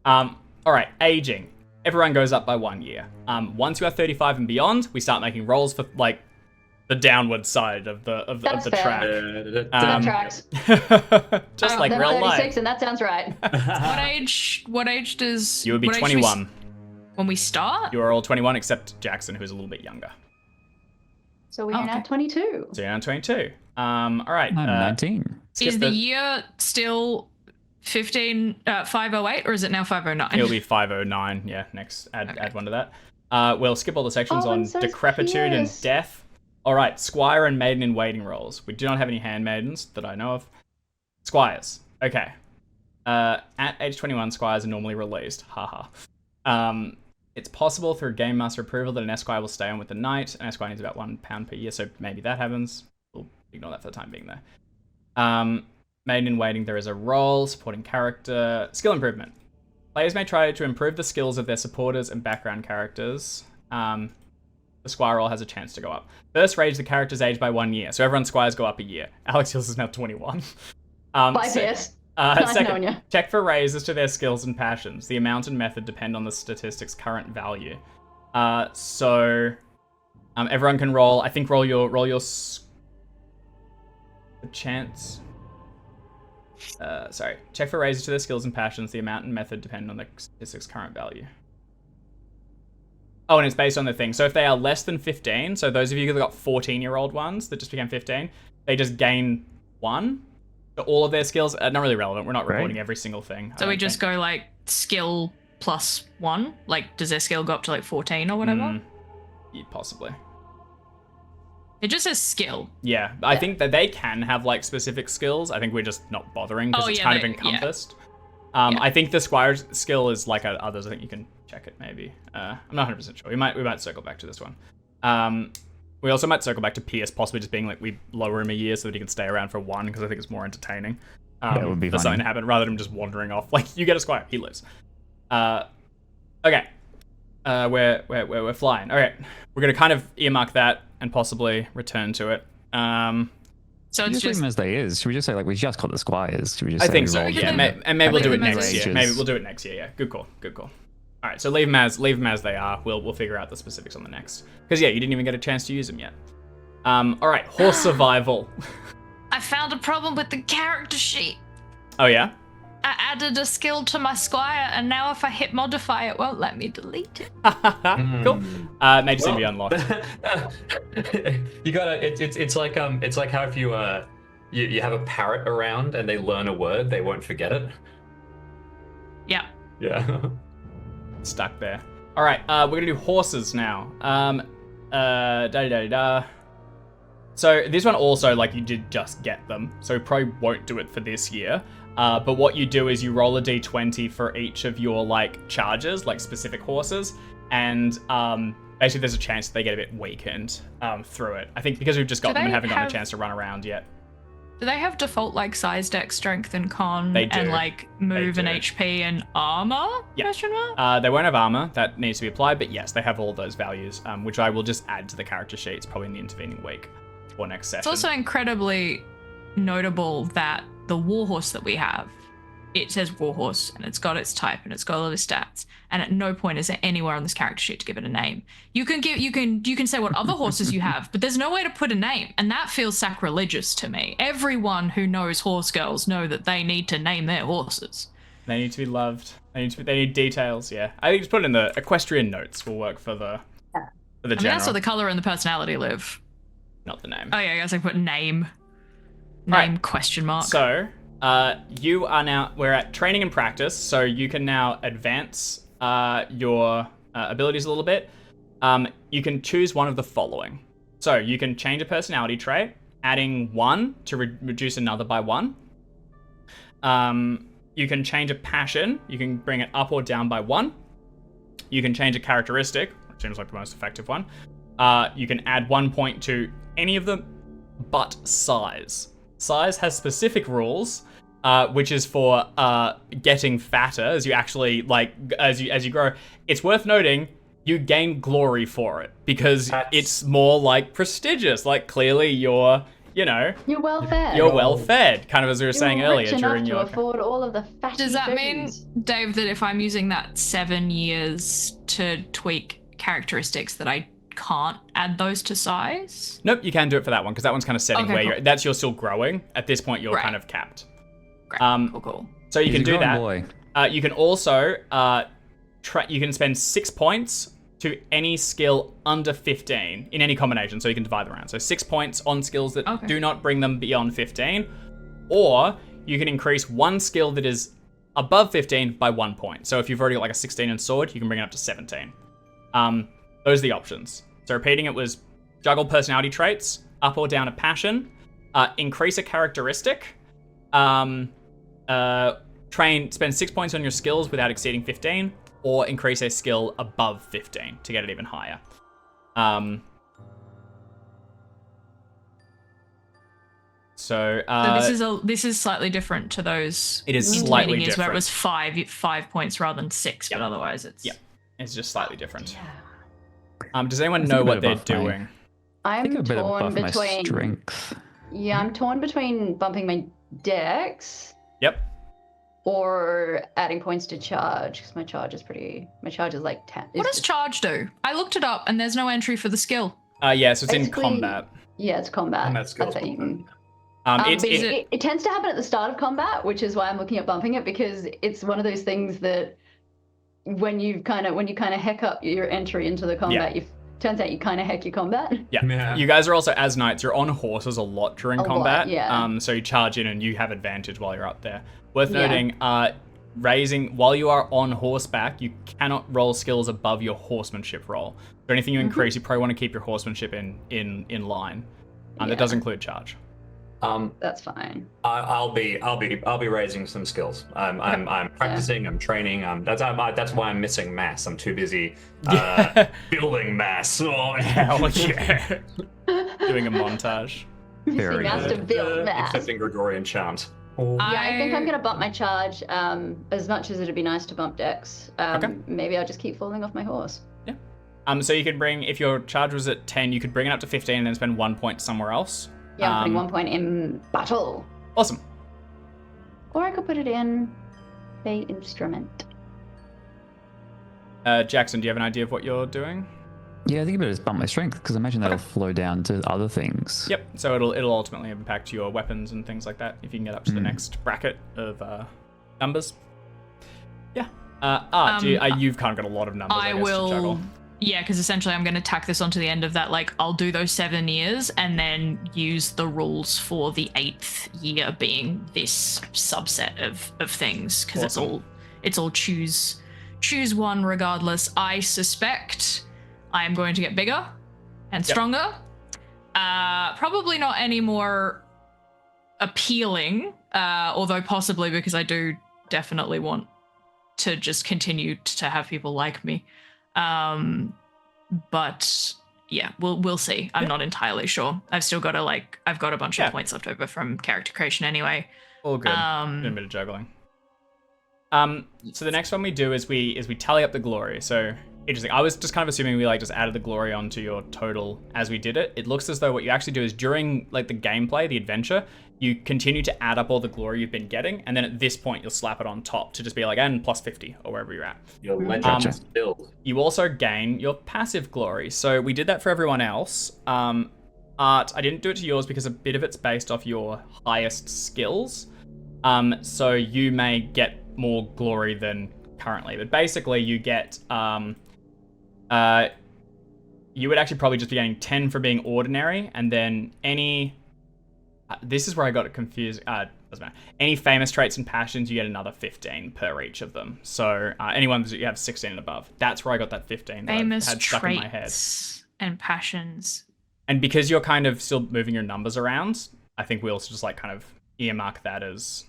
All right, aging. Everyone goes up by 1 year. Once you are 35 and beyond, we start making rolls for like the downward side of the track. That tracks. Just like real 36, life. and that sounds right. What age does You would be what age 21. when we start? You are all 21 except Jackson, who's a little bit younger. So we are now 22. So you're now 22. All right. I'm 19. Is the year still 508 or is it now 509? It'll be 509. Yeah, next. Add one to that. We'll skip all the sections on I'm so decrepitude curious. and death. All right, squire and maiden in waiting roles. We do not have any handmaidens that I know of. Squires. Okay. At age 21, squires are normally released. Haha. It's possible through game master approval that an esquire will stay on with the knight. An esquire needs about £1 per year, so maybe that happens. We'll ignore that for the time being, though. Maiden in waiting, there is a role, supporting character, skill improvement. Players may try to improve the skills of their supporters and background characters. The squire role has a chance to go up. First raise the character's age by 1 year, so everyone's squires go up a year. Alex Hills is now 21. Bye, Pierce. Nice knowing Second, ya. check for raises to their skills and passions. The amount and method depend on the statistic's current value. So everyone can roll. I think roll your chance. Sorry. Check for raises to their skills and passions. The amount and method depend on the statistic's current value. Oh, and it's based on the thing. So if they are less than 15, so those of you that got 14-year-old ones that just became 15, they just gain 1. So all of their skills are not really relevant. We're not recording every single thing. So we just go like skill plus 1? Like, does their skill go up to like 14 or whatever? Yeah, possibly. It just says skill. Yeah, I think that they can have like specific skills. I think we're just not bothering because it's kind of encompassed. I think the squire's skill is like others. I think you can check it maybe. I'm not 100% sure. We might circle back to this one. We also might circle back to Pierce, possibly just being like we lower him a year so that he can stay around for 1 because I think it's more entertaining. That would be for fun. something to happen rather than him just wandering off. Like you get a squire, he lives. Okay. We're flying. All right, we're gonna kind of earmark that and possibly return to it. So Should we it's just leave just them as they is? Should we just say like we just got the squires? Should we just I say think we so. rolled Yeah, them? and maybe we'll do it them as next year. ages. Maybe we'll do it next year. Yeah, good call. All right, so leave them as they are. We'll figure out the specifics on the next. Because yeah, you didn't even get a chance to use them yet. All right, horse survival. I found a problem with the character sheet. Oh yeah. I added a skill to my squire, and now if I hit modify, it won't let me delete it. Cool. May just be unlocked. You gotta. It's like how if you have a parrot around and they learn a word, they won't forget it. Yeah. Yeah. Stuck there. All right, we're gonna do horses now. So this one also, like, you did just get them, so we probably won't do it for this year. But what you do is you roll a d20 for each of your like charges, like specific horses, and basically there's a chance that they get a bit weakened through it. I think because we've just got them and haven't gotten a chance to run around yet. Do they have default like size, dex, strength, and con, They do. and like move and do. HP and armor? Yeah. Question mark? They won't have armor, that needs to be applied, but yes, they have all those values, which I will just add to the character sheets probably in the intervening week or next session. It's also incredibly notable that the warhorse that we have, it says warhorse and it's got its type and it's got all of its stats, and at no point is there anywhere on this character sheet to give it a name. You can say what other horses you have, but there's no way to put a name, and that feels sacrilegious to me. Everyone who knows horse girls know that they need to name their horses. They need to be loved. They need details. Yeah, I think just put it in the equestrian notes will work for the general. That's where the color and the personality live. Not the name. Oh yeah, I guess I put name. Right. Question mark. So, you are now, we're at training and practice, so you can now advance your abilities a little bit. You can choose one of the following. So, you can change a personality trait, adding 1 to reduce another by 1. You can change a passion, you can bring it up or down by 1. You can change a characteristic, which seems like the most effective one. You can add 1 point to any of them but size. Size has specific rules, which is for getting fatter as you actually as you grow. It's worth noting you gain glory for it because it's more like prestigious. Like clearly you're well fed. You're well fed, kind of as we were saying earlier during your. To afford all of the fatty Does that mean, foods. Dave, that if I'm using that 7 years to tweak characteristics, that I can't add those to size? Nope, you can do it for that one because that one's kind of setting Okay, where cool. you're still growing. At this point, you're kind of capped. Great. Cool. So you He's can a do growing that. boy. You can also you can spend 6 points to any skill under 15 in any combination, so you can divide them around. So 6 points on skills that do not bring them beyond 15, or you can increase one skill that is above 15 by 1 point. So if you've already got like a 16 in sword, you can bring it up to 17. Those are the options. So repeating it was juggle personality traits, up or down a passion, increase a characteristic, spend 6 points on your skills without exceeding 15, or increase a skill above 15 to get it even higher. So this is slightly different to those. It is slightly years where it different. was 5 points rather than 6, but otherwise it's it's just slightly different. Yeah. Does anyone know what they're doing? I'm I think I better torn buff my between. strength. Yeah, I'm torn between bumping my dex Yep. or adding points to charge because my charge is like 10. What does charge do? I looked it up and there's no entry for the skill. Yeah, so it's in Basically- combat. Yeah, it's combat. Combat skills, That's how you can- It it tends to happen at the start of combat, which is why I'm looking at bumping it because it's one of those things that when you kind of heck up your entry into the combat, turns out you kind of heck your combat. Yeah. You guys are also, as knights, you're on horses a lot during A lot, combat. yeah. So you charge in and you have advantage while you're up there. Worth noting, while you are on horseback, you cannot roll skills above your horsemanship roll. So anything you increase, you probably want to keep your horsemanship in line. That does include charge. That's fine. I'll be raising some skills. I'm practicing. I'm training. That's why I'm missing mass. I'm too busy building mass. Oh, Hell yeah. Doing a montage. Very Master good. build mass. Accepting Gregorian chant. Yeah, I think I'm gonna bump my charge. As much as it'd be nice to bump dex, maybe I'll just keep falling off my horse. Yeah. So you could bring, if your charge was at 10, you could bring it up to 15 and then spend 1 point somewhere else. Yeah, I'm putting 1 point in battle. Awesome. Or I could put it in the instrument. Jackson, do you have an idea of what you're doing? Yeah, I think I better just bump my strength because I imagine that'll flow down to other things. Yep. So it'll ultimately impact your weapons and things like that if you can get up to the next bracket of numbers. Yeah. Art, you've kind of got a lot of numbers. I guess, to juggle. Yeah, because essentially I'm going to tack this onto the end of that. Like, I'll do those 7 years and then use the rules for the 8th year being this subset of things because it's all choose one regardless. I suspect I am going to get bigger and stronger. Probably not any more appealing, although possibly because I do definitely want to just continue to have people like me. But yeah, we'll see. I'm not entirely sure. I've still got I've got a bunch of points left over from character creation anyway. All good. A bit of juggling. So the next one we do is we tally up the glory. So interesting. I was just kind of assuming we just added the glory onto your total as we did it. It looks as though what you actually do is during the gameplay, the adventure, you continue to add up all the glory you've been getting, and then at this point you'll slap it on top to just be and plus 50 or wherever you're at. Your legend build. You also gain your passive glory. So we did that for everyone else. Art, I didn't do it to yours because a bit of it's based off your highest skills. So you may get more glory than currently, but basically you get you would actually probably just be getting 10 for being ordinary, and then any this is where I got it confused. Doesn't matter. Any famous traits and passions, you get another 15 per each of them. So anyone that you have 16 and above, that's where I got that 15 that Famous I had stuck in my head. traits and passions. And because you're kind of still moving your numbers around, I think we also just kind of earmark that as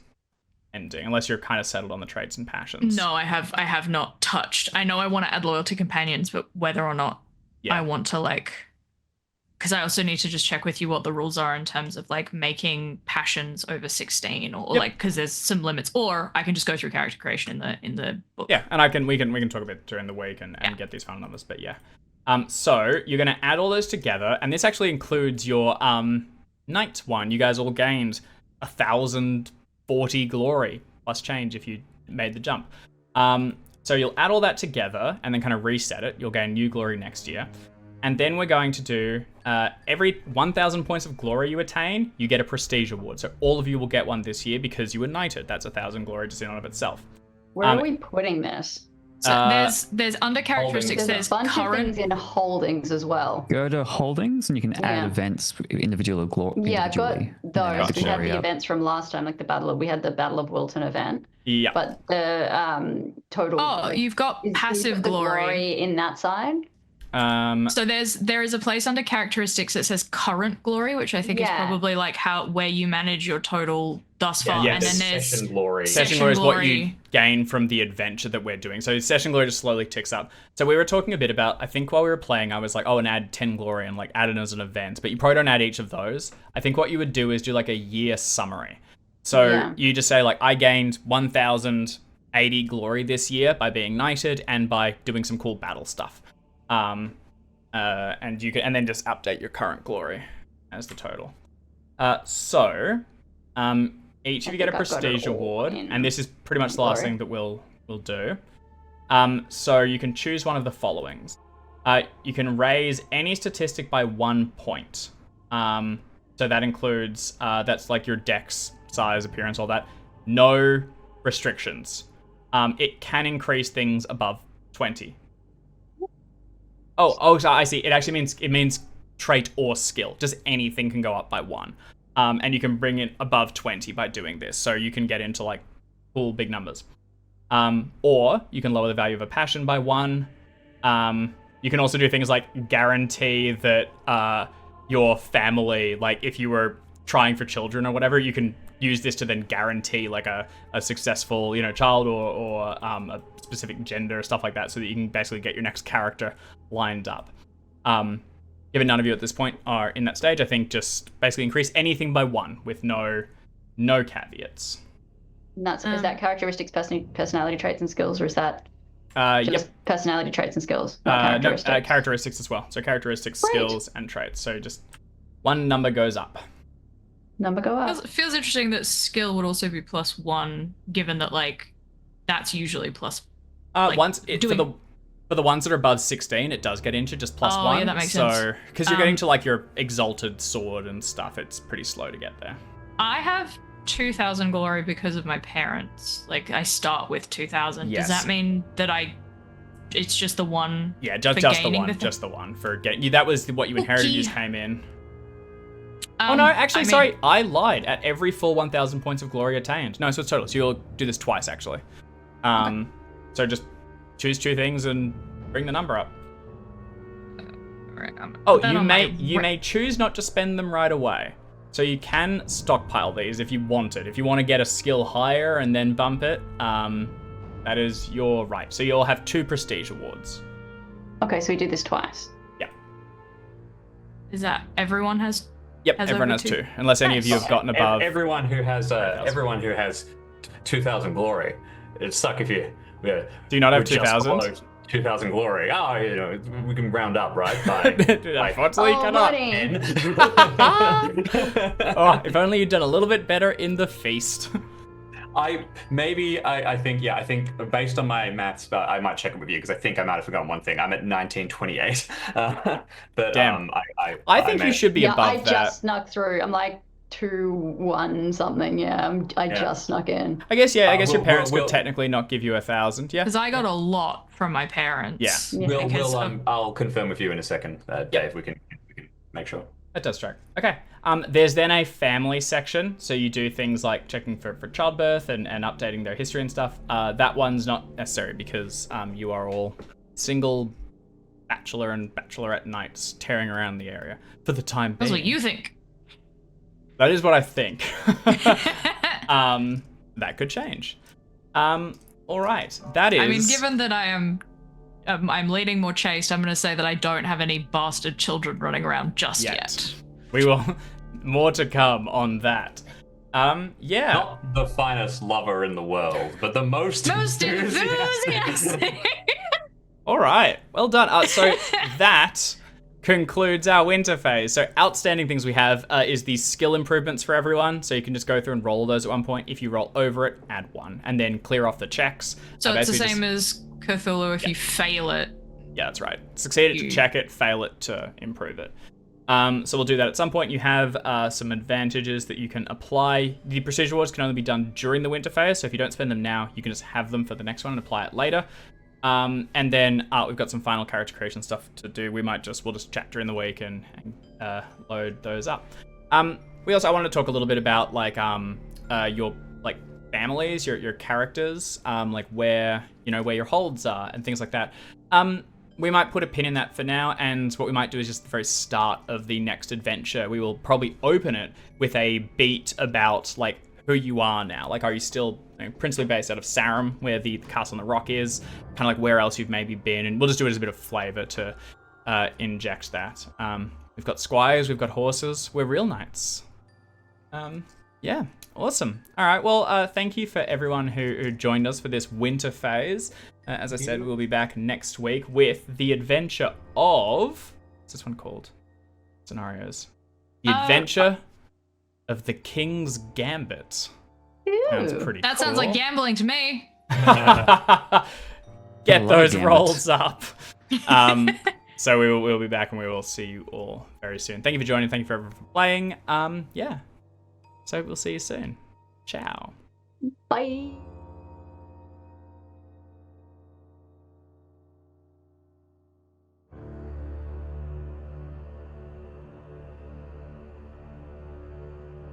ending, unless you're kind of settled on the traits and passions. No, I have not touched. I know I want to add loyalty companions, but whether or not I want to because I also need to just check with you what the rules are in terms of like making passions over 16 or like because there's some limits, or I can just go through character creation in the book. Yeah, and we can talk a bit during the week and get these final numbers, but yeah. So you're gonna add all those together, and this actually includes your knight one. You guys all gained 1,040 glory plus change if you made the jump. So you'll add all that together and then kind of reset it. You'll gain new glory next year. And then we're going to do every 1,000 points of glory you attain, you get a prestige award. So all of you will get one this year because you were knighted. That's 1,000 glory just in and of itself. Where are we putting this? So there's under characteristics, There's there's a bunch of current. things in holdings as well. Go to holdings and you can add events individually. Yeah, I've got those. We had the Gotcha. events from last time, like we had the Battle of Wilton event. Yeah. But the total. Oh, you've got passive the glory. in that side. So there is a place under characteristics that says current glory, which I think is probably like where you manage your total thus far. Yes. And then there's Session glory. Session glory is what you gain from the adventure that we're doing. So session glory just slowly ticks up. So we were talking a bit about, I think while we were playing, I was like, and add 10 glory and like add it as an event. But you probably don't add each of those. I think what you would do is do like a year summary. So you just say like, I gained 1,080 glory this year by being knighted and by doing some cool battle stuff. And you can, and then just update your current glory as the total. Each of you get a prestige award, and this is pretty much the last thing that we'll do. So you can choose one of the followings. You can raise any statistic by 1 point. So that includes that's like your dex, size, appearance, all that. No restrictions. It can increase things above 20. Oh, so I see. It actually means trait or skill. Just anything can go up by 1. And you can bring it above 20 by doing this. So you can get into like cool big numbers. Or you can lower the value of a passion by 1. You can also do things like guarantee that your family, like if you were trying for children or whatever, you can use this to then guarantee like a successful, child or a specific gender, stuff like that, so that you can basically get your next character lined up. Given none of you at this point are in that stage, I think just basically increase anything by 1 with no caveats. And is that characteristics, personality traits, and skills, or is that just personality traits and skills? Not characteristics? No, characteristics as well. So characteristics, skills, and traits. So just one number goes up. Number go up. It feels interesting that skill would also be +1, given that like that's usually plus. For the ones that are above 16, it does get into just +1. Yeah, that makes sense. So because you're getting to like your exalted sword and stuff, it's pretty slow to get there. I have 2,000 glory because of my parents. Like I start with 2,000. Yes. Does that mean that it's just the one? Yeah, just the one for getting. That was what you inherited. You just came in. Oh no, actually, sorry, I lied. At every full 1,000 points of glory attained. No, so it's total. So you'll do this twice actually. So just choose 2 things and bring the number up. Right, you may choose not to spend them right away. So you can stockpile these if you want it. If you want to get a skill higher and then bump it, that is your right. So you'll have 2 prestige awards. Okay, so we do this twice. Yeah. Is that everyone has? Yep, everyone has 2, unless any of you have gotten above. Everyone who has 2,000 glory. It'd suck if you. Do you not have 2,000? 2,000 glory. Oh, we can round up, right? Unfortunately, you cannot. If only you'd done a little bit better in the feast. I think based on my maths, but I might check it with you because I think I might have forgotten one thing. I'm at 1928. But damn. I think you should be above that. I just snuck through. I'm like 2-1 something. Yeah, I just snuck in. I guess your parents could technically not give you 1,000. Yeah, because I got a lot from my parents. Yeah. I'll confirm with you in a second, Dave. We can make sure. That does track. Okay. There's then a family section. So you do things like checking for childbirth and updating their history and stuff. That one's not necessary because you are all single bachelor and bachelorette knights tearing around the area for the time being. That's what you think. That is what I think. That could change. All right. That is... I mean, given that I am I'm leaning more chaste. I'm going to say that I don't have any bastard children running around just yet. We will. More to come on that. Yeah. Not the finest lover in the world, but the most enthusiastic. All right. Well done. So that concludes our winter phase. So outstanding things we have is the skill improvements for everyone. So you can just go through and roll those at one point. If you roll over it, add 1, and then clear off the checks. So it's the same as Cthulhu if you fail it. Yeah, that's right. Succeed it to check it, fail it to improve it. So we'll do that at some point. You have some advantages that you can apply. The procedure awards can only be done during the winter phase, so if you don't spend them now, you can just have them for the next one and apply it later. And then we've got some final character creation stuff to do. We'll just chat during the week and load those up. I wanted to talk a little bit about your families, your characters, where your holds are and things like that. We might put a pin in that for now, and what we might do is just the very start of the next adventure. We will probably open it with a beat about who you are now. Are you still principally based out of Sarum, where the castle on the rock is? Kind of where else you've maybe been, and we'll just do it as a bit of flavor to inject that. We've got squires, we've got horses, we're real knights. Yeah, awesome. All right, well, thank you for everyone who joined us for this winter phase. As I said, we'll be back next week with the adventure of... What's this one called? Scenarios. The adventure of the King's Gambit. Sounds pretty That cool. sounds like gambling to me. Get those rolls up. So we'll be back, and we will see you all very soon. Thank you for joining. Thank you for everyone for playing. Yeah. So we'll see you soon. Ciao. Bye.